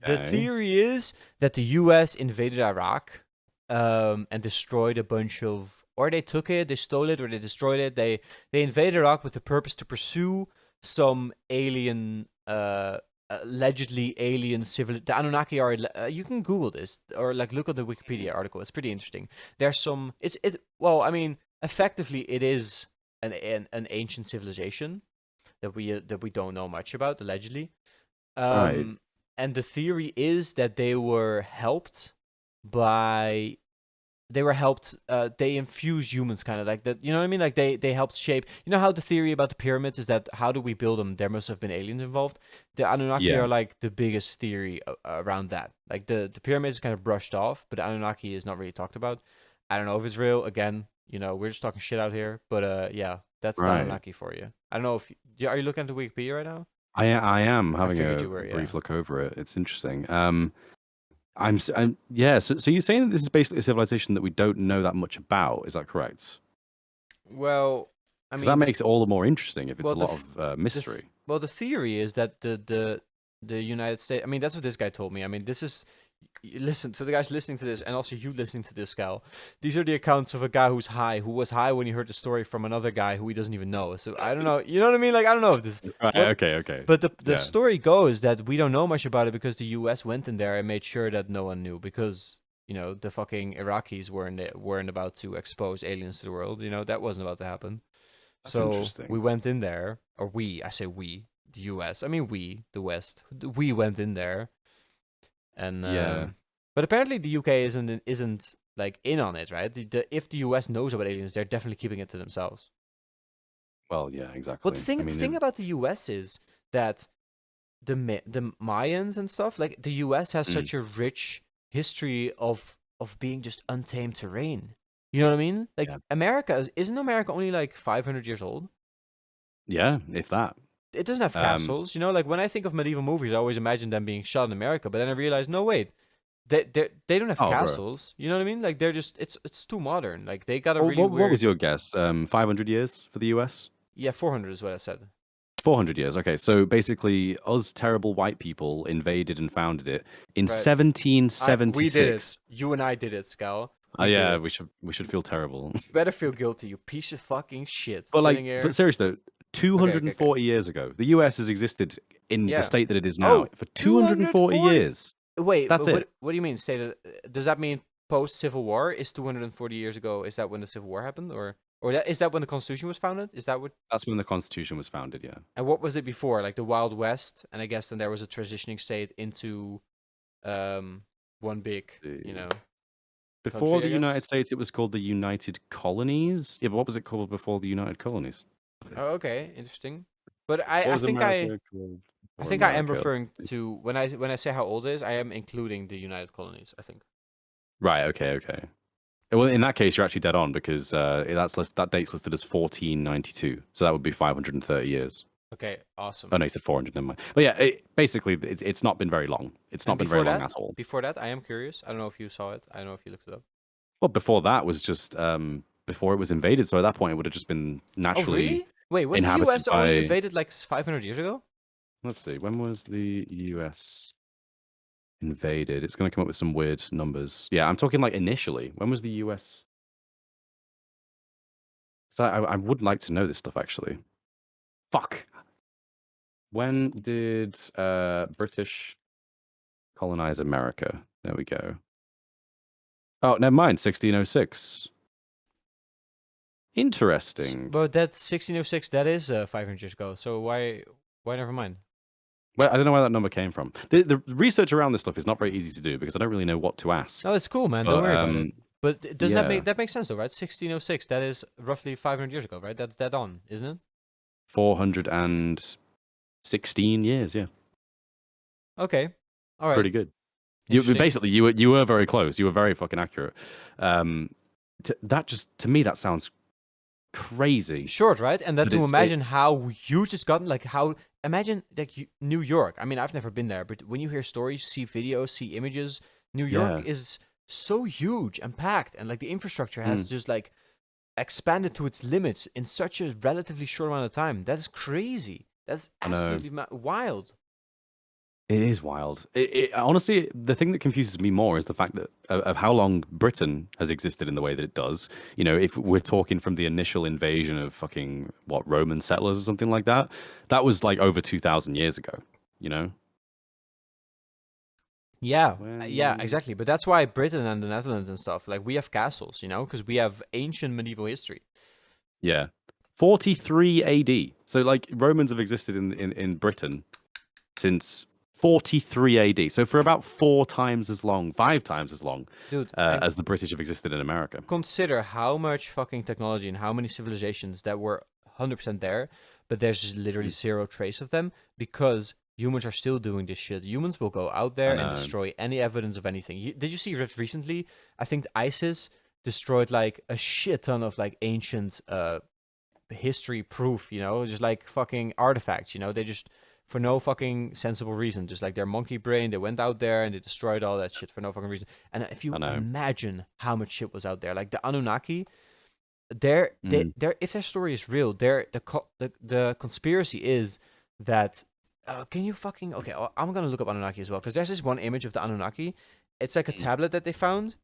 Okay. theory is that the U.S. invaded Iraq and destroyed a bunch of, or they took it, they stole it, or they destroyed it. They invaded Iraq with the purpose to pursue some alien, allegedly alien civil. The Anunnaki are. You can Google this or like look at the Wikipedia article. It's pretty interesting. There's some. Well, I mean, effectively, it is an ancient civilization that we don't know much about, allegedly. Right. And the theory is that they were helped by they were helped. They infused humans, kind of like that. You know what I mean? Like they helped shape. You know how the theory about the pyramids is that how do we build them? There must have been aliens involved. The Anunnaki Yeah. are like the biggest theory around that. Like the pyramids is kind of brushed off, but the Anunnaki is not really talked about. I don't know if it's real. Again, we're just talking shit out here. But yeah, that's the Right. Anunnaki for you. I don't know if are you looking at the Wikipedia right now? I am I having figured a you were. Yeah. brief look over it. It's interesting. Yeah. So you're saying that this is basically a civilization that we don't know that much about? Is that correct? Well, I Because that mean, makes it all the more interesting if it's well, a lot of mystery. the theory is that the United States. I mean, that's what this guy told me. I mean, this is listen to the guys listening to this, and also you listening to this, Gal. These are the accounts of a guy who was high when he heard the story from another guy who he doesn't even know. So I don't know. You know what I mean? Like I don't know if this Right. what. Okay. Okay. But the Yeah. story goes that we don't know much about it because the U.S. went in there and made sure that no one knew because the fucking Iraqis weren't about to expose aliens to the world. That wasn't about to happen. That's So we interesting. went in there, or I say we, the U.S. I mean we, the West. We went in there, and Yeah. but apparently the UK isn't like in on it, right? If the US knows about aliens, they're definitely keeping it to themselves. Well, yeah. But the Exactly. thing I the mean, thing about the US is that the Mayans and stuff, like the US has mm, such a rich history of being just untamed terrain. You know what I mean? Like yeah. isn't America only like 500 years old? Yeah. If that. It doesn't have Um. castles. Like when I think of medieval movies, I always imagine them being shot in America, but then I realize, no, wait, they don't have Oh, bro. castles. You know what I mean? Like they're just it's too modern. Like they got a Well, really what was weird. your guess? 500 years for the US? Yeah, 400 is what I said. 400 years. Okay, so basically, us terrible white people invaded and founded it in Right. We did it. 1776. You and I did it, Scal. Oh We did yeah, it. we should feel terrible. You better feel guilty, you piece of fucking shit. But Sitting but here. seriously though, Okay, okay, okay. 240 years ago, the US has existed in the Yeah. state that it is now Oh, for 240 240. years. Wait, That's but it. what do you mean? Say that? Does that mean post Civil War? Is 240 years ago? Is that when the Civil War happened, is that when the Constitution was founded? Is that what? That's when the Constitution was founded. Yeah. And what was it before? Like the Wild West, and I guess then there was a transitioning state into one big, The- Before country, I the guess. United States, it was called the United Colonies. Yeah, but what was it called before the United Colonies? Oh, okay, interesting. But I, What I was think I America called I before think I am America? referring to when I say how old it is, I am including the United Colonies, I think. Right. Okay. Okay. Well, in that case, you're actually dead on because that date's listed as 1492, so that would be 530 years. Okay, awesome. Oh no, you said 400. Never mind. But yeah, basically, it's not been very long. It's not And been very long at all. before that, I am curious. I don't know if you saw it. I don't know if you looked it up. Well, before that was just before it was invaded. So at that point, it would have just been Oh, naturally really? Wait, was the inhabited US only by. invaded like 500 years ago? Let's see, when was the U.S. invaded? It's going to come up with some weird numbers. Yeah, I'm talking like initially. When was the U.S. So I would like to know this stuff actually. Fuck. When did British colonize America? There we go. Oh, never mind. 1606. Interesting. But that's 1606. That is 500 years ago. So why never mind? Well, I don't know where that number came from. The research around this stuff is not very easy to do because I don't really know what to ask. No, it's cool, man. Don't But worry about it. But doesn't yeah, that make sense though, right? 1606. That is roughly 500 years ago, right? That's dead on, isn't it? 416 years. Yeah, Okay. All right. pretty good. Interesting. You were very close. You were very fucking accurate. To me that sounds crazy. Short, right? And then But to it's imagine how huge it's gotten, like how imagine like New York. I mean, I've never been there, but when you hear stories, see videos, see images, New York yeah. is so huge and packed, and like the infrastructure has Mm, just like expanded to its limits in such a relatively short amount of time. That is crazy. That's I know. absolutely wild. It is wild. Honestly, the thing that confuses me more is the fact that of how long Britain has existed in the way that it does. You know, if we're talking from the initial invasion of fucking what Roman settlers or something like that, that was like over 2,000 years ago. You know, Yeah, yeah, when exactly. But that's why Britain and the Netherlands and stuff, like we have castles, because we have ancient medieval history. yeah, 43 AD. So like Romans have existed in Britain since 43 AD. So for about 4 times as long, 5 times as long Dude, and as the British have existed in America. consider how much fucking technology and how many civilizations that were 100% there, but there's just literally zero trace of them because humans are still doing this shit. Humans will go out I there and know. destroy any evidence of anything. Did you see that recently? I think ISIS destroyed like a shit ton of like ancient history proof, just like fucking artifacts, they just for no fucking sensible reason, just like their monkey brain, they went out there and they destroyed all that shit for no fucking reason. And if you I know. imagine how much shit was out there, like the Anunnaki, their if their story is real, the conspiracy is that can you fucking okay? I'm gonna look up Anunnaki as well because there's this one image of the Anunnaki. It's like a tablet that they found,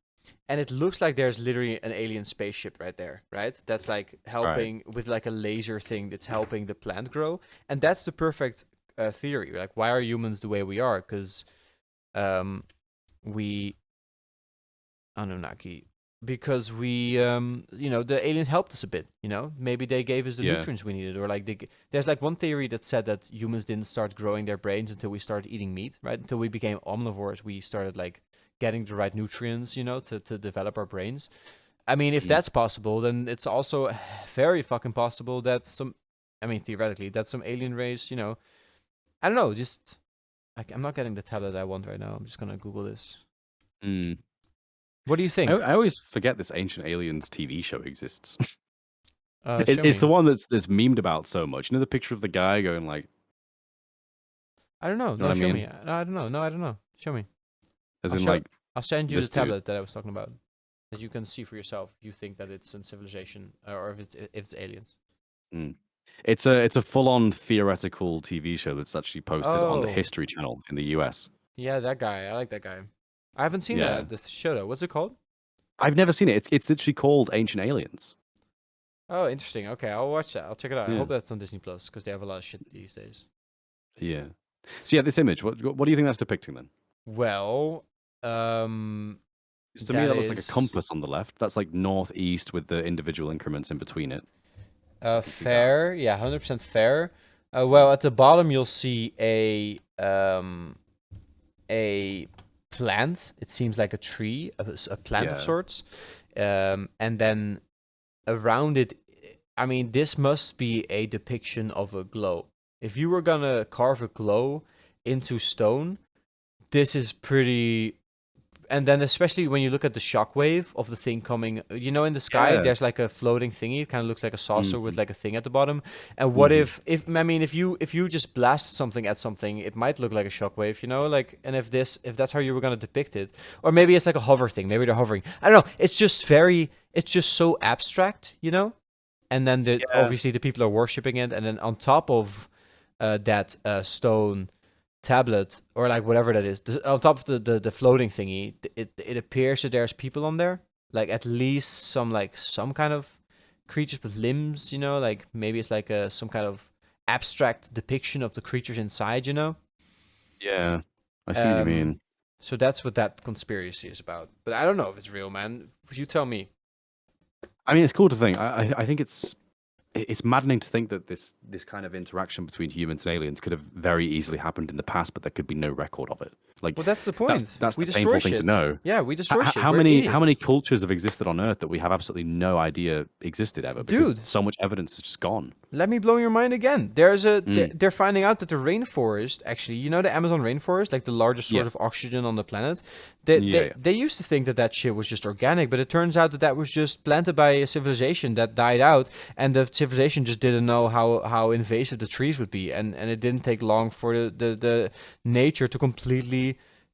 and it looks like there's literally an alien spaceship right there, right? That's like helping with like a laser thing that's helping the plant grow, and that's the perfect theory. Like, why are humans the way we are? Because we Anunnaki. Because we, the aliens helped us a bit. Maybe they gave us the nutrients we needed, or like there's like one theory that said that humans didn't start growing their brains until we started eating meat, right? Until we became omnivores, we started like getting the right nutrients, to develop our brains. I mean, if that's possible, then it's also very fucking possible that theoretically, that some alien race, I don't know, just I'm not getting the tablet I want right now. I'm just gonna Google this. What do you think? I always forget this Ancient Aliens TV show exists. It's the one that's memed about so much. The picture of the guy going like, I don't know. You know what I show mean? me. No, I don't know. No, I don't know. Show me. I'll send you the this dude. tablet that I was talking about, that you can see for yourself if you think that it's a civilization or if it's aliens. It's a full-on theoretical TV show that's actually posted on the Oh. History Channel in the US. Yeah, that guy. I like that guy. I haven't seen the show though. What's it called? I've never seen it. It's literally called Ancient Aliens. Oh, interesting. Okay, I'll watch that. I'll check it out. I Yeah. hope that's on Disney Plus because they have a lot of shit these days. Yeah. So yeah, this image. What do you think that's depicting then? Well, To me, that looks like a compass on the left. That's like northeast with the individual increments in between it. Fair. Yeah, 100% fair. Well, at the bottom you'll see a plant. It seems like a tree, a plant of sorts. And then around it, I mean, this must be a depiction of a glow. If you were gonna carve a glow into stone, this is pretty. And then especially when you look at the shockwave of the thing coming, in the sky, there's like a floating thingy. It kind of looks like a saucer with like a thing at the bottom. And what if you just blast something at something, it might look like a shockwave, and if that's how you were gonna depict it, or maybe it's like a hover thing. Maybe they're hovering. I don't know. It's just so abstract, And then obviously the people are worshiping it, and then on top of that stone tablet or like whatever that is, on top of the floating thingy, it appears that there's people on there, like at least some kind of creatures with limbs, like maybe it's like some kind of abstract depiction of the creatures inside, Yeah, I see what you mean. So that's what that conspiracy is about, but I don't know if it's real, man. You tell me. I mean, it's cool to think. I think it's maddening to think that this kind of interaction between humans and aliens could have very easily happened in the past, but there could be no record of it. Like, well, that's the point. That's we the painful thing shit. to know. Yeah, we destroy shit. How many cultures have existed on Earth that we have absolutely no idea existed ever? Because so much evidence is just gone. Let me blow your mind again. They're finding out that the rainforest, actually, the Amazon rainforest, like the largest source of oxygen on the planet, they used to think that shit was just organic, but it turns out that was just planted by a civilization that died out, and the civilization just didn't know how invasive the trees would be, and it didn't take long for the nature to completely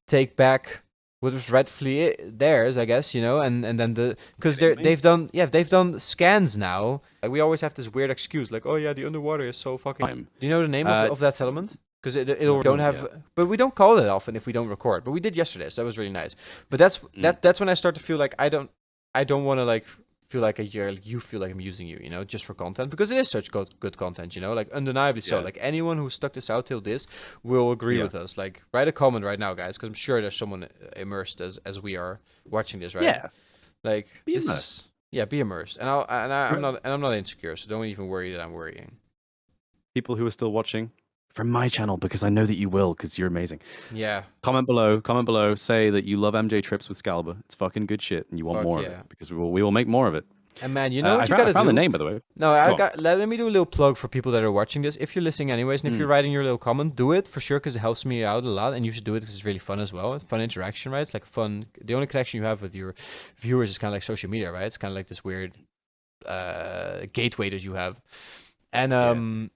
take back what was rightfully theirs, I guess, and then because they've done scans now. Like, we always have this weird excuse, like, oh yeah, the underwater is so fucking. Do you know the name of that settlement? Because it'll don't have, but we don't call it often if we don't record. But we did yesterday, so that was really nice. But that's when I start to feel like I don't want to like feel like you feel like I'm using you, just for content, because it is such good content, like undeniably so. Like, anyone who stuck this out till this will agree with us. Like, write a comment right now, guys, because I'm sure there's someone immersed as we are watching this, right? Yeah. Like, be immersed. Be immersed. And I'm not insecure, so don't even worry that I'm worrying. People who are still watching, from my channel because I know that you will because you're amazing. Yeah. Comment below, say that you love MJ Trips with Skaliber. It's fucking good shit and you want Fuck more of yeah. it because we will make more of it. And man, you know what I you gotta found do? the name, by the way. No, Go on. let me do a little plug for people that are watching this. If you're listening anyways, and if you're writing your little comment, do it for sure because it helps me out a lot, and you should do it because it's really fun as well. It's fun interaction, right? It's like fun. The only connection you have with your viewers is kind of like social media, right? It's kind of like this weird gateway that you have. And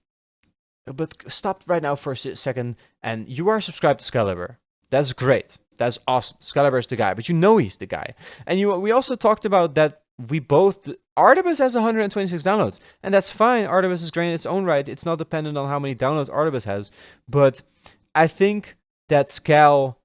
but stop right now for a second. And you are subscribed to Skaliber. That's great. That's awesome. Skaliber is the guy, but you know he's the guy. And we also talked about that. We both Artemis has 126 downloads, and that's fine. Artemis is great in its own right. It's not dependent on how many downloads Artemis has, but I think that Skal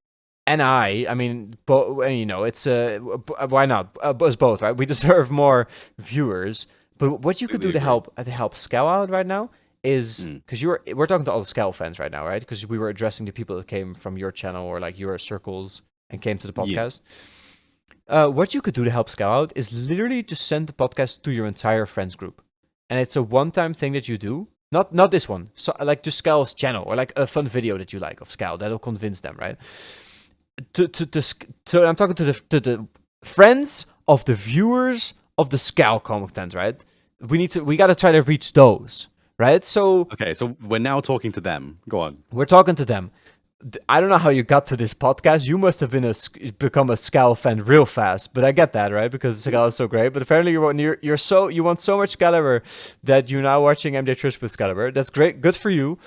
and I mean, you know, it's why not us both, right? We deserve more viewers. But what you could do to help Skal out right now is because we're talking to all the Skal fans right now, right? Because we were addressing the people that came from your channel or like your circles and came to the podcast. Yes. What you could do to help Skal out is literally just send the podcast to your entire friends group, and it's a one-time thing that you do. Not this one, so like just Skal's channel or like a fun video that you like of Skal that'll convince them, right? So I'm talking to the friends of the viewers of the Skal content, right? We gotta try to reach those, right? So Okay, so we're now talking to them. Go on. we're talking to them. I don't know how you got to this podcast. You must have become a Skal fan real fast, but I get that, right? Because Skal is so great. But apparently you want so much Skaliber that you're now watching MJ Trish with Skaliber. That's great, good for you.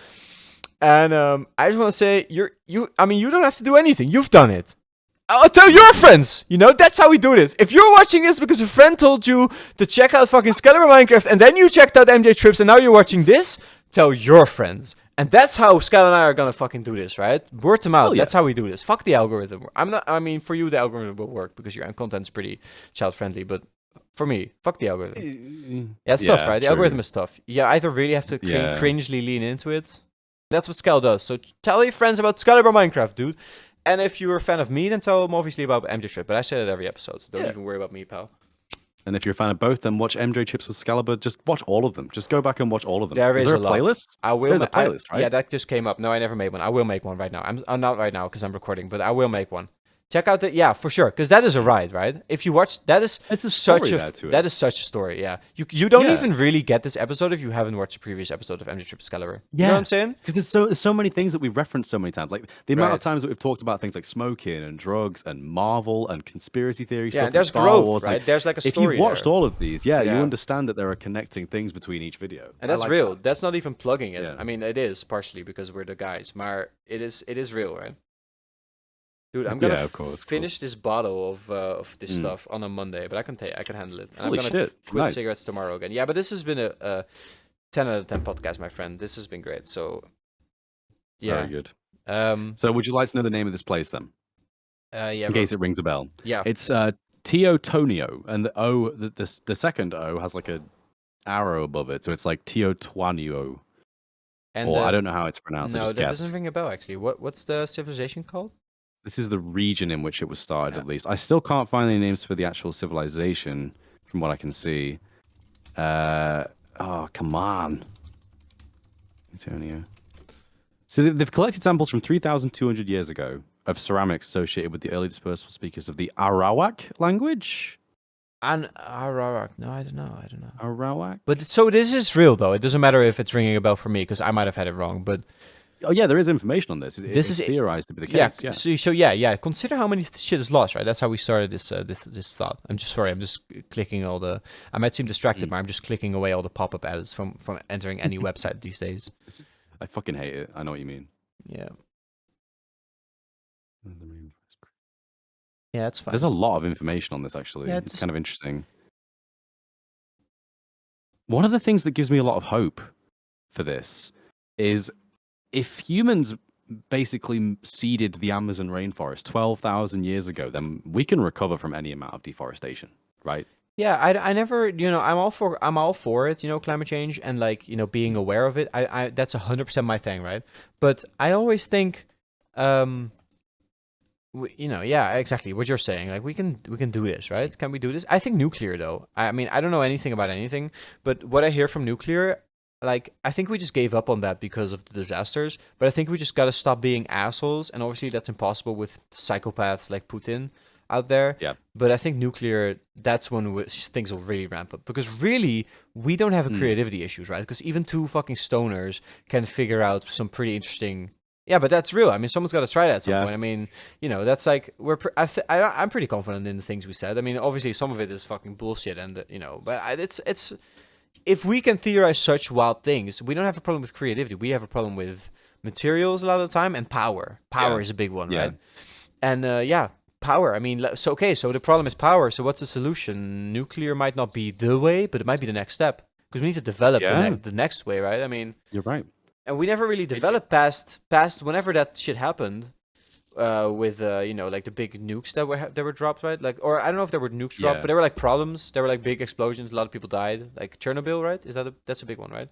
And I just want to say you don't have to do anything. You've done it. I'll tell your friends. You know, that's how we do this. If you're watching this because a friend told you to check out fucking Skaliber Minecraft, and then you checked out MJ Trips, and now you're watching this, tell your friends. And that's how Skal and I are gonna fucking do this, right? Word to mouth. Yeah. That's how we do this. Fuck the algorithm. For you, the algorithm will work because your content's pretty child friendly. But for me, fuck the algorithm. Yeah, it's tough, right? The true. algorithm is tough. Yeah, either really have to cringely lean into it. That's what Skal does. So tell your friends about Skaliber Minecraft, dude. And if you're a fan of me, then tell them obviously about MJ Trip. But I say that every episode, so don't even worry about me, pal. And if you're a fan of both, then watch MJ Trips with Skaliber. Just watch all of them. Just go back and watch all of them. There is there a a lot. playlist? I will. There's a playlist, right? Yeah, that just came up. No, I never made one. I will make one right now. I'm not right now because I'm recording, but I will make one. Check out for sure, because that is a ride, right? If you watch, that is It's a story there to it. that is such a story. Yeah, you don't even really get this episode if you haven't watched the previous episode of MJ Trip Skaliber. You know what I'm saying? Because there's so many things that we've referenced so many times. Like the amount of Right. times that we've talked about things like smoking and drugs and Marvel and conspiracy theory stuff. Yeah, and there's Star growth, Wars. right? Like, There's like a if story. you've watched there. all of these, you Yeah. understand that there are connecting things between each video. And that's I like real. that. That's not even plugging it. Yeah. I mean, it is partially because we're the guys. Maar it is real, right? Dude, I'm gonna of course. finish this bottle of this stuff on a Monday, but I can handle it. And Holy I'm gonna shit, quit nice. cigarettes tomorrow again. Yeah, but this has been a 10 out of 10 podcast, my friend. This has been great. So yeah. Very good. Um So would you like to know the name of this place then? yeah, In case it rings a bell. yeah. It's Teotonio, and the O, the second O has like a arrow above it, so it's like Teotonio. And Or I don't know how it's pronounced. I no, just that guessed. doesn't ring a bell actually. What's the civilization called? This is the region in which it was started, Yeah. at least. I still can't find any names for the actual civilization, from what I can see. Oh, come on. Antonio. So they've collected samples from 3,200 years ago of ceramics associated with the early dispersal speakers of the Arawak language. And Arawak. No, I don't know. Arawak? But so this is real though. It doesn't matter if it's ringing a bell for me because I might have had it wrong. But Oh, yeah, there is information on this. This It's is- theorized to be the yeah, case. Yeah. so yeah. Consider how many shit is lost, right? That's how we started this this thought. I'm just clicking all the. I might seem distracted, but I'm just clicking away all the pop-up ads from entering any website these days. I fucking hate it. I know what you mean. Yeah, yeah, it's fine. There's a lot of information on this, actually. Yeah, it's just- kind of interesting. One of the things that gives me a lot of hope for this is if humans basically seeded the Amazon rainforest 12,000 years ago, then we can recover from any amount of deforestation, right? Yeah, I never, I'm all for it, climate change and like, being aware of it. I that's 100% my thing, right? But I always think, yeah, exactly what you're saying. Like we can do this, right? Can we do this? I think nuclear though. I mean, I don't know anything about anything, but what I hear from nuclear, like I think we just gave up on that because of the disasters. But I think we just gotta stop being assholes, and obviously that's impossible with psychopaths like Putin out there. Yeah. But I think nuclear, that's when things will really ramp up, because really we don't have a creativity issues, right? Because even two fucking stoners can figure out some pretty interesting. Yeah, but that's real. I mean, someone's got to try that at some point. I mean, that's like I'm pretty confident in the things we said. I mean, obviously some of it is fucking bullshit, and but it's if we can theorize such wild things, we don't have a problem with creativity. We have a problem with materials a lot of the time, and power. Power is a big one, right? And power. I mean, so the problem is power. So what's the solution? Nuclear might not be the way, but it might be the next step, because we need to develop the next way, right? I mean, you're right. And we never really developed past whenever that shit happened. With like the big nukes that were dropped, right? Like, or I don't know if there were nukes dropped, but there were like problems. There were like big explosions. A lot of people died. Like Chernobyl, right? That's a big one, right?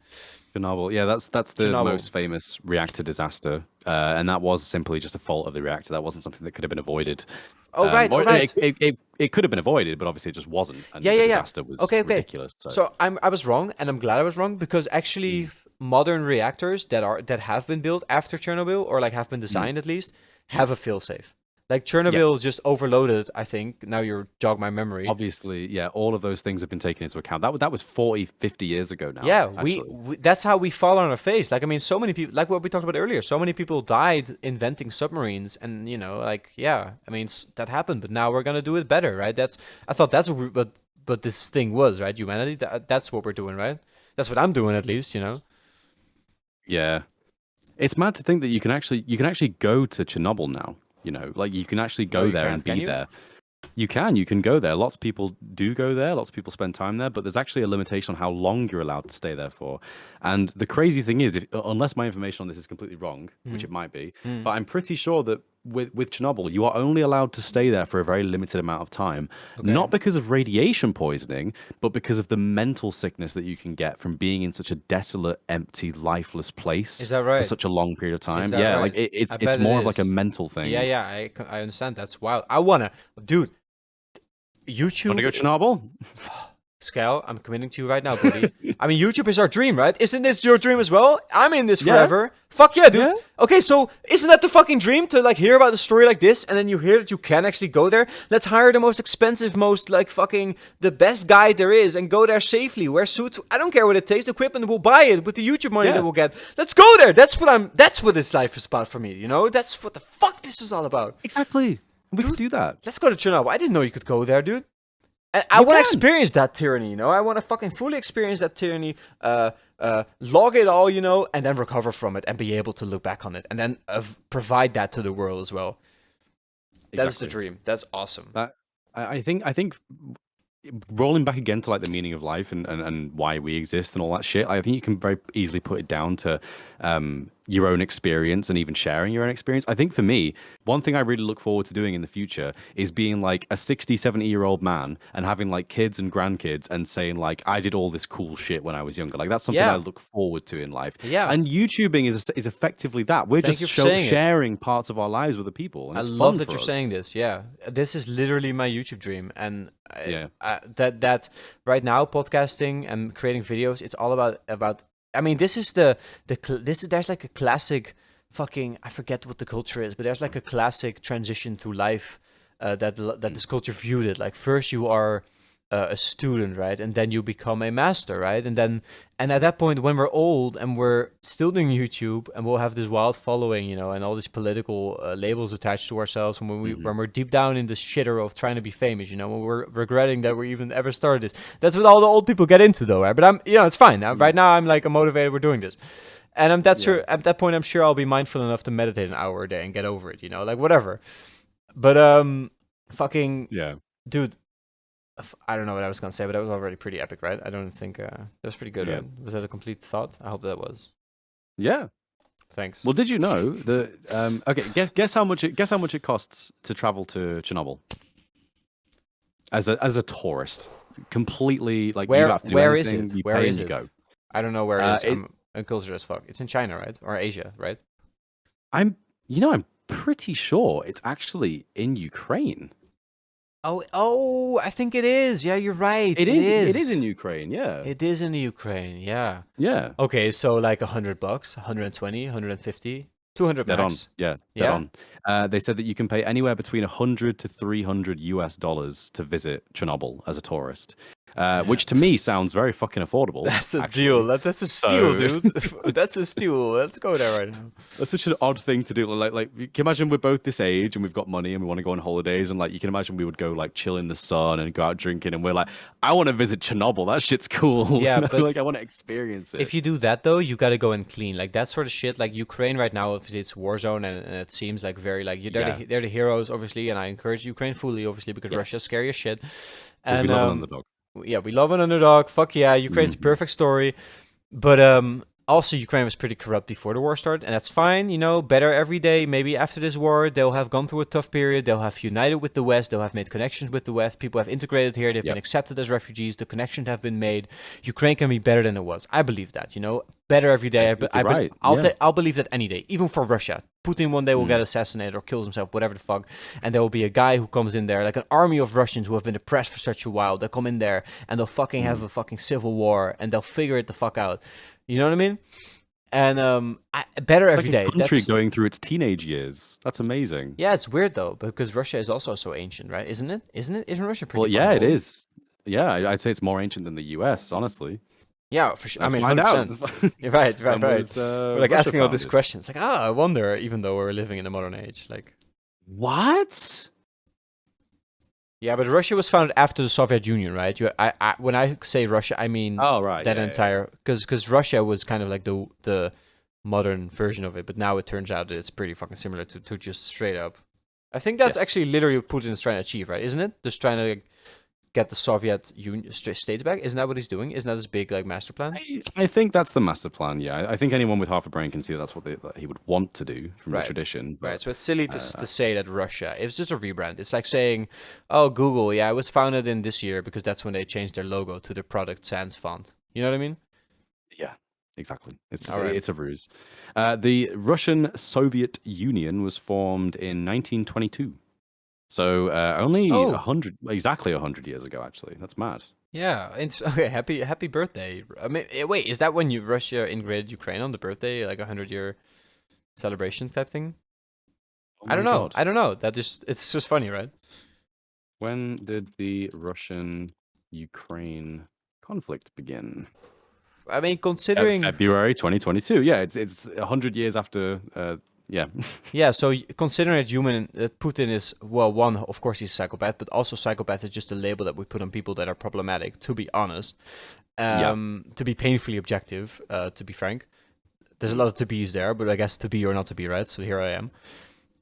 Chernobyl, yeah, that's the Chernobyl. most famous reactor disaster, and that was simply just a fault of the reactor. That wasn't something that could have been avoided. Right. It could have been avoided, but obviously it just wasn't. And the disaster was ridiculous. So I was wrong, and I'm glad I was wrong, because actually modern reactors that have been built after Chernobyl, or like have been designed at least, have a failsafe. Like Chernobyl just overloaded, I think. Now you're jog my memory. Obviously, yeah, all of those things have been taken into account. That was 40, 50 years ago now. Yeah, we that's how we fall on our face. Like, I mean, so many people, like what we talked about earlier, so many people died inventing submarines, and like, yeah, I mean, that happened, but now we're gonna do it better, right? I thought that's what this thing was, right? Humanity. That's what we're doing, right? That's what I'm doing, at least, Yeah. It's mad to think that you can actually go to Chernobyl now. Like you can actually go there and be there. You can go there. Lots of people do go there. Lots of people spend time there, but there's actually a limitation on how long you're allowed to stay there for. And the crazy thing is, unless my information on this is completely wrong, which it might be, but I'm pretty sure that with Chernobyl, you are only allowed to stay there for a very limited amount of time, not because of radiation poisoning, but because of the mental sickness that you can get from being in such a desolate, empty, lifeless place. Is that right? For such a long period of time. Yeah, right? Like it's more of like a mental thing. Yeah, I understand. That's wild. I wanna, dude. YouTube. Wanna go Chernobyl? Skal, I'm committing to you right now, buddy. I mean, YouTube is our dream, right? Isn't this your dream as well? I'm in this forever. Fuck yeah, dude. Yeah. Okay, so isn't that the fucking dream, to like hear about the story like this, and then you hear that you can actually go there? Let's hire the most expensive, most like fucking the best guide there is, and go there safely. Wear suits. I don't care what it takes. The equipment, we'll buy it with the YouTube money that we'll get. Let's go there. That's what this life is about for me. That's what the fuck this is all about. Exactly. We could do that. Let's go to Chernobyl. I didn't know you could go there, dude. I want to experience that tyranny, I want to fucking fully experience that tyranny, log it all, and then recover from it and be able to look back on it and then provide that to the world as well. Exactly. That's the dream. That's awesome. I think rolling back again to like the meaning of life and why we exist and all that shit, I think you can very easily put it down to your own experience and even sharing your own experience. I think for me, one thing I really look forward to doing in the future is being like a 60, 70-year-old man and having like kids and grandkids and saying like, I did all this cool shit when I was younger. Like that's something I look forward to in life. Yeah. And YouTubing is effectively that. We're just sharing parts of our lives with the people. And I love that you're saying this. Yeah. This is literally my YouTube dream. And that right now, podcasting and creating videos, it's all about I mean, this is there's like a classic fucking, I forget what the culture is, but there's like a classic transition through life that this culture viewed it. Like first you are a student, right? And then you become a master, right? And at that point, when we're old and we're still doing YouTube and we'll have this wild following, and all these political labels attached to ourselves, and when we're deep down in this shitter of trying to be famous, when we're regretting that we even ever started this. That's what all the old people get into, though, right? But I'm, it's fine. Right now, I'm motivated. We're doing this. And sure, at that point, I'm sure I'll be mindful enough to meditate an hour a day and get over it, like whatever. But fucking dude. I don't know what I was going to say, but that was already pretty epic, right? I don't think that was pretty good, right? Was that a complete thought? I hope that was. Yeah. Thanks. Well, did you know that? Okay, guess how much it costs to travel to Chernobyl as a tourist, completely like you have to do where anything, is it? You where pay is and you it? go. I don't know where it is. I'm cultured as fuck. It's in China, right? Or Asia, right? I'm pretty sure it's actually in Ukraine. I think it is. Yeah, you're right. It is. It is in Ukraine. Yeah. It is in the Ukraine. Yeah. Yeah. Okay, so like $100, 120, 150, 200 Dead on. max. Yeah. Dead Yeah. on. They said that you can pay anywhere between $100 to $300 to visit Chernobyl as a tourist, which to me sounds very fucking affordable. That's a actually. deal. That's a steal, So- dude. That's a steal. Let's go there right now. That's such an odd thing to do. Like, you can imagine we're both this age and we've got money and we want to go on holidays, and like, you can imagine we would go like chill in the sun and go out drinking, and we're like, I want to visit Chernobyl. That shit's cool. Yeah, You know? but like, I want to experience it. If you do that though, you gotta go and clean like that sort of shit. Like Ukraine right now, obviously it's war zone, and it seems like very like they're the heroes, obviously, and I encourage Ukraine fully, obviously, because Yes. Russia's scary as shit. 'Cause we love an underdog. Yeah, we love an underdog. Fuck yeah, Ukraine's a perfect story. But also Ukraine was pretty corrupt before the war started, and that's fine. You know, better every day. Maybe after this war, they'll have gone through a tough period. They'll have united with the West. They'll have made connections with the West. People have integrated here. They've been accepted as refugees. The connections have been made. Ukraine can be better than it was. I believe that. You know, better every day. Right. I'll believe that any day, even for Russia. Putin one day will get assassinated or kills himself, whatever the fuck, and there will be a guy who comes in there, like an army of Russians who have been oppressed for such a while. They'll come in there and they'll fucking have a fucking civil war, and they'll figure it the fuck out. You know what I mean? And better every day. Like a country going through its teenage years. That's amazing. Yeah, it's weird though, because Russia is also so ancient, right? Isn't it? Isn't Russia pretty? Well, yeah, it old? is. Yeah, I'd say it's more ancient than the US, honestly. Yeah, for sure. Let's I mean, find 100%. out. You're right. When We're was, like Russia asking all these founded? questions. Like, I wonder, even though we're living in the modern age. Like, What? yeah, but Russia was founded after the Soviet Union, right? When I say Russia, I mean Oh, right. that yeah, entire because Russia was kind of like the modern version of it, but now it turns out that it's pretty fucking similar to just straight up. I think that's Yes. actually literally what Putin is trying to achieve, right? Isn't it? Just trying to like, get the Soviet Union states back. Isn't that what he's doing? Isn't that his big like master plan? I think that's the master plan. Yeah, I think anyone with half a brain can see that's what that he would want to do from Right. the tradition. Right, But so it's silly to say that Russia. It's just a rebrand. It's like saying, "Oh, Google, yeah, it was founded in this year because that's when they changed their logo to the product sans font." You know what I mean? yeah, exactly. It's just, All right. it's a ruse. The Russian Soviet Union was formed in 1922. So only Oh. 100 years ago, actually. That's mad. Yeah. It's, okay. Happy birthday. I mean, wait, is that when Russia invaded Ukraine on the birthday, like 100-year celebration type thing? Oh I don't my know. God. I don't know. It's just funny, right? When did the Russian-Ukraine conflict begin? I mean, considering February 2022. Yeah, it's 100 years after. Yeah. yeah, so considering that Putin is, well, one, of course he's a psychopath, but also psychopath is just a label that we put on people that are problematic, to be honest. To be painfully objective, to be frank. There's a lot of to be's there, but I guess to be or not to be, right? So here I am.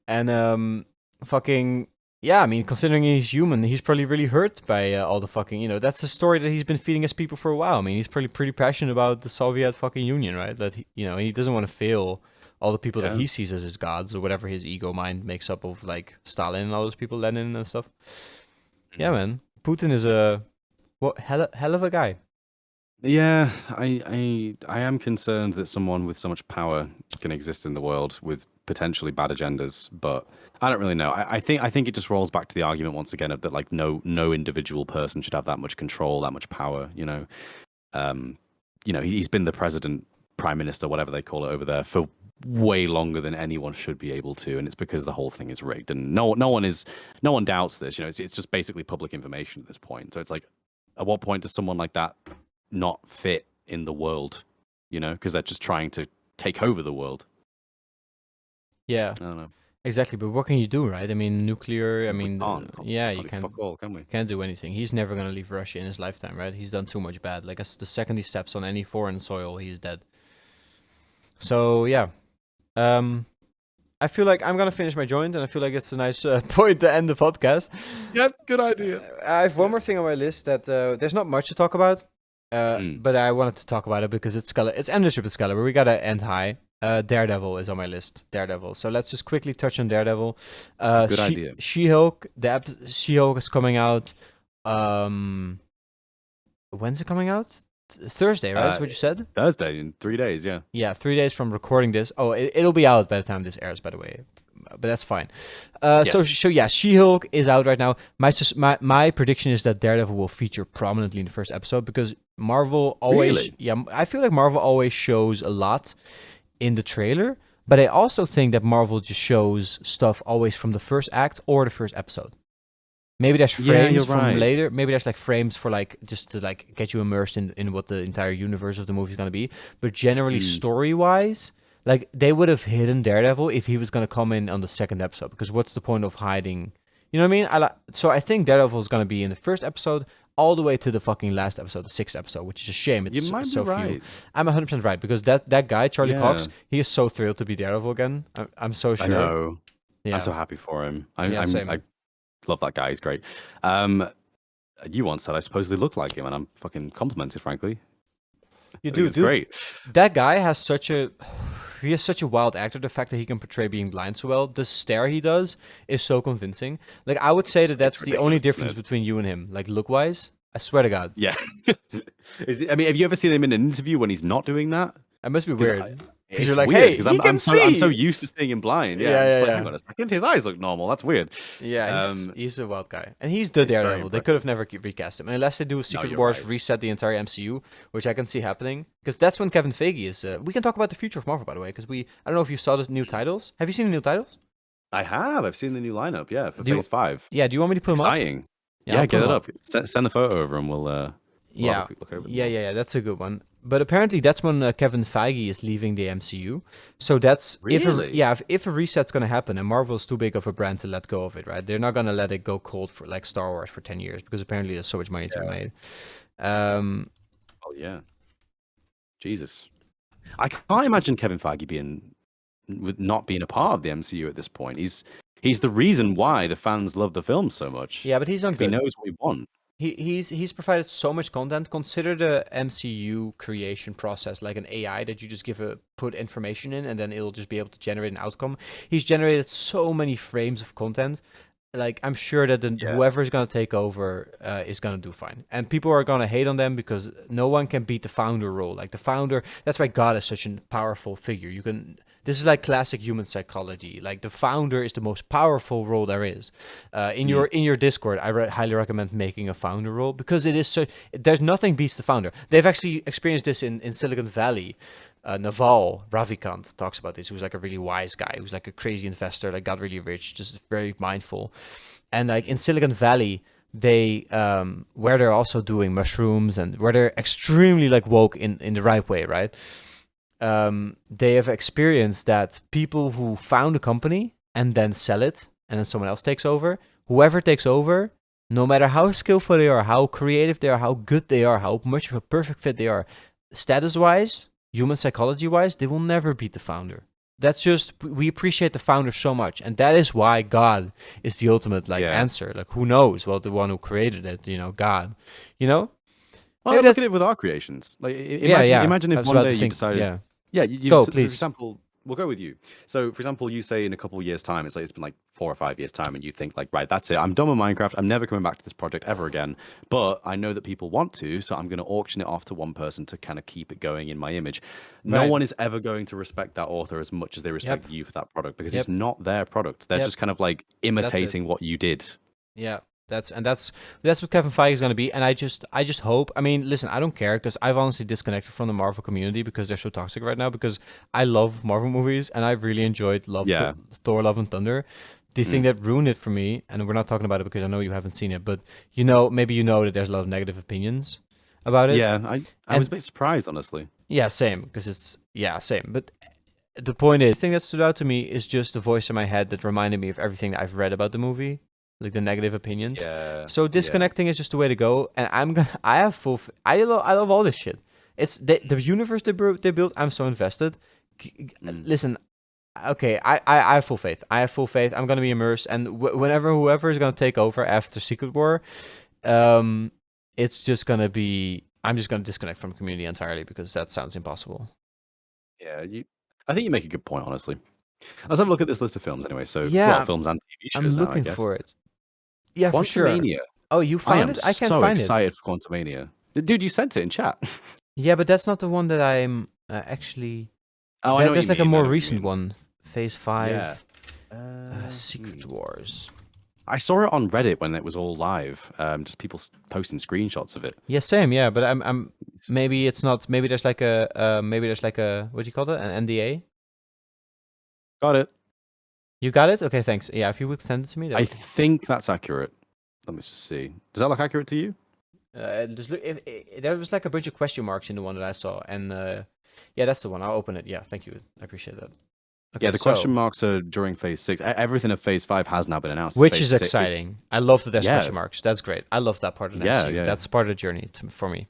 And fucking, yeah, I mean, considering he's human, he's probably really hurt by all the fucking, you know, that's a story that he's been feeding his people for a while. I mean, he's probably pretty passionate about the Soviet fucking Union, right? That, he doesn't want to fail all the people that he sees as his gods, or whatever his ego mind makes up of, like Stalin and all those people, Lenin and stuff. Yeah, man. Putin is a hell of a guy. Yeah, I am concerned that someone with so much power can exist in the world with potentially bad agendas, but I don't really know. I think it just rolls back to the argument once again of that, like, no individual person should have that much control, that much power. He's been the president, prime minister, whatever they call it over there, for way longer than anyone should be able to, and it's because the whole thing is rigged, and no one doubts this. It's just basically public information at this point. So it's like, at what point does someone like that not fit in the world? Because they're just trying to take over the world. Yeah, I don't know. exactly. But what can you do, right? I mean, nuclear. I mean, yeah, you can't. Fuck all, can we? can't do anything. He's never gonna leave Russia in his lifetime, right? He's done too much bad. Like, the second he steps on any foreign soil, he's dead. So yeah, I feel like I'm gonna finish my joint, and I feel like it's a nice point to end the podcast. Yep, good idea. I have one more thing on my list that there's not much to talk about, but I wanted to talk about it because it's endship at Skaliber. We gotta end high. Daredevil is on my list. Daredevil. So let's just quickly touch on Daredevil. Good idea. She-Hulk. She-Hulk is coming out. When's it coming out? It's Thursday, right? That's what you said? Thursday, in 3 days, yeah. Yeah, 3 days from recording this. Oh, it'll be out by the time this airs, by the way. but that's fine. So yeah, She-Hulk is out right now. My prediction is that Daredevil will feature prominently in the first episode because Marvel always, I feel like Marvel always shows a lot in the trailer, but I also think that Marvel just shows stuff always from the first act or the first episode. Maybe there's frames from later. Maybe there's like frames for like just to like get you immersed in what the entire universe of the movie is gonna be. But generally, story-wise, like they would have hidden Daredevil if he was gonna come in on the second episode. Because what's the point of hiding? You know what I mean? So I think Daredevil is gonna be in the first episode all the way to the fucking last episode, the 6th episode, which is a shame. It's so few. I'm 100% right because that guy Charlie Cox, he is so thrilled to be Daredevil again. I'm so sure. I know. Yeah. I'm so happy for him. Same. I love that guy. He's great. You once said I supposedly look like him, and I'm fucking complimented, frankly. You do, dude. Great. That guy has such a wild actor. The fact that he can portray being blind so well, the stare he does is so convincing. Like I would say that's the only difference between you and him, like look wise. I swear to God. Yeah. I mean, have you ever seen him in an interview when he's not doing that? That must be weird. Because you're like, weird, hey, he can see. I'm so used to seeing him blind. Yeah, like, hang on a second, his eyes look normal. That's weird. Yeah, he's a wild guy, and he's the Daredevil. They could have never recast him, unless they do Secret Wars, reset the entire MCU, which I can see happening. Because that's when Kevin Feige is. We can talk about the future of Marvel, by the way. Because I don't know if you saw the new titles. Have you seen the new titles? I have. I've seen the new lineup. Yeah, for Phase 5. Yeah. Do you want me to put them up? Exciting. Yeah, get it up. Send the photo over, and we'll. Yeah, that's a good one. But apparently that's when Kevin Feige is leaving the MCU. So that's really? if a reset's gonna happen, and Marvel's too big of a brand to let go of it, right? They're not gonna let it go cold for like Star Wars for 10 years because apparently there's so much money to be made. Oh yeah, Jesus, I can't imagine Kevin Feige not being a part of the MCU at this point. He's the reason why the fans love the film so much. Yeah, but he's not good. He knows what we want. He's provided so much content. Consider the MCU creation process like an AI that you just put information in and then it'll just be able to generate an outcome. He's generated so many frames of content. Like I'm sure that whoever is gonna take over is gonna do fine, and people are gonna hate on them because no one can beat the founder role. Like the founder, that's why God is such a powerful figure. This is like classic human psychology. Like the founder is the most powerful role there is. In your Discord, I highly recommend making a founder role because it is so. There's nothing beats the founder. They've actually experienced this in Silicon Valley. Naval Ravikant talks about this, who's like a really wise guy, who's like a crazy investor, like got really rich, just very mindful. And like in Silicon Valley, they where they're also doing mushrooms and where they're extremely like woke in the right way, right? They have experienced that people who found a company and then sell it and then someone else takes over, whoever takes over, no matter how skillful they are, how creative they are, how good they are, how much of a perfect fit they are, status-wise, human psychology-wise, they will never beat the founder. That's just, we appreciate the founder so much, and that is why God is the ultimate answer. Like, who knows? Well, the one who created it, God, Well, look at it with our creations. Like, imagine if one day you decided, go, please. For example, we'll go with you. So, for example, you say in a couple of years' time, it's been like 4 or 5 years' time, and you think like, right, that's it. I'm done with Minecraft. I'm never coming back to this project ever again. But I know that people want to, so I'm going to auction it off to one person to kind of keep it going in my image. No one is ever going to respect that author as much as they respect you for that product because it's not their product. They're just kind of like imitating what you did. Yeah. That's what Kevin Feige is going to be, and I just hope. I mean, listen, I don't care because I've honestly disconnected from the Marvel community because they're so toxic right now. Because I love Marvel movies and I really enjoyed Thor: Love and Thunder. The thing that ruined it for me, and we're not talking about it because I know you haven't seen it, but maybe that there's a lot of negative opinions about it. Yeah, I was a bit surprised, honestly. Yeah, same, because same. But the point is, the thing that stood out to me is just the voice in my head that reminded me of everything that I've read about the movie. Like the negative opinions. Yeah. So disconnecting is just the way to go. And I love all this shit. It's the universe they built. I'm so invested. Listen, okay, I have full faith. I'm gonna be immersed. And whoever is gonna take over after Secret War, it's just gonna be. I'm just gonna disconnect from the community entirely because that sounds impossible. Yeah, I think you make a good point, honestly. Let's have a look at this list of films anyway. So, films and TV shows. I'm looking for it. Yeah, for sure. Quantumania. Oh, you found it? I can't find it. I'm so excited for Quantumania. Dude, you sent it in chat. Yeah, but that's not the one that I'm actually... Oh, I know there's like a more recent one. Phase 5. Secret Wars. I saw it on Reddit when it was all live. Just people posting screenshots of it. Yeah, same. Yeah, but I'm maybe it's not. Maybe there's like a what do you call it? An NDA. Got it. You got it? Okay, thanks. Yeah, if you would send it to me, I think that's accurate. Let me just see. Does that look accurate to you? just look. There was like a bunch of question marks in the one that I saw, and yeah, that's the one. I'll open it. Yeah, thank you. I appreciate that. Okay, Yeah, the question marks are during Phase 6. Everything of Phase 5 has now been announced. Which is exciting. I love that there's Yeah. question marks. That's great. I love that part of the Yeah, MCU. yeah. That's part of the journey for me.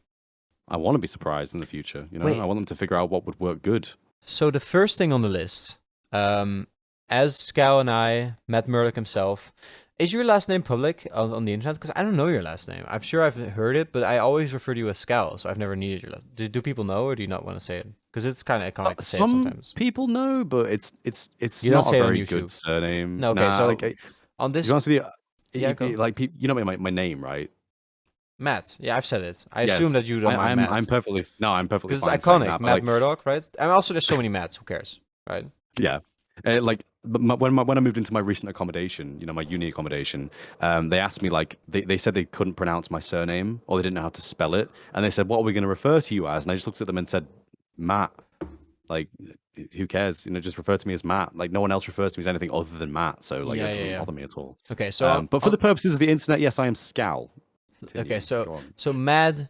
I want to be surprised in the future. You know, Wait. I want them to figure out what would work good. So the first thing on the list, as Scal and I, Matt Murdock himself, is your last name public on the internet? Because I don't know your last name. I'm sure I've heard it, but I always refer to you as Scal, so I've never needed your last. Do people know, or do you not want to say it? Because it's kind of iconic to say it sometimes. People know, but it's You don't not say a it on very YouTube. good surname. No, okay, Nah, so like, on this, to be honest with you, Yeah, go. like you know my name, right? Matt. Yeah, I've said it. I Yes. assume that you don't mind Matt. I'm perfectly because it's fine saying iconic, that, but, Matt like, Murdock, right? And also, there's so many Matts. Who cares, right? Yeah. But when I moved into my recent accommodation, you know, my uni accommodation, they asked me, like, they said they couldn't pronounce my surname, or they didn't know how to spell it, and they said, "What are we going to refer to you as?" And I just looked at them and said, "Matt." Like, who cares? You know, just refer to me as Matt. Like, no one else refers to me as anything other than Matt, so like, Yeah, it doesn't yeah. bother me at all. Okay, so But for the purposes of the internet, yes, I am Scal. Continue. okay, Go on. so Matt,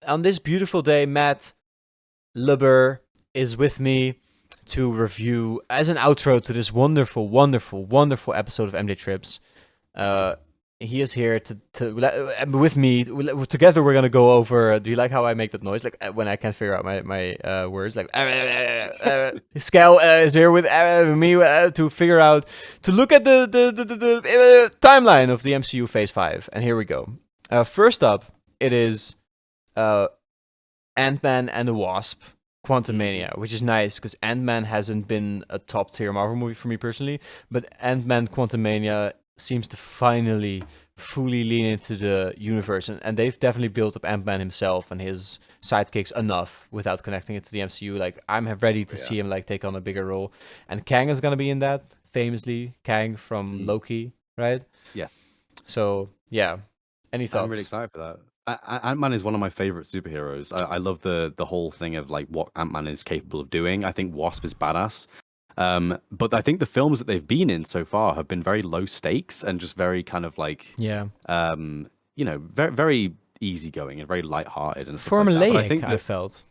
on this beautiful day, Matt Lubber is with me to review, as an outro to this wonderful, wonderful, wonderful episode of MJ Trips. He is here with me. Together, we're gonna go over. Do you like how I make that noise? Like when I can't figure out my words. Like Scal is here with me to figure out, to look at the timeline of the MCU Phase 5. And here we go. First up, it is Ant-Man and the Wasp, Quantumania, which is nice because Ant-Man hasn't been a top tier Marvel movie for me personally, but Ant-Man Quantumania seems to finally fully lean into the universe, and they've definitely built up Ant-Man himself and his sidekicks enough without connecting it to the MCU. Like, I'm ready to see him like take on a bigger role, and Kang is gonna be in that, famously, Kang from Loki, right? Yeah. So yeah, any thoughts? I'm really excited for that. Ant-Man is one of my favorite superheroes. I love the whole thing of like what Ant-Man is capable of doing. I think Wasp is badass. But I think the films that they've been in so far have been very low stakes and just very kind of like, you know, very, very easygoing and very lighthearted and stuff formulaic. Like that. But I think I felt.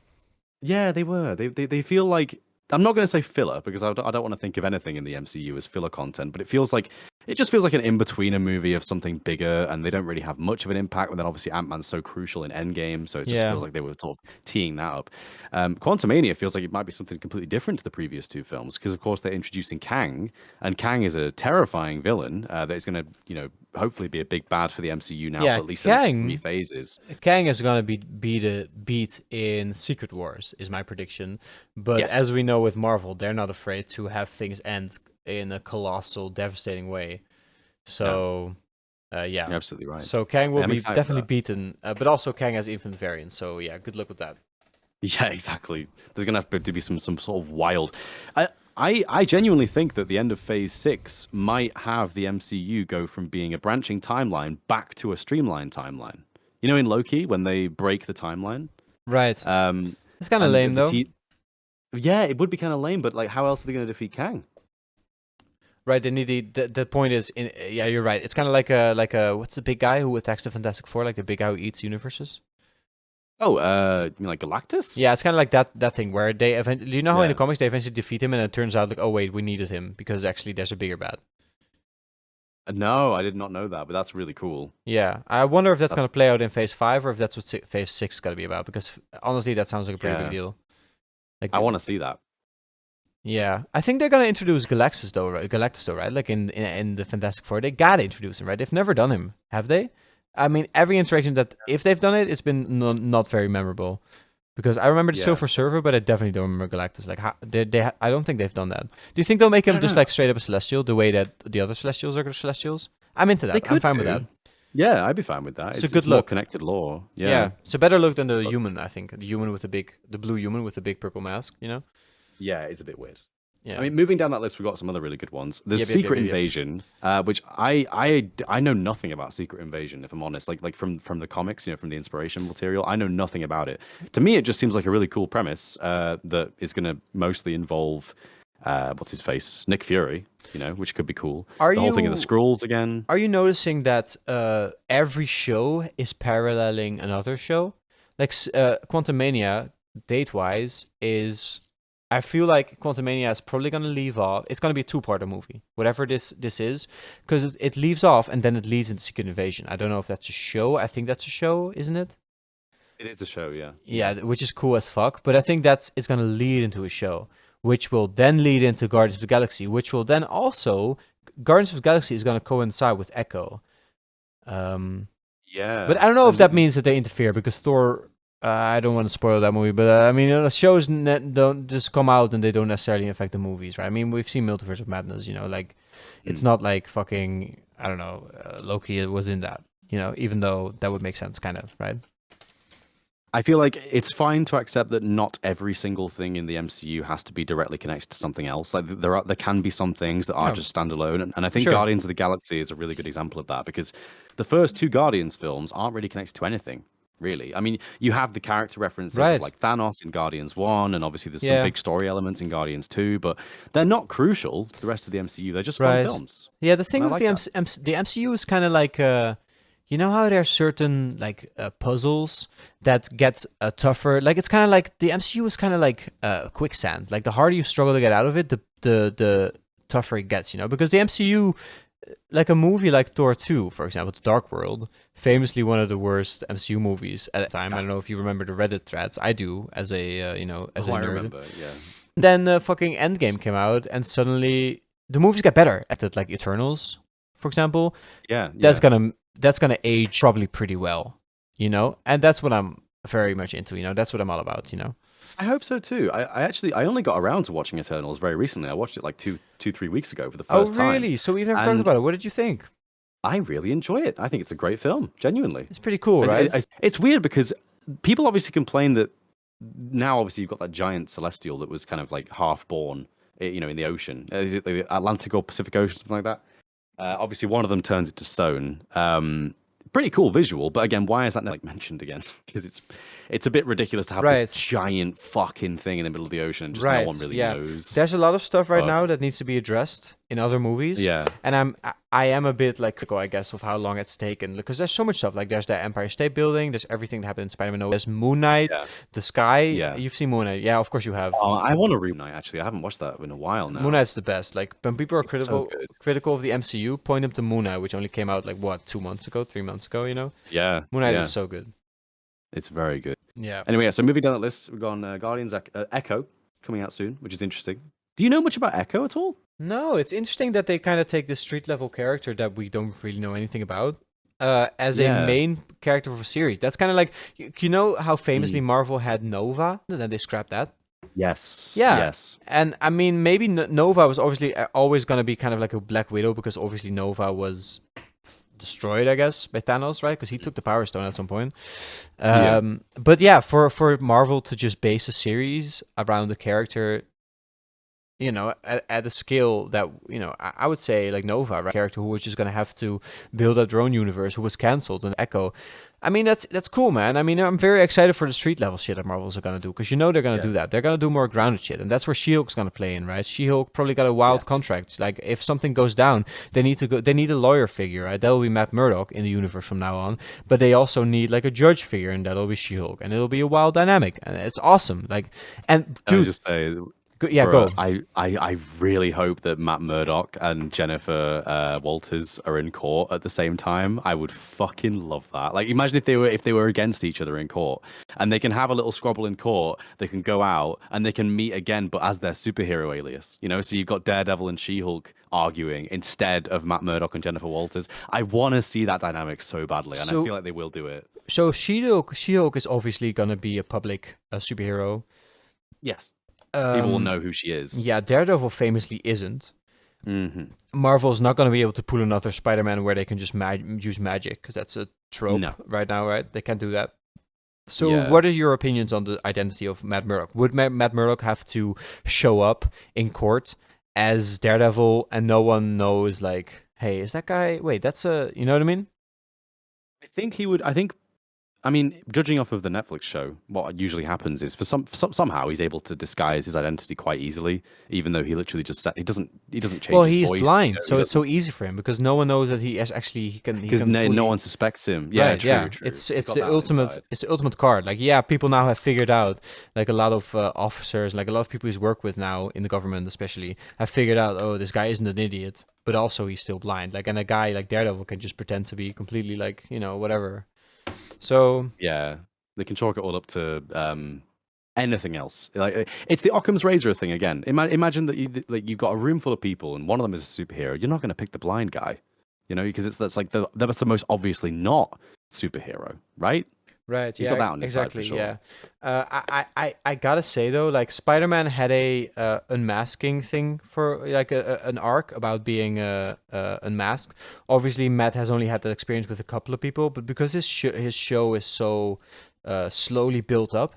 Yeah, they were. They feel like, I'm not going to say filler because I don't want to think of anything in the MCU as filler content, but it just feels like an in-betweener movie of something bigger, and they don't really have much of an impact. And then obviously Ant-Man's so crucial in Endgame, so it just feels like they were sort of teeing that up. Quantumania feels like it might be something completely different to the previous two films because, of course, they're introducing Kang, and Kang is a terrifying villain that is going to, you know, hopefully be a big bad for the MCU now for at least the next 3 phases. Kang is going to be beat in Secret Wars, is my prediction. But as we know with Marvel, they're not afraid to have things end in a colossal, devastating way. So, yeah. You're absolutely right. So Kang will be definitely beaten, but also Kang has infinite variants. So yeah, good luck with that. Yeah, exactly. There's gonna have to be some sort of wild. I genuinely think that the end of Phase 6 might have the MCU go from being a branching timeline back to a streamlined timeline. You know, in Loki when they break the timeline. Right. It's kind of lame though. Yeah, it would be kind of lame, but like, how else are they going to defeat Kang? Right, they need the point is yeah, you're right. It's kind of like a what's the big guy who attacks the Fantastic Four, like the big guy who eats universes? Oh, you mean like Galactus? Yeah, it's kind of like that thing where they eventually, you know how in the comics they eventually defeat him and it turns out like, oh wait, we needed him because actually there's a bigger bad. No, I did not know that, but that's really cool. Yeah, I wonder if that's going to play out in Phase 5 or if that's what Phase 6 is going to be about, because honestly that sounds like a pretty big deal. Like, I want to see that. Yeah, I think they're gonna introduce Galactus though, right? Like in the Fantastic Four, they gotta introduce him, right? They've never done him, have they? I mean, every interaction that if they've done it, it's been not very memorable. Because I remember the Silver Surfer, but I definitely don't remember Galactus. Like, I don't think they've done that. Do you think they'll make him just like straight up a Celestial, the way that the other Celestials are Celestials? I'm into that. I'm fine with that. Yeah, I'd be fine with that. It's a good more look. Connected lore. Yeah, it's a better look than the human. I think the human with the blue human with the big purple mask. You know. Yeah, it's a bit weird. I mean, moving down that list, we've got some other really good ones. There's Secret Invasion, which I know nothing about Secret Invasion, if I'm honest. Like from the comics, from the inspiration material, I know nothing about it. To me, it just seems like a really cool premise that is going to mostly involve what's his face, Nick Fury, which could be cool. The whole thing of the Skrulls again. Are you noticing that every show is paralleling another show? Like Quantumania, date-wise, is... I feel like Quantumania is probably going to leave off. It's going to be a two-parter movie, whatever this is, because it leaves off and then it leads into Secret Invasion. I don't know if that's a show. I think that's a show, isn't it? It is a show, yeah. Yeah, which is cool as fuck. But I think it's going to lead into a show, which will then lead into Guardians of the Galaxy, which will then also... Guardians of the Galaxy is going to coincide with Echo. Yeah. But I don't know if that means that they interfere, because Thor... I don't want to spoil that movie, but I mean, the shows don't just come out and they don't necessarily affect the movies, right? I mean, we've seen Multiverse of Madness, it's not like fucking, I don't know, Loki was in that, even though that would make sense, kind of, right? I feel like it's fine to accept that not every single thing in the MCU has to be directly connected to something else. Like there can be some things that are just standalone, and I think Guardians of the Galaxy is a really good example of that, because the first two Guardians films aren't really connected to anything. Really, I mean, you have the character references of like Thanos in Guardians 1, and obviously there's some big story elements in Guardians 2, but they're not crucial to the rest of the MCU. They're just fun films. Yeah, the thing with the MCU is kind of like, you know how there are certain like puzzles that get tougher. Like it's kind of like the MCU is kind of like quicksand. Like the harder you struggle to get out of it, the tougher it gets. Because the MCU. Like a movie like Thor 2, for example, The Dark World, famously one of the worst MCU movies at the time. I don't know if you remember the Reddit threads. I do, as a as a nerd. I remember, yeah. Then fucking Endgame came out, and suddenly the movies get better. Like Eternals, for example. Yeah. That's gonna age probably pretty well, and that's what I'm very much into. That's what I'm all about. I hope so too. I only got around to watching Eternals very recently. I watched it like 3 weeks ago for the first time. Oh, really? So we've never talked about it. What did you think? I really enjoy it. I think it's a great film, genuinely. It's pretty cool, right? It's weird because people obviously complain that now obviously you've got that giant celestial that was kind of like half born, in the ocean. Is it the Atlantic or Pacific Ocean, something like that? Obviously one of them turns it to stone. Pretty cool visual, but again, why is that not mentioned again? Because it's a bit ridiculous to have this giant fucking thing in the middle of the ocean and just no one really knows. There's a lot of stuff right now that needs to be addressed in other movies. Yeah. And I am a bit like critical, I guess, of how long it's taken, because there's so much stuff. Like there's the Empire State Building, there's everything that happened in Spider-Man. There's Moon Knight, the sky. Yeah. You've seen Moon Knight. Yeah, of course you have. I want to read Moon Knight, actually. I haven't watched that in a while now. Moon Knight's the best. Like when people are critical of the MCU, point them to Moon Knight, which only came out 3 months ago, Yeah. Moon Knight is so good. It's very good. Yeah. Anyway, so moving down that list, we've gone Guardians Echo coming out soon, which is interesting. Do you know much about Echo at all? No, it's interesting that they kind of take this street level character that we don't really know anything about as a main character of a series. That's kind of like, you know how famously Marvel had Nova, and then they scrapped that? Yes. Yeah. Yes. And I mean, maybe Nova was obviously always going to be kind of like a Black Widow, because obviously Nova was destroyed, I guess, by Thanos, right? Because he took the Power Stone at some point. But yeah, for Marvel to just base a series around the character, at a scale that, I would say like Nova, right? Character who was just going to have to build up their own universe, who was cancelled, and Echo. I mean, that's cool, man. I mean, I'm very excited for the street level shit that Marvels are going to do, because they're going to do that. They're going to do more grounded shit, and that's where She-Hulk's going to play in, right? She-Hulk probably got a wild contract. Like, if something goes down, they need a lawyer figure, right? That'll be Matt Murdock in the universe from now on, but they also need like a judge figure, and that'll be She-Hulk, and it'll be a wild dynamic, and it's awesome. Like, and dude, just say, go. I really hope that Matt Murdock and Jennifer Walters are in court at the same time. I would fucking love that. Like, imagine if they were against each other in court, and they can have a little squabble in court. They can go out and they can meet again, but as their superhero alias. So you've got Daredevil and She-Hulk arguing instead of Matt Murdock and Jennifer Walters. I want to see that dynamic so badly, and I feel like they will do it. So She-Hulk is obviously gonna be a public superhero. Yes. People will know who she is. Yeah, Daredevil famously isn't. Mm-hmm. Marvel's not going to be able to pull another Spider-Man where they can just use magic, because that's a trope right now, right? They can't do that. So, Yeah. what are your opinions on the identity of Matt Murdock? Would Matt Murdock have to show up in court as Daredevil, and no one knows, like, hey, is that guy? Wait, that's a, you know what I mean? I think he would. I mean, judging off of the Netflix show, what usually happens is somehow he's able to disguise his identity quite easily, even though he literally just he doesn't change Well, his he's voice. blind, He so it's doesn't, so easy for him because no one knows that he is actually he because can fully. no one suspects him. Yeah, Right, true, yeah. true. It's He's got the that on his ultimate side. it's the ultimate card. Like, yeah, people now have figured out, like a lot of officers, like a lot of people he's worked with now in the government especially, have figured out, oh, this guy isn't an idiot, but also he's still blind. Like, and a guy like Daredevil can just pretend to be completely, like, whatever. So, Yeah, they can chalk it all up to anything else. Like it's the Occam's razor thing again. Imagine that you've got a room full of people and one of them is a superhero. You're not going to pick the blind guy, because that's like that's the most obviously not superhero, right? right, He's got yeah, that on his side for exactly, sure. yeah. I gotta say though, like Spider-Man had a unmasking thing for like an arc about being unmasked. Obviously, Matt has only had that experience with a couple of people, but because his show is so slowly built up,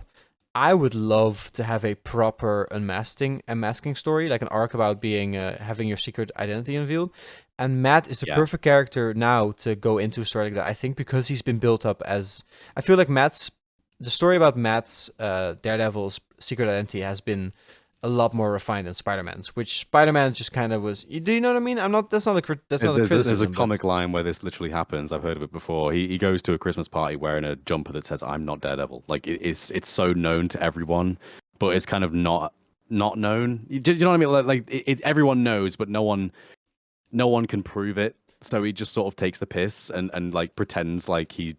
I would love to have a proper unmasking story, like an arc about being having your secret identity unveiled. And Matt is the Yeah. perfect character now to go into a story like that. I think because he's been built up as, I feel like the story about Matt's Daredevil's secret identity has been a lot more refined than Spider-Man's, which Spider-Man just kind of was. Do you know what I mean? I'm not. That's not that's not a There's a criticism. comic line where this literally happens. I've heard of it before. He goes to a Christmas party wearing a jumper that says "I'm not Daredevil." Like it's so known to everyone, but it's kind of not known. Do you know what I mean? Everyone knows, but no one can prove it. So he just sort of takes the piss and like pretends like he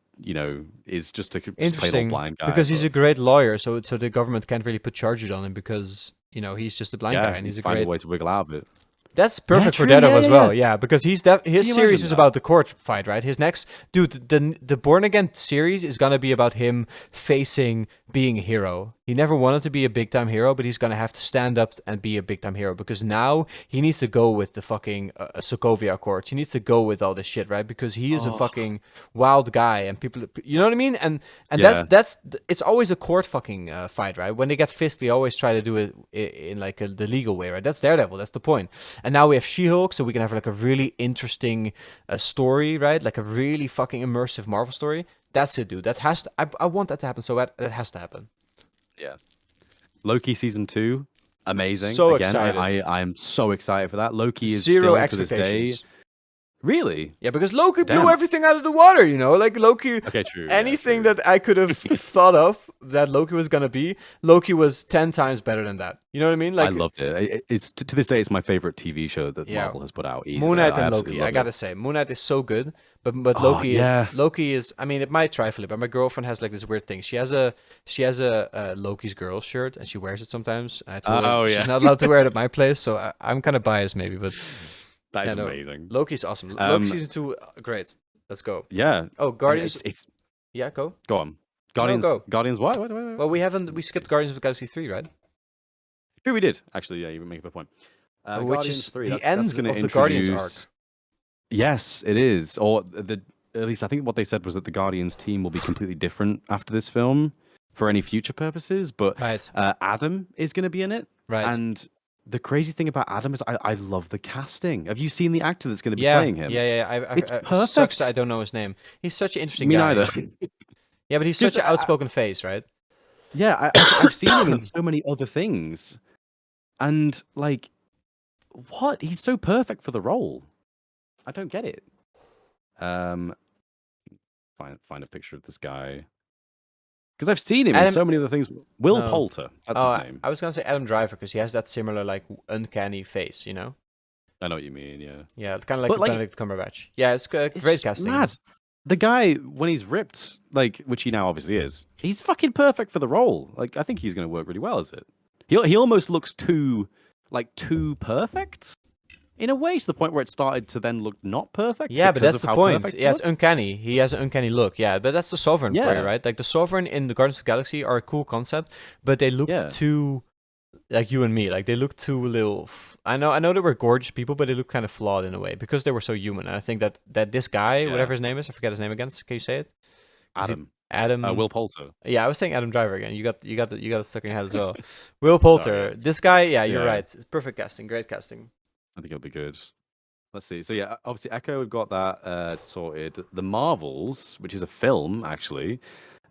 is just a plain old Interesting, blind guy. because he's but a great lawyer, so the government can't really put charges on him because he's just a blind guy, yeah, and he's he's a finding great. a way to wiggle out of it. That's perfect for true, Daredevil yeah, as yeah, well. yeah. Yeah, because his Can series you imagine is that? about the court fight, right? His next dude, the Born Again series is gonna be about him facing being a hero. He never wanted to be a big time hero, but he's gonna have to stand up and be a big time hero because now he needs to go with the fucking Sokovia Accords. He needs to go with all this shit, right? Because he is a Oh. fucking wild guy, and people, you know what I mean? And Yeah. that's it's always a court fucking fight, right? When they get fist, they always try to do it in like the legal way, right? That's Daredevil. That's the point. And now we have She-Hulk, so we can have like a really interesting story, right? Like a really fucking immersive Marvel story. That's it, dude. That has to. I want that to happen so bad. That has to happen. Yeah. Loki season 2, amazing. So Again, excited. I am so excited for that. Loki is Zero still to this day. expectations. Really? Yeah, because Loki blew Damn. everything out of the water, Like Loki. Okay, true. yeah, Anything true. that I could have thought of that Loki was gonna be, Loki was 10 times better than that. You know what I mean? Like I loved it. It's to this day, it's my favorite TV show that Yeah. Marvel has put out. Easily. Moon Knight I and absolutely Loki. love I it. gotta say, Moon Knight is so good, but Oh, Loki, yeah. Loki is. I mean, it might trifle it, but my girlfriend has like this weird thing. She has a Loki's girl shirt, and she wears it sometimes. And I told her Oh, yeah. she's not allowed to wear it at my place, so I'm kind of biased maybe, but That is yeah, no. amazing. Loki's awesome. Loki Um, season 2, great. Let's go. Yeah. Oh, Guardians. It's Yeah, go. go on. Guardians. go. Guardians. What? Well, we skipped Guardians of the Galaxy 3, right? True, we did actually. Yeah, you make a good point. Which Guardians is 3, the that's end gonna of the Guardians introduce- arc. Yes, it is. Or at least I think what they said was that the Guardians team will be completely different after this film for any future purposes. But Right. Adam is going to be in it. Right. And the crazy thing about Adam is I love the casting. Have you seen the actor that's going to be Yeah, playing him? yeah. It's Sucks perfect. that I don't know his name. He's such an interesting Me guy. neither. Yeah, but he's 'Cause such an outspoken face, right? Yeah, I've seen him in so many other things. And like, what? He's so perfect for the role. I don't get it. Find a picture of this guy. Because I've seen him in Adam- so many other things. Will No. Poulter. That's Oh, his name. I was gonna say Adam Driver because he has that similar like uncanny face, you know? I know what you mean, yeah. Yeah, kind of like But, like, Benedict Cumberbatch. Yeah, it's It's great just casting. mad. The guy, when he's ripped, like, which he now obviously is, he's fucking perfect for the role. Like, I think he's going to work really well as it. He almost looks too perfect in a way, to the point where it started to then look not perfect. Yeah, but because that's of the how point. perfect it Yeah, it's looks. uncanny. He has an uncanny look. Yeah, but that's the Sovereign for Yeah. you, right? Like the Sovereign in the Guardians of the Galaxy are a cool concept, but they looked Yeah. too like you and me. Like they look too little. I know they were gorgeous people, but they look kind of flawed in a way because they were so human. And I think that this guy, Yeah. whatever his name is, I forget his name again. Can you say it? Is he- Adam. Adam. Will Poulter. Yeah, I was saying Adam Driver again. You got it stuck in your head as well. Will Poulter. yeah. This guy. Yeah, you're Yeah. right. Perfect casting. Great casting. I think it'll be good. Let's see. So yeah, obviously Echo, we've got that sorted. The Marvels, which is a film actually.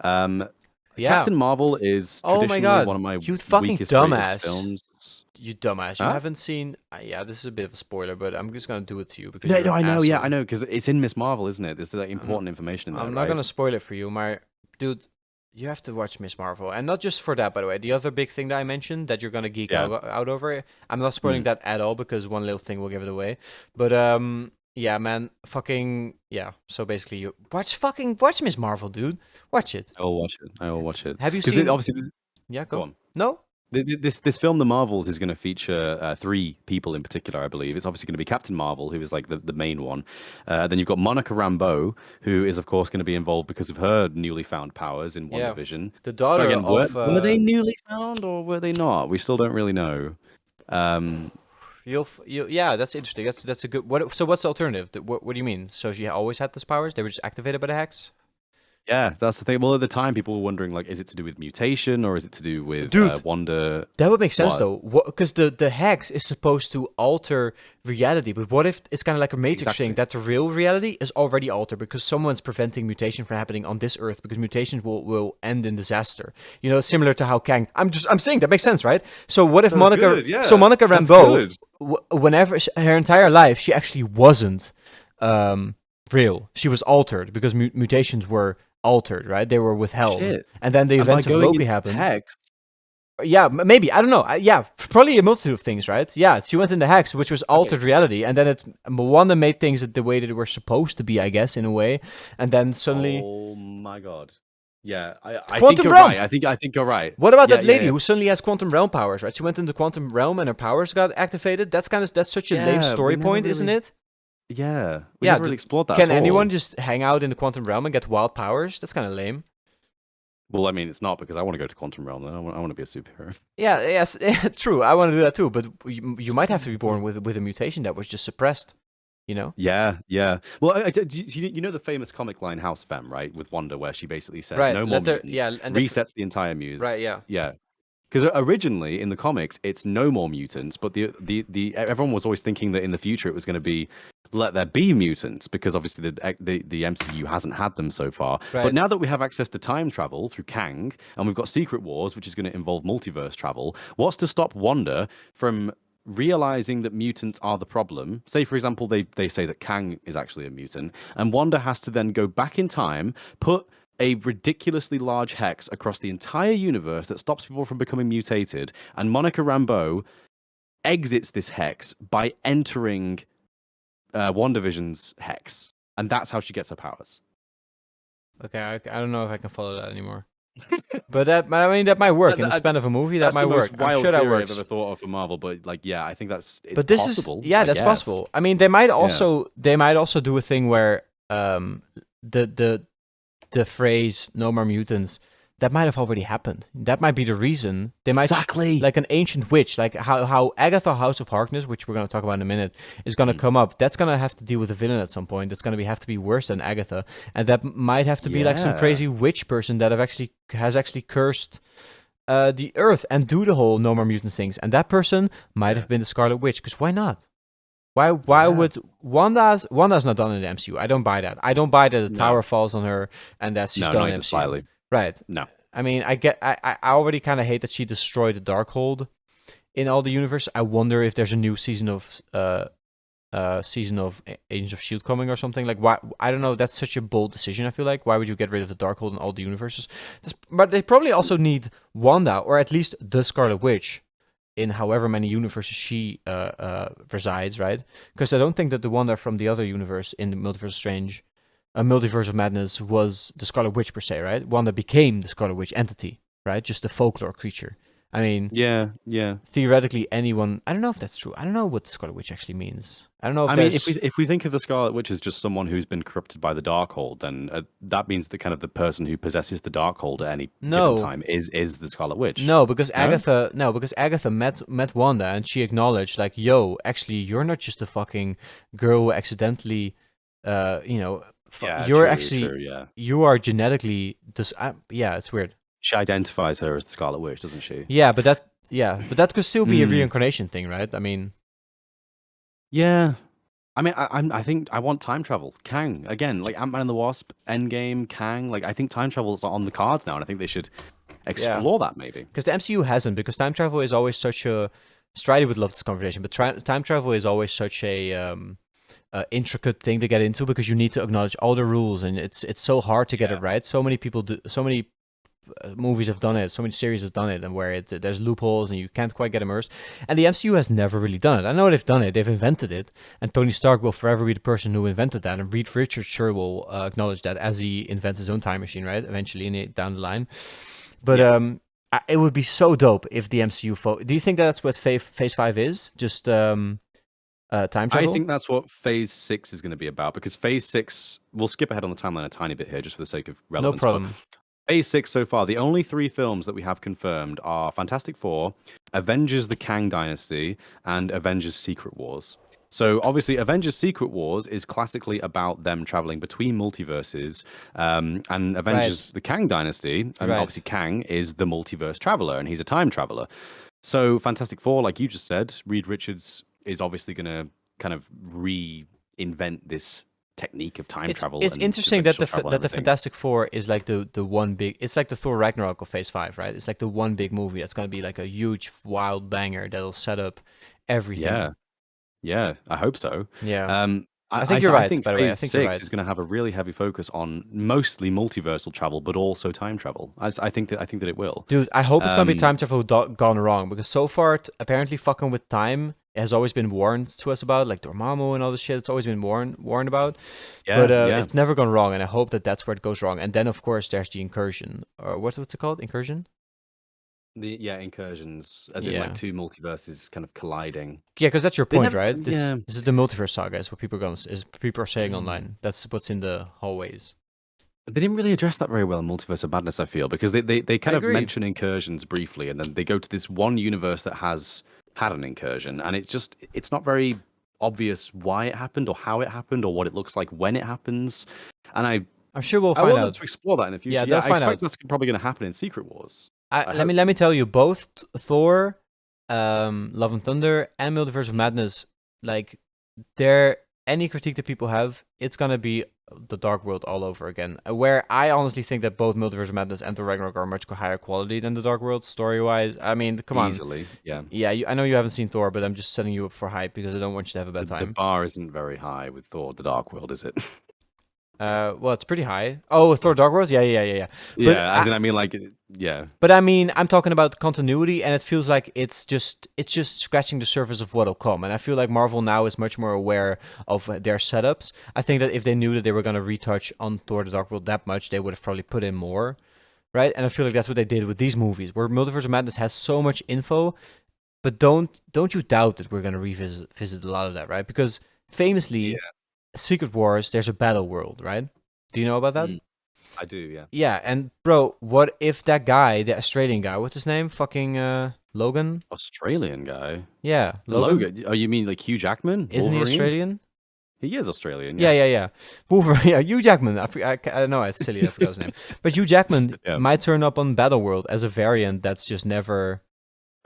Um, Yeah. Captain Marvel is Oh my traditionally God. one of my You fucking weakest rated dumbass. films. You dumbass. You Huh? haven't seen. Yeah, this is a bit of a spoiler, but I'm just gonna do it to you because No, you're no, an I know. Yeah, asshole. I know because it's in Miss Marvel, isn't it? There's like important information in there. I'm not gonna spoil it for you, my dude. You have to watch Miss Marvel, and not just for that, by the way. The other big thing that I mentioned that you're gonna geek Yeah. out over. I'm not spoiling that at all because one little thing will give it away. But yeah, man, fucking yeah. So basically, you watch Miss Marvel, dude. Watch it. I will watch it. I will watch it. Have you 'Cause seen? obviously, Yeah, go on. No. This film, The Marvels, is going to feature 3 people in particular, I believe. It's obviously going to be Captain Marvel, who is like the main one. Then you've got Monica Rambeau, who is of course going to be involved because of her newly found powers in WandaVision. The daughter Again, of. were they newly found or were they not? We still don't really know. Yeah, that's interesting. That's a good. What? So what's the alternative? What do you mean? So she always had those powers? They were just activated by the hex? Yeah, that's the thing. Well, at the time, people were wondering, like, is it to do with mutation or is it to do with Dude, Wanda? That would make sense What? though, because the hex is supposed to alter reality. But what if it's kind of like a Matrix Exactly. thing that the real reality is already altered because someone's preventing mutation from happening on this Earth because mutations will end in disaster. You know, similar to how Kang. I'm saying that makes sense, right? So what if So Monica? good, yeah, so Monica that's Rambeau, good. whenever her entire life, she actually wasn't real. She was altered because mutations were altered, right? They were withheld, Shit. and then the And by events of going Loki into happened. Hex, Yeah, maybe. I don't know. Yeah, probably a multitude of things, right? Yeah, she went in the hex, which was altered reality, and then Wanda made things the way that they were supposed to be, I guess, in a way, and then suddenly. oh my god. Yeah, I think Quantum you're realm! right. I think you're right. What about Yeah, that lady yeah. who suddenly has quantum realm powers, right? She went into the quantum realm and her powers got activated. That's such a Yeah, lame we story never point, isn't really- it? Yeah, we Yeah, never really explored that Can at all. anyone just hang out in the quantum realm and get wild powers? That's kind of lame. Well, I mean, it's not because I want to go to Quantum Realm. Then I want to be a superhero. Yeah, yes, true. I want to do that too, but you might have to be born with a mutation that was just suppressed. You know? Yeah, yeah. Well, you know the famous comic line House Femme, right? With Wanda, where she basically says, Right. "No more mutants." and Resets the entire music. right. Yeah. Yeah. Because originally in the comics, it's no more mutants, but the everyone was always thinking that in the future it was going to be let there be mutants because obviously the MCU hasn't had them so far. Right. But now that we have access to time travel through Kang and we've got Secret Wars, which is going to involve multiverse travel, what's to stop Wanda from realizing that mutants are the problem? Say, for example, they say that Kang is actually a mutant, and Wanda has to then go back in time, put a ridiculously large hex across the entire universe that stops people from becoming mutated, and Monica Rambeau exits this hex by entering WandaVision's hex, and that's how she gets her powers. Okay, I don't know if I can follow that anymore. But that might work in the span of a movie. That might work. I'm sure that works. I've ever thought of for Marvel, but like, yeah, I think it's but this possible. That's possible. I mean, they might also do a thing where the phrase "no more mutants" that might have already happened. That might be the reason. They might exactly like an ancient witch, like how Agatha House of Harkness, which we're going to talk about in a minute, is going to come up. That's going to have to deal with a villain at some point. That's going to have to be worse than Agatha, and that might have to be like some crazy witch person that has actually cursed the Earth and do the whole no more mutants things. And that person might have been the Scarlet Witch. Because why not? Why would Wanda's not done in the MCU? I don't buy that. I don't buy that the tower falls on her and that she's done in the MCU. Slightly. Right. No. I mean, I already kind of hate that she destroyed the Darkhold in all the universe. I wonder if there's a new season of Agents of Shield coming or something. Like, why? I don't know. That's such a bold decision. I feel like why would you get rid of the Darkhold in all the universes? But they probably also need Wanda or at least the Scarlet Witch in however many universes she resides, right? Because I don't think that the Wanda from the other universe in the Multiverse of Madness was the Scarlet Witch per se, right? Wanda became the Scarlet Witch entity, right? Just a folklore creature. I mean, yeah. Theoretically, anyone. I don't know if that's true. I don't know what the Scarlet Witch actually means. I don't know. If we think of the Scarlet Witch as just someone who's been corrupted by the Darkhold, then that means that kind of the person who possesses the Darkhold at any given time is the Scarlet Witch. No, because Agatha met Wanda and she acknowledged like, yo, actually, you're not just a fucking girl who accidentally, Yeah, you're true, actually true, yeah. you are genetically yeah, it's weird. She identifies her as the Scarlet Witch, doesn't she? But that could still be a Mm. reincarnation thing, right? I mean, Yeah. I mean, I think I want time travel. Kang again, like Ant-Man and the Wasp, Endgame, Kang. Like I think time travel is on the cards now, and I think they should yeah, explore that maybe. because the MCU hasn't, because time travel is always such a. Stridey would love this conversation, but time travel is always such a intricate thing to get into because you need to acknowledge all the rules, and it's so hard to get it Yeah. right. So many people do, so many movies have done it, so many series have done it, and where there's loopholes and you can't quite get immersed. And the MCU has never really done it. I know they've done it, they've invented it, and Tony Stark will forever be the person who invented that, and Reed Richards sure will acknowledge that as he invents his own time machine, right? Eventually, down the line. But Yeah. it would be so dope if the MCU. Do you think that's what Phase 5 is? Just time I travel? think that's what Phase 6 is going to be about because Phase 6, we'll skip ahead on the timeline a tiny bit here just for the sake of No relevance, but problem. Phase 6 so far, the only three films that we have confirmed are Fantastic Four, Avengers the Kang Dynasty, and Avengers Secret Wars. So obviously, Avengers Secret Wars is classically about them traveling between multiverses, and Right. Avengers the Kang Dynasty, and Right. obviously Kang is the multiverse traveler, and he's a time traveler. So Fantastic Four, like you just said, Reed Richards is obviously going to kind of reinvent this technique of time travel It's and interesting that dimensional travel and that the everything. Fantastic Four is like the one big. It's like the Thor Ragnarok of Phase 5, right? It's like the one big movie that's gonna be like a huge wild banger that'll set up Yeah. everything. Yeah, I hope so. Yeah, Um, I think you're I right. think By the way, I Phase think you're 6 right. is going to have a really heavy focus on mostly multiversal travel, but also time travel. I think that it will. Dude, I hope it's gonna be Um, time travel gone wrong because so far, apparently, fucking with time has always been warned to us about, like Dormammu and all this shit. It's always been warned about, but yeah, yeah. it's never gone wrong, and I hope that that's where it goes wrong. And then, of course, there's the incursion, or what's it called? Incursion? The incursions, as in like Yeah, two multiverses kind of colliding. yeah, because that's your They point, never, right? yeah. This is the multiverse saga, is what people are is people are saying Mm. online. That's what's in the hallways. They didn't really address that very well in Multiverse of Madness, I feel, because they I kind of agree. mention incursions briefly, and then they go to this one universe that has had an incursion, and it's not very obvious why it happened or how it happened or what it looks like when it happens. And I'm sure we'll I find want them out. to explore that in the Yeah, future. they'll Yeah, I find expect out. that's probably going to happen in Secret Wars. I Let me hope. tell you, both Thor, Love and Thunder, and Multiverse of Madness, like there any critique that people have, it's gonna be the Dark World all over again. Where I honestly think that both Multiverse of Madness and Thor Ragnarok are much higher quality than the Dark World story wise. I mean, come on. Easily, yeah. Yeah, I know you haven't seen Thor, but I'm just setting you up for hype because I don't want you to have a bad The time. bar isn't very high with Thor: The Dark World, is it? Well, it's pretty high. Oh, Thor Dark World? Yeah. But Yeah, as in, I mean, like, yeah, But I mean, I'm talking about continuity, and it feels like it's just scratching the surface of what'll come. And I feel like Marvel now is much more aware of their setups. I think that if they knew that they were gonna retouch on Thor: The Dark World that much, they would have probably put in more, right? And I feel like that's what they did with these movies, where Multiverse of Madness has so much info, but don't you doubt that we're gonna visit a lot of that, right? Because famously, yeah. Secret Wars, there's a battle world, right? Do you know about that? Mm, I do, yeah. Yeah, and bro, what if that guy, the Australian guy, what's his name? Fucking Logan? Australian guy. Yeah, Logan. Logan. Oh, you mean like Hugh Jackman? Isn't he Wolverine? Australian? He is Australian, yeah. Yeah. Wolverine. Yeah, Hugh Jackman. I know it's silly. I forgot his name. But Hugh Jackman Yeah. might turn up on Battleworld as a variant that's just never,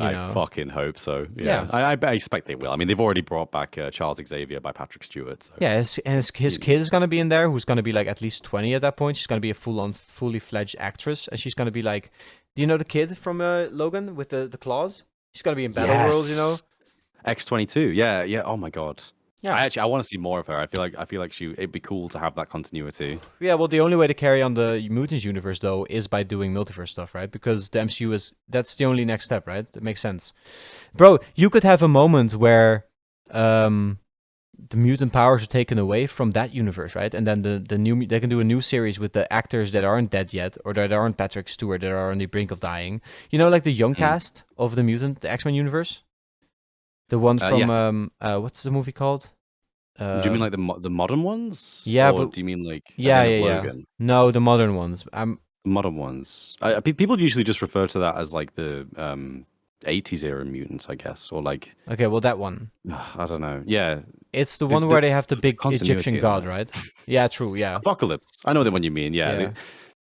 you I know. fucking hope so. Yeah. Yeah, I expect they will. I mean, they've already brought back Charles Xavier by Patrick Stewart. So Yeah, his kid is gonna be in there, who's gonna be like at least 20 at that point. She's gonna be a fully fledged actress, and she's gonna be like, do you know the kid from Logan with the claws? She's gonna be in Battleworld, you know. yes, X-22. Yeah, yeah. Oh my god. Yeah. I want to see more of her. I feel like it'd be cool to have that continuity. Yeah, well, the only way to carry on the Mutants universe though is by doing multiverse stuff, right? Because the MCU that's the only next step, right? It makes sense, bro. You could have a moment where the mutant powers are taken away from that universe, right? And then the new they can do a new series with the actors that aren't dead yet, or that aren't Patrick Stewart, that are on the brink of dying. You know, like the young Mm. cast of the X-Men universe, the one Yeah. from what's the movie called? Do you mean like the modern ones? Yeah, Or but do you mean like yeah, ahead of yeah. Logan? No, the modern ones. The modern ones. People usually just refer to that as like 80s era mutants, I guess, or like Okay, well that one. I don't know. Yeah, It's the the, one the, where they have the the big Egyptian continuity in god, that. right? Yeah, true. Yeah, Apocalypse. I know the one you mean. Yeah, yeah.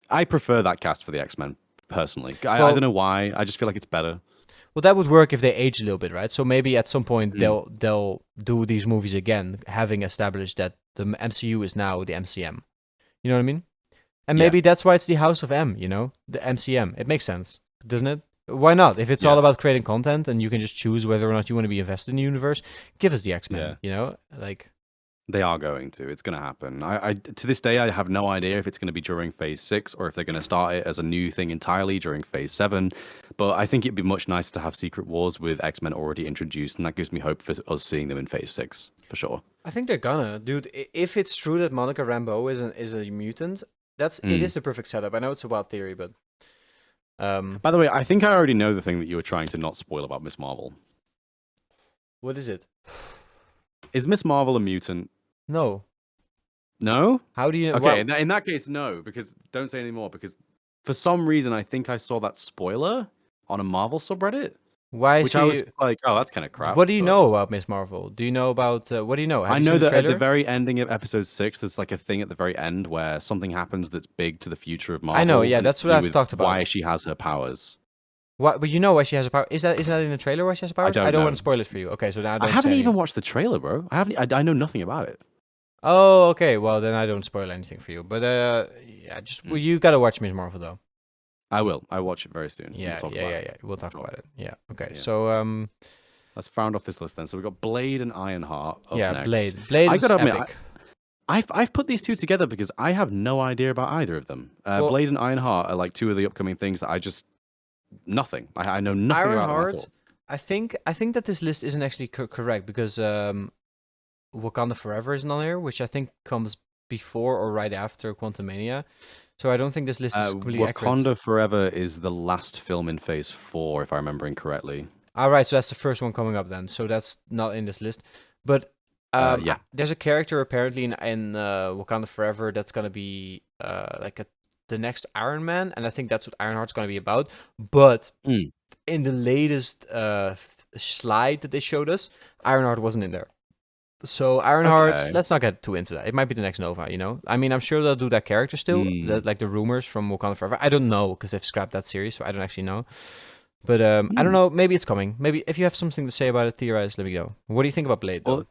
I prefer that cast for the X-Men personally. I don't Well, know why. I just feel like it's better. well, that would work if they age a little bit, right? So maybe at some point Mm, they'll do these movies again, having established that the MCU is now the MCM. You know what I mean? And yeah, maybe that's why it's the House of M. You know, the MCM. It makes sense, doesn't it? Why not? If it's all yeah, about creating content and you can just choose whether or not you want to be invested in the universe, give us the X yeah. Men. You know, like They are going to. It's going to happen. To this day, I have no idea if it's going to be during Phase 6 or if they're going to start it as a new thing entirely during Phase 7. But I think it'd be much nicer to have Secret Wars with X-Men already introduced, and that gives me hope for us seeing them in Phase 6, for sure. I think they're gonna, dude. If it's true that Monica Rambeau is a mutant, it Mm. is the perfect setup. I know it's a wild theory, but By the way, I think I already know the thing that you were trying to not spoil about Miss Marvel. what is it? Is Miss Marvel a mutant? No. No? How do you? Okay, Well, in that case, no, because don't say any more, because for some reason I think I saw that spoiler on a Marvel subreddit, why is which I was she? like, oh, that's kind of crap. What do you But know about Miss Marvel? Do you know about what do you know? Have I you know seen the that at the trailer? very ending of episode 6, there's like a thing at the very end where something happens that's big to the future of I know. Marvel, Yeah, and it's that's to what do I've with talked why about. she has her powers. What? But you know why she has a power? Is that in the trailer why she has I powers? I don't don't want to know. spoil it for you. Okay, so now I don't haven't say even any. watched the trailer, bro. I haven't. I know nothing about it. Oh, okay. Well, then I don't spoil anything for you. But yeah, just well, Mm. you gotta watch Miss Marvel though. I will. I watch it very soon. We'll Yeah, talk yeah, about yeah, it. yeah. We'll talk Sure. about it. Yeah. Okay. Yeah. So Let's round off this list then. So we've got Blade and Ironheart up yeah, next. Blade I was gotta admit, epic. I've put these two together because I have no idea about either of them. Well, Blade and Ironheart are like two of the upcoming things that I just nothing. I know nothing about them at Ironheart. all. I think that this list isn't actually correct because Wakanda Forever is on here, which I think comes before or right after Quantumania. So I don't think this list is completely accurate. Wakanda Forever is the last film in Phase 4, if I'm remembering correctly. All right, so that's the first one coming up then. So that's not in this list. But Yeah. there's a character apparently in Wakanda Forever that's gonna be the next Iron Man, and I think that's what Ironheart's gonna be about. But Mm. in the latest slide that they showed us, Ironheart wasn't in there. So Ironheart, Okay. let's not get too into that. It might be the next Nova, you know. I mean, I'm sure they'll do that character still, Mm. like the rumors from Wakanda Forever. I don't know because they've scrapped that series, so I don't actually know. But I don't Mm. know. Maybe it's coming. Maybe if you have something to say about it, theorize. Let me know. What do you think about Blade, though? Well,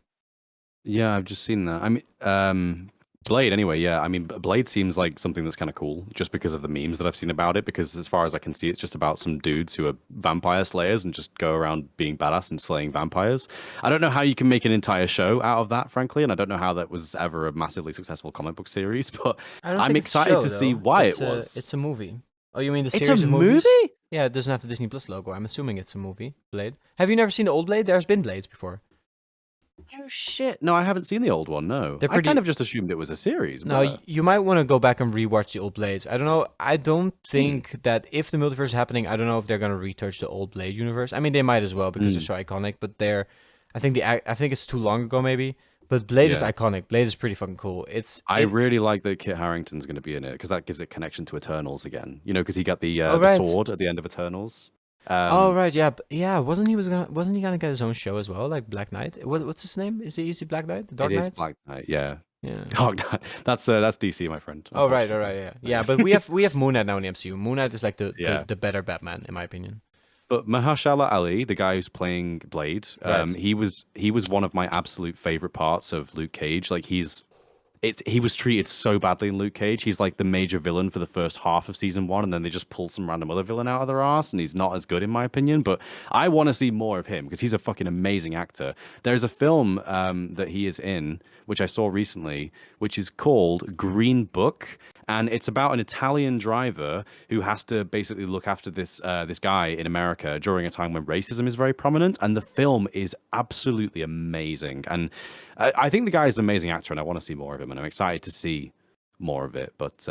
yeah, I've just seen that. I mean, Blade, anyway, yeah. I mean, Blade seems like something that's kind of cool just because of the memes that I've seen about it. Because as far as I can see, it's just about some dudes who are vampire slayers and just go around being badass and slaying vampires. I don't know how you can make an entire show out of that, frankly. And I don't know how that was ever a massively successful comic book series, but I don't I'm think it's a excited show, to see though. why It's it was. it's a movie. Oh, you mean the It's a series of movies? movie? Yeah, it doesn't have the Disney Plus logo. I'm assuming it's a movie. Blade. Have you never seen the old Blade? There's been Blades before. Oh, shit. No, I haven't seen the old one, no. They're I kind pretty. of just assumed it was a series, No, but... you might want to go back and rewatch the old Blades. I don't know. I don't think that if the multiverse is happening, I don't know if they're gonna retouch the old Blade universe. I mean, they might as well because they're so iconic. But I think I think it's too long ago maybe. But Blade is Yeah. iconic. Blade is pretty fucking cool. I really like that Kit Harington's going to be in it because that gives it connection to Eternals again. You know, because he got the right. sword at the end of Eternals. Oh right, yeah, yeah. Wasn't he gonna get his own show as well, like Black Knight? What's his name? Is he Black Knight? The Dark It is Knight? Black Knight, yeah. Yeah. Dark Knight. That's DC, my friend. Oh right, all Unfortunately. right, yeah, yeah. But we have Moon Knight now in the MCU. Moon Knight is like Yeah. the better Batman in my opinion. But Mahershala Ali, the guy who's playing Blade, Right. he was one of my absolute favorite parts of Luke Cage. Like he was treated so badly in Luke Cage. He's like the major villain for the first half of season 1, and then they just pull some random other villain out of their ass, and he's not as good in my opinion. But I want to see more of him because he's a fucking amazing actor. There's a film that he is in, which I saw recently, which is called Green Book, and it's about an Italian driver who has to basically look after this guy in America during a time when racism is very prominent. And the film is absolutely amazing, and I think the guy is an amazing actor, and I want to see more of him, and I'm excited to see more of it. But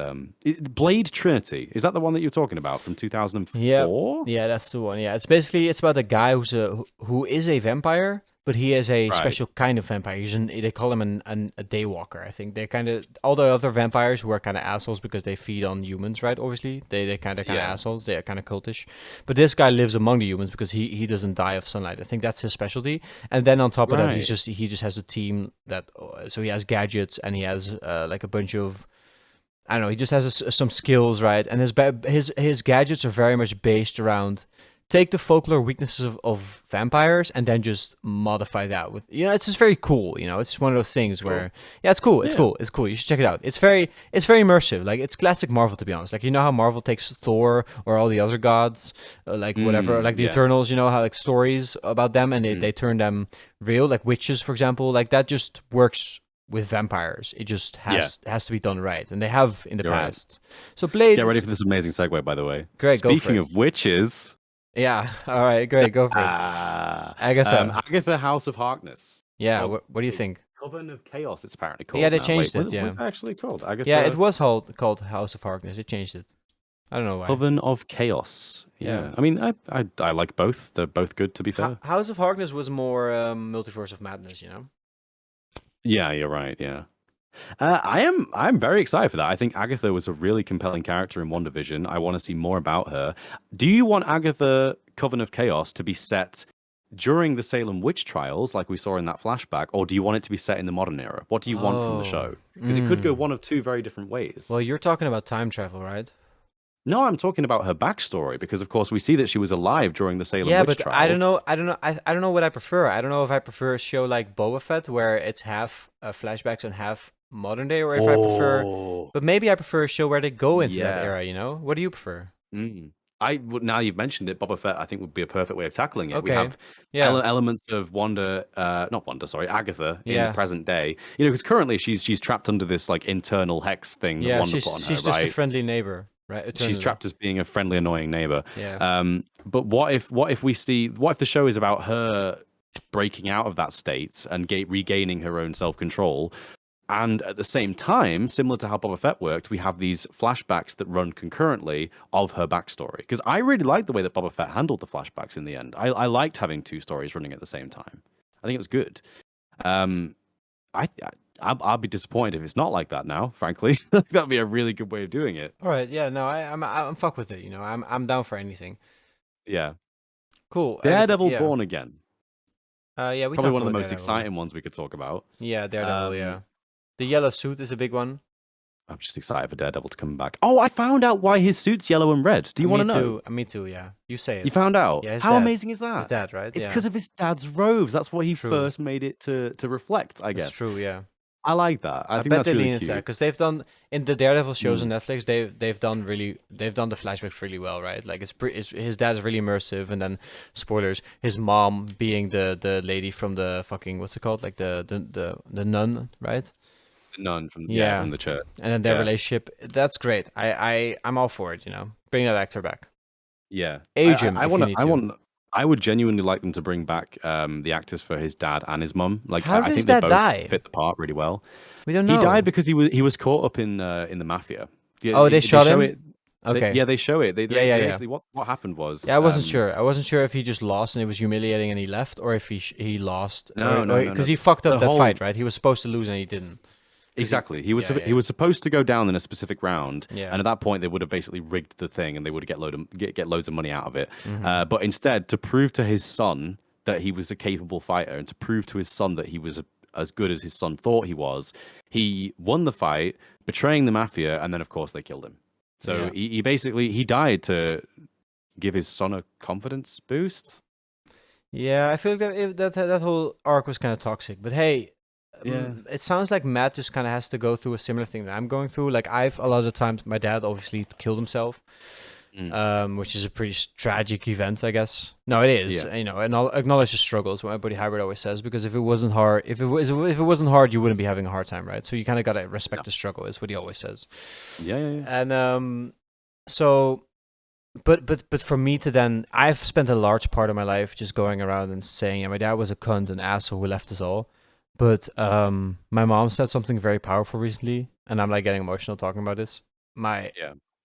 Blade Trinity, is that the one that you're talking about from 2004? Yeah, that's the one. Yeah, it's about a guy who is a vampire, but he is a Right. special kind of vampire. They call him a daywalker. I think they kind of all the other vampires who are kind of assholes because they feed on humans, right? Obviously, they kind of Yeah. assholes. They are kind of cultish, but this guy lives among the humans because he doesn't die of sunlight. I think that's his specialty. And then on top of that, Right. he just has a team that so he has gadgets and he has like a bunch of I don't know. He just has some skills, right? And his gadgets are very much based around take the folklore weaknesses of vampires and then just modify that with it's just very cool. It's just one of those things Cool. where yeah, it's cool. It's Yeah. cool. It's cool. You should check it out. It's very immersive. Like it's classic Marvel to be honest. Like how Marvel takes Thor or all the other gods, like whatever, like the Yeah. Eternals. How like stories about them and they turn them real, like witches for example. Like that just works with vampires. It just has to be done right, and they have in the You're right. past. So Blade, Get ready for this amazing segue, by the way. great. Go for Speaking it. of witches, Yeah. All right. Great. Go for it. Agatha. Agatha House of Harkness. Yeah. Well, What do you think? Coven of Chaos, it's apparently called. Yeah, they now. changed Wait, it. Yeah. What's it actually called? Agatha. Yeah, it was called House of Harkness. It changed it. I don't know why. Coven of Chaos. Yeah. I mean, I like both. They're both good, to be fair. House of Harkness was more multiverse of madness. Yeah, you're right. Yeah. I'm very excited for that. I think Agatha was a really compelling character in WandaVision. I want to see more about her. Do you want Agatha Coven of Chaos to be set during the Salem witch trials, like we saw in that flashback, or do you want it to be set in the modern era? What do you want from the show? Because it could go one of two very different ways. Well, you're talking about time travel, right? No, I'm talking about her backstory because, of course, we see that she was alive during the Salem witch but trials. I don't know. I don't know what I prefer. I don't know if I prefer a show like Boba Fett where it's half flashbacks and half modern day, or if I prefer. But maybe I prefer a show where they go into that era. What do you prefer? I would, now you've mentioned it, Boba Fett I think would be a perfect way of tackling it. We Okay. have Yeah. elements of Agatha in Yeah. the present day. Because currently she's trapped under this like internal hex thing that Yeah, Wanda she's put on her, just a right? friendly neighbor, right? She's Eternally. trapped as being a friendly, annoying neighbor. Yeah. But what if the show is about her breaking out of that state and regaining her own self-control? And at the same time, similar to how Boba Fett worked, we have these flashbacks that run concurrently of her backstory. Because I really liked the way that Boba Fett handled the flashbacks in the end. I liked having two stories running at the same time. I think it was good. I'll be disappointed if it's not like that now, frankly. That'd be a really good way of doing it. All right. Yeah. No, I'm fuck with it. I'm down for anything. Yeah. Cool. Daredevil yeah. Born Again. Yeah, we Probably talked one of the about most Daredevil. exciting ones we could talk about. Yeah, Daredevil. Yeah. The yellow suit is a big one. I'm just excited for Daredevil to come back. Oh, I found out why his suit's yellow and red. Do you want to know? Me too. Yeah. You say it. You found out? Yeah, his How dad. amazing is that? His dad, right? It's Yeah. because of his dad's robes. That's what he True. first made it to reflect, I guess. That's true. Yeah. I like that. I think bet that's they really lean into that cute. because they've done in the Daredevil shows on Netflix. They've done the flashbacks really well, right? Like his dad's really immersive, and then spoilers, his mom being the lady from the fucking what's it called, like the nun, right? None from Yeah. from the church. And then their Yeah. relationship. That's great. I'm all for it. Bring that actor back. Yeah. Age him I if you want need I to. want I would genuinely like them to bring back the actors for his dad and his mum. Like How I did think his they dad both die? fit the part really well. We don't know. He died because he was caught up in the mafia. Oh, they shot show him? it. Okay. They show it. Yeah. Basically, what happened was. Yeah, I wasn't sure. I wasn't sure if he just lost and it was humiliating and he left, or if he lost. No, Because he fucked up The that fight, right? He was supposed to lose and he didn't. Exactly. He was Yeah. he was supposed to go down in a specific round, Yeah. and at that point they would have basically rigged the thing, and they would get loads of money out of it. Mm-hmm. But instead, to prove to his son that he was a capable fighter, and to prove to his son that he was as good as his son thought he was, he won the fight, betraying the mafia, and then of course they killed him. So Yeah. he basically died to give his son a confidence boost. Yeah, I feel like that whole arc was kind of toxic. But hey, it sounds like Matt just kind of has to go through a similar thing that I'm going through. Like a lot of times, my dad obviously killed himself, which is a pretty tragic event, I guess. No, it is. Yeah. And I'll acknowledge the struggles. What my buddy Hybrid always says, because if it wasn't hard, if it wasn't hard, you wouldn't be having a hard time, right? So you kind of gotta respect the struggle. Is what he always says. Yeah. And so. But for me to then, I've spent a large part of my life just going around and saying, yeah, my dad was a cunt, an asshole who left us all. But my mom said something very powerful recently, and I'm like getting emotional talking about this. My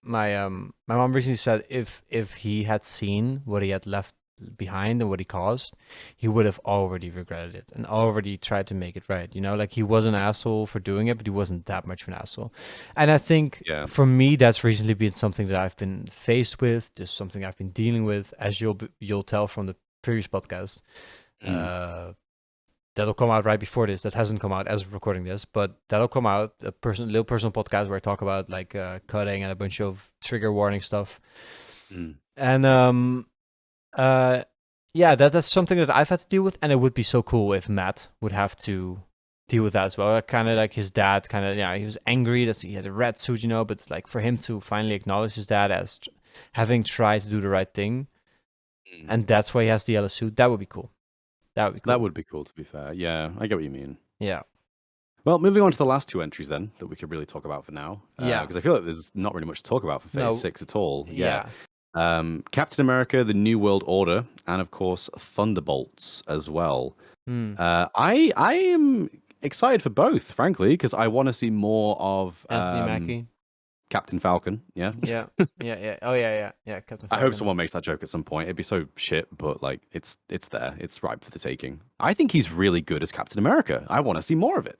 mom recently said if he had seen what he had left behind and what he caused, he would have already regretted it and already tried to make it right. You know, like he was an asshole for doing it, but he wasn't that much of an asshole. And I think Yeah. for me, that's recently been something that I've been faced with, just something I've been dealing with, as you'll tell from the previous podcast. That'll come out right before this. That hasn't come out as of recording this, but that'll come out. A little personal podcast where I talk about like cutting and a bunch of trigger warning stuff. And yeah, that's something that I've had to deal with, and it would be so cool if Matt would have to deal with that as well. Kind of like his dad, he was angry that he had a red suit, you know, but like for him to finally acknowledge his dad as having tried to do the right thing, and that's why he has the yellow suit. That would be cool. That would be cool. To be fair. Yeah, I get what you mean. Yeah. Well, moving on to the last two entries then that we could really talk about for now. Yeah. Because I feel like there's not really much to talk about for Phase 6 at all. Yeah. Captain America, The New World Order, and of course Thunderbolts as well. I am excited for both, frankly, because I want to see more of Anthony Mackie. Captain Falcon. Yeah. Yeah. Oh yeah. Captain Falcon. I hope someone makes that joke at some point. It'd be so shit, but like it's there. It's ripe for the taking. I think he's really good as Captain America. I want to see more of it.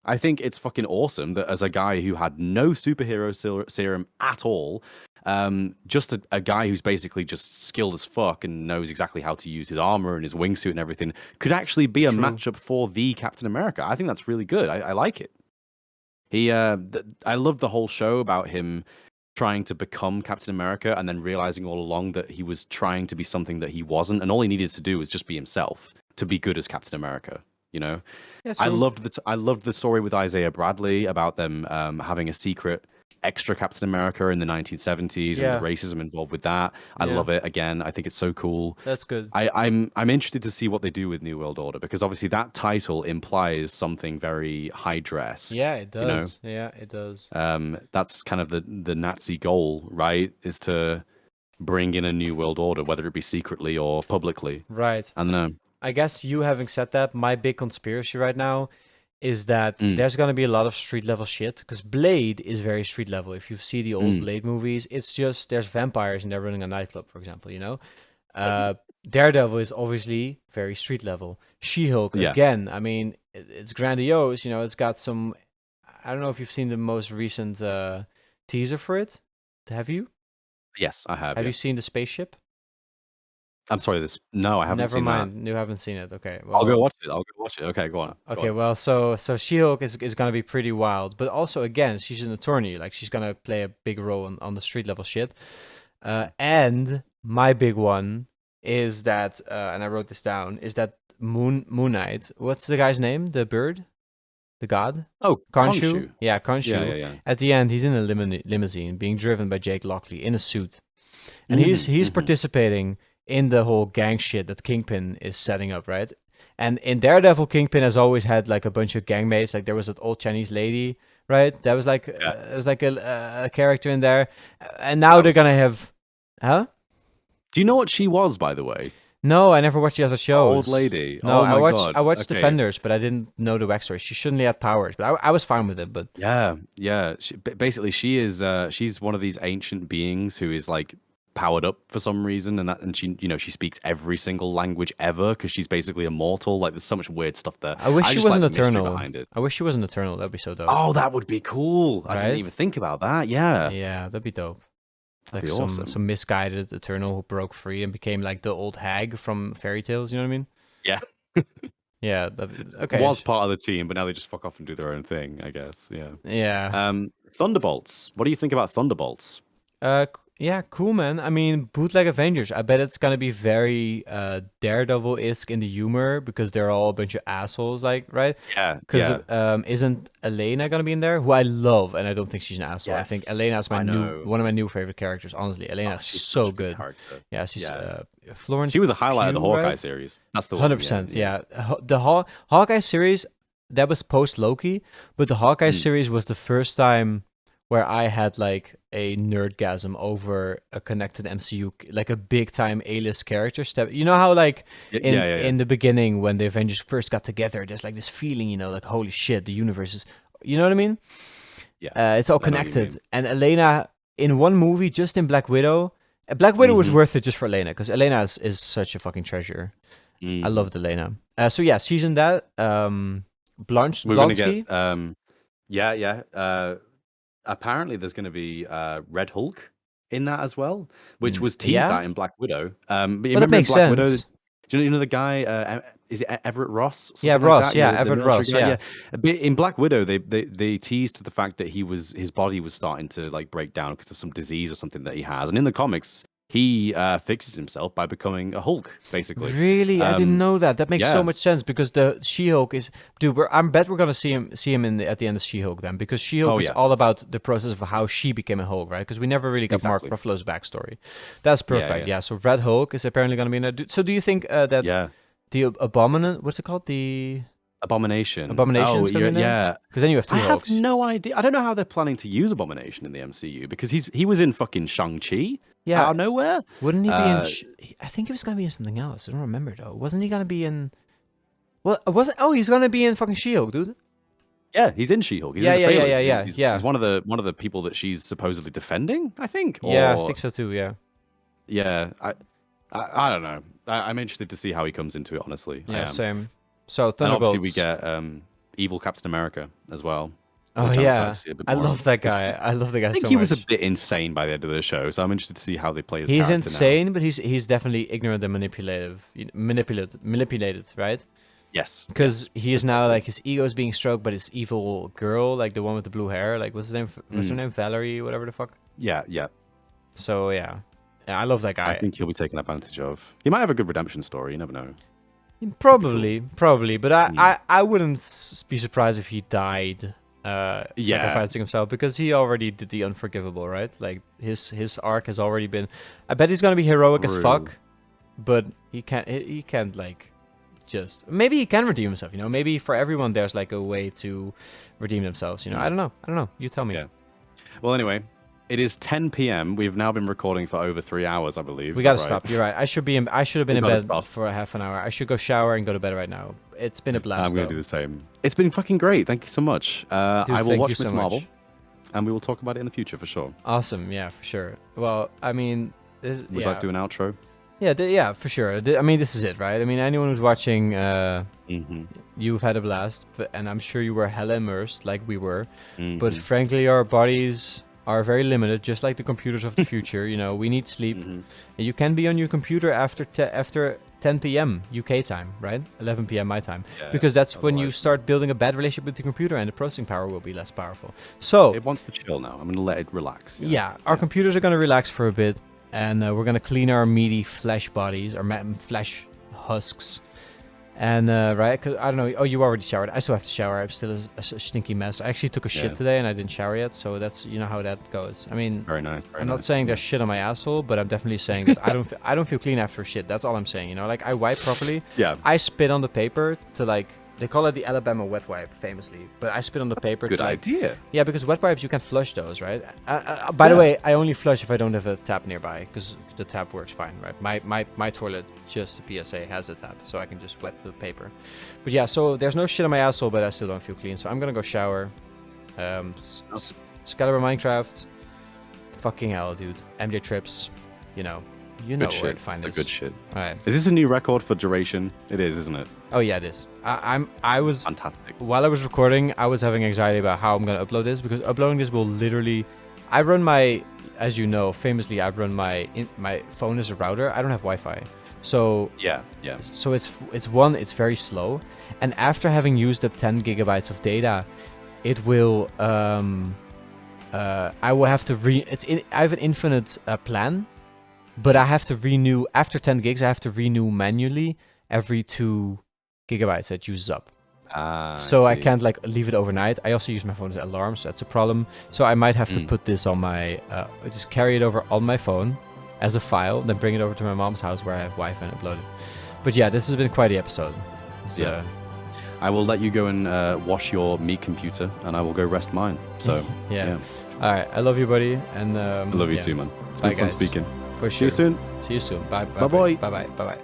I think it's fucking awesome that as a guy who had no superhero serum at all, just a guy who's basically just skilled as fuck and knows exactly how to use his armor and his wingsuit and everything, could actually be a matchup for the Captain America. I think that's really good. I like it. I love the whole show about him trying to become Captain America and then realizing all along that he was trying to be something that he wasn't, and all he needed to do was just be himself to be good as Captain America. You know, I loved the story with Isaiah Bradley about them having a secret extra Captain America in the 1970s and the racism involved with that. I love it. Again, I think it's so cool. That's good. I'm interested to see what they do with New World Order, because obviously that title implies something very Hydra-esque. Yeah, it does. You know? Yeah, it does. That's kind of the Nazi goal, right? Is to bring in a New World Order, whether it be secretly or publicly. Right. I don't know. I guess you having said that, my big conspiracy right now is that there's going to be a lot of street level shit, because Blade is very street level. If you see the old Blade movies, it's just there's vampires and they're running a nightclub, for example, you know? Daredevil is obviously very street level. She-Hulk, again, I mean, it's grandiose, you know, it's got some... I don't know if you've seen the most recent teaser for it. Have you? Yes, I have. Have you seen the spaceship? I'm sorry, no, I haven't seen that. Never mind, you haven't seen it. Okay, well, I'll go watch it. Okay, go on. Okay, well, so She-Hulk is gonna be pretty wild, but also again, she's an attorney. Like she's gonna play a big role on the street level shit. And my big one is that, and I wrote this down, is that Moon Knight. What's the guy's name? The bird, the god? Oh, Khonshu. Yeah, Khonshu. Yeah. At the end, he's in a limousine being driven by Jake Lockley in a suit, and he's participating in the whole gang shit that Kingpin is setting up, right? And in Daredevil, Kingpin has always had like a bunch of gang mates. Like there was that old Chinese lady, right? That was like a character in there. And now they're gonna have, huh? Do you know what she was, by the way? No, I never watched the other shows. Old lady. No, oh my God. I watched Defenders, but I didn't know the backstory. She shouldn't have had powers, but I was fine with it. But yeah. Basically, she's one of these ancient beings who is like powered up for some reason, and she, you know, she speaks every single language ever because she's basically immortal. Like there's so much weird stuff there. I wish she was an Eternal. Behind it. I wish she was an Eternal. That'd be so dope. Oh, that would be cool. Right? I didn't even think about that. Yeah, that'd be dope. That'd like be awesome. Some misguided Eternal who broke free and became like the old hag from fairy tales. You know what I mean? Yeah. Yeah. Okay. Was part of the team, but now they just fuck off and do their own thing, I guess. Yeah. Yeah. Thunderbolts. What do you think about Thunderbolts? Yeah, cool, man. I mean, bootleg Avengers. I bet it's gonna be very Daredevil-esque in the humor because they're all a bunch of assholes, like, right? Yeah. Because isn't Elena gonna be in there? Who I love, and I don't think she's an asshole. Yes, I think Elena's one of my new favorite characters. Honestly, Elena's so good. Yeah, she's Florence. She was a highlight of the Hawkeye right? series. That's the one. 100%. Yeah. The Hawkeye series that was post Loki, but the Hawkeye series was the first time where I had like a nerdgasm over a connected MCU, like a big time A-list character step. You know how like in the beginning when the Avengers first got together, there's like this feeling, you know, like holy shit, the universe is, you know what I mean? Yeah. It's all connected. And Elena in one movie, just in Black Widow, Black Widow was Mhm. worth it just for Elena, because Elena is such a fucking treasure. I Mhm. loved Elena. So yeah, she's in that. We're gonna get Blonsky. yeah. Apparently there's gonna be Red Hulk in that as well, which was teased Yeah, out in Black Widow. But you well that remember in makes Black Widow, sense. you know the guy? Is it Everett Ross, Yeah, something like Ross. that? You Yeah, know, the Everett military Ross. guy. Yeah. Yeah. But in Black Widow, they teased the fact that his body was starting to like break down because of some disease or something that he has. And in the comics, he fixes himself by becoming a Hulk, basically. Really, I didn't Um, know that. That makes so yeah, much sense because the She-Hulk is, dude. I bet we're gonna see him at the end of She-Hulk then, because She-Hulk oh is yeah, all about the process of how she became a Hulk, right? Because we never really got Mark exactly. Ruffalo's backstory. That's Yeah, perfect. yeah, Yeah. So Red Hulk is apparently gonna be in there. So do you think that yeah. the Abominant, what's it called, the Abomination. Abomination Oh, is gonna be in there? yeah. Because then you have two I have Hulks. no idea. I don't know how they're planning to use Abomination in the MCU because he was in fucking Shang-Chi Yeah. out of nowhere. Wouldn't he be in? Uh, I think he was gonna be in something else. I don't remember though. Wasn't he gonna be in? Well, wasn't? Oh, he's gonna be in fucking She-Hulk, dude. yeah, he's in She-Hulk. He's in Yeah, the yeah, yeah, trailers. yeah, He's, yeah, he's, yeah. he's one of the people that she's supposedly defending, I think. Yeah, I Or think so too. Yeah. yeah, I don't know. I'm interested to see how he comes into it. Honestly, I Yeah, am. same. So And obviously we Thunderbolts. get evil Captain America as well, Oh which I'm excited yeah, to see a bit I more love of. that 'Cause guy. I love the guy I think so he was a much. bit insane by the end of the show, so I'm interested to see how they play his He's character now. insane, but he's definitely ignorant and manipulated, right? Yes. Because he is That's now it. like his ego is being stroked by this evil girl, like the one with the blue hair. Like what's his name? What's her Mm. name? Valerie, whatever the fuck. Yeah, yeah. So yeah, I love that I guy. think he'll be taken advantage of. He might have a good redemption story. You never know. Probably, but Mm. I wouldn't be surprised if he died Yeah. sacrificing himself, because he already did the unforgivable, right? Like his arc has already been. I bet he's gonna be heroic as True. fuck, but he can't like just. Maybe he can redeem himself. You know, maybe for everyone there's like a way to redeem themselves. You know, I don't know. You tell me. Yeah. Well, anyway, it is 10 p.m. We've now been recording for over 3 hours, I believe. We Is gotta that right? stop. You're right. I should have been We in gotta bed stop. for a half an hour. I should go shower and go to bed right now. It's been a blast. I'm going to though. do the same. It's been fucking great. Thank you so much. Dude, I will thank watch you Miss so Marvel, much. and we will talk about it in the future for sure. Awesome, yeah, for sure. Well, I mean, Would you like to do an outro? yeah, for sure. I mean, this is it, right? I mean, anyone who's watching, Mm-hmm. you've had a blast, and I'm sure you were hella immersed, like we were. Mm-hmm. But frankly, our bodies are very limited, just like the computers of the future. You know, we need sleep. Mm-hmm. And you can be on your computer after 10 p.m. UK time, right? 11 p.m. my time, Yeah, because that's when you otherwise- start building a bad relationship with the computer, and the processing power will be less powerful. So It wants to chill now. I'm going to let it relax. you know? yeah, our computers are going to relax for a bit, and we're going to clean our meaty flesh bodies, our flesh husks. And, right, 'cause I don't know. Oh, you already showered. I still have to shower. I'm still a stinky mess. I actually took a shit Yeah. today, and I didn't shower yet, so that's, you know how that goes. I mean, Very nice. Very I'm nice. not saying there's shit on my asshole, but I'm definitely saying that I don't feel clean after shit. That's all I'm saying, you know? Like, I wipe properly. Yeah. I spit on the paper to, like, they call it the Alabama wet wipe, famously. But I spit on the paper Good to, like, idea. yeah, because wet wipes, you can flush those, right? By the Yeah. way, I only flush if I don't have a tap nearby, because the tap works fine, right? My toilet, just a PSA, has a tap, so I can just wet the paper. But yeah, so there's no shit on my asshole, but I still don't feel clean, so I'm gonna go shower. Skaliber Minecraft. Fucking hell, dude. MJ Trips. You know Good where shit. to find The this. good shit. All right. Is this a new record for duration? It is, isn't it? Oh yeah, it is. I was Fantastic. while I was recording, I was having anxiety about how I'm gonna upload this, because uploading this will literally. I run my, as you know, famously, I run my phone as a router. I don't have Wi-Fi, so Yeah. Yeah. it's very slow, and after having used up 10 gigabytes of data, it will I will have to I have an infinite plan, but I have to renew after 10 gigs. I have to renew manually every 2 gigabytes that uses up. So I see. can't like leave it overnight. I also use my phone as an alarm, so that's a problem. So I might have to put this on my just carry it over on my phone as a file, then bring it over to my mom's house where I have Wi-Fi and upload it. But yeah, this has been quite the episode. So, Yeah. I will let you go and wash your meat computer, and I will go rest mine. So yeah. All right, I love you, buddy, and I love you yeah, too, man. It's Bye, been fun guys. speaking. for See sure. you soon. See you soon. Bye. Bye-bye. Bye. Bye. Bye.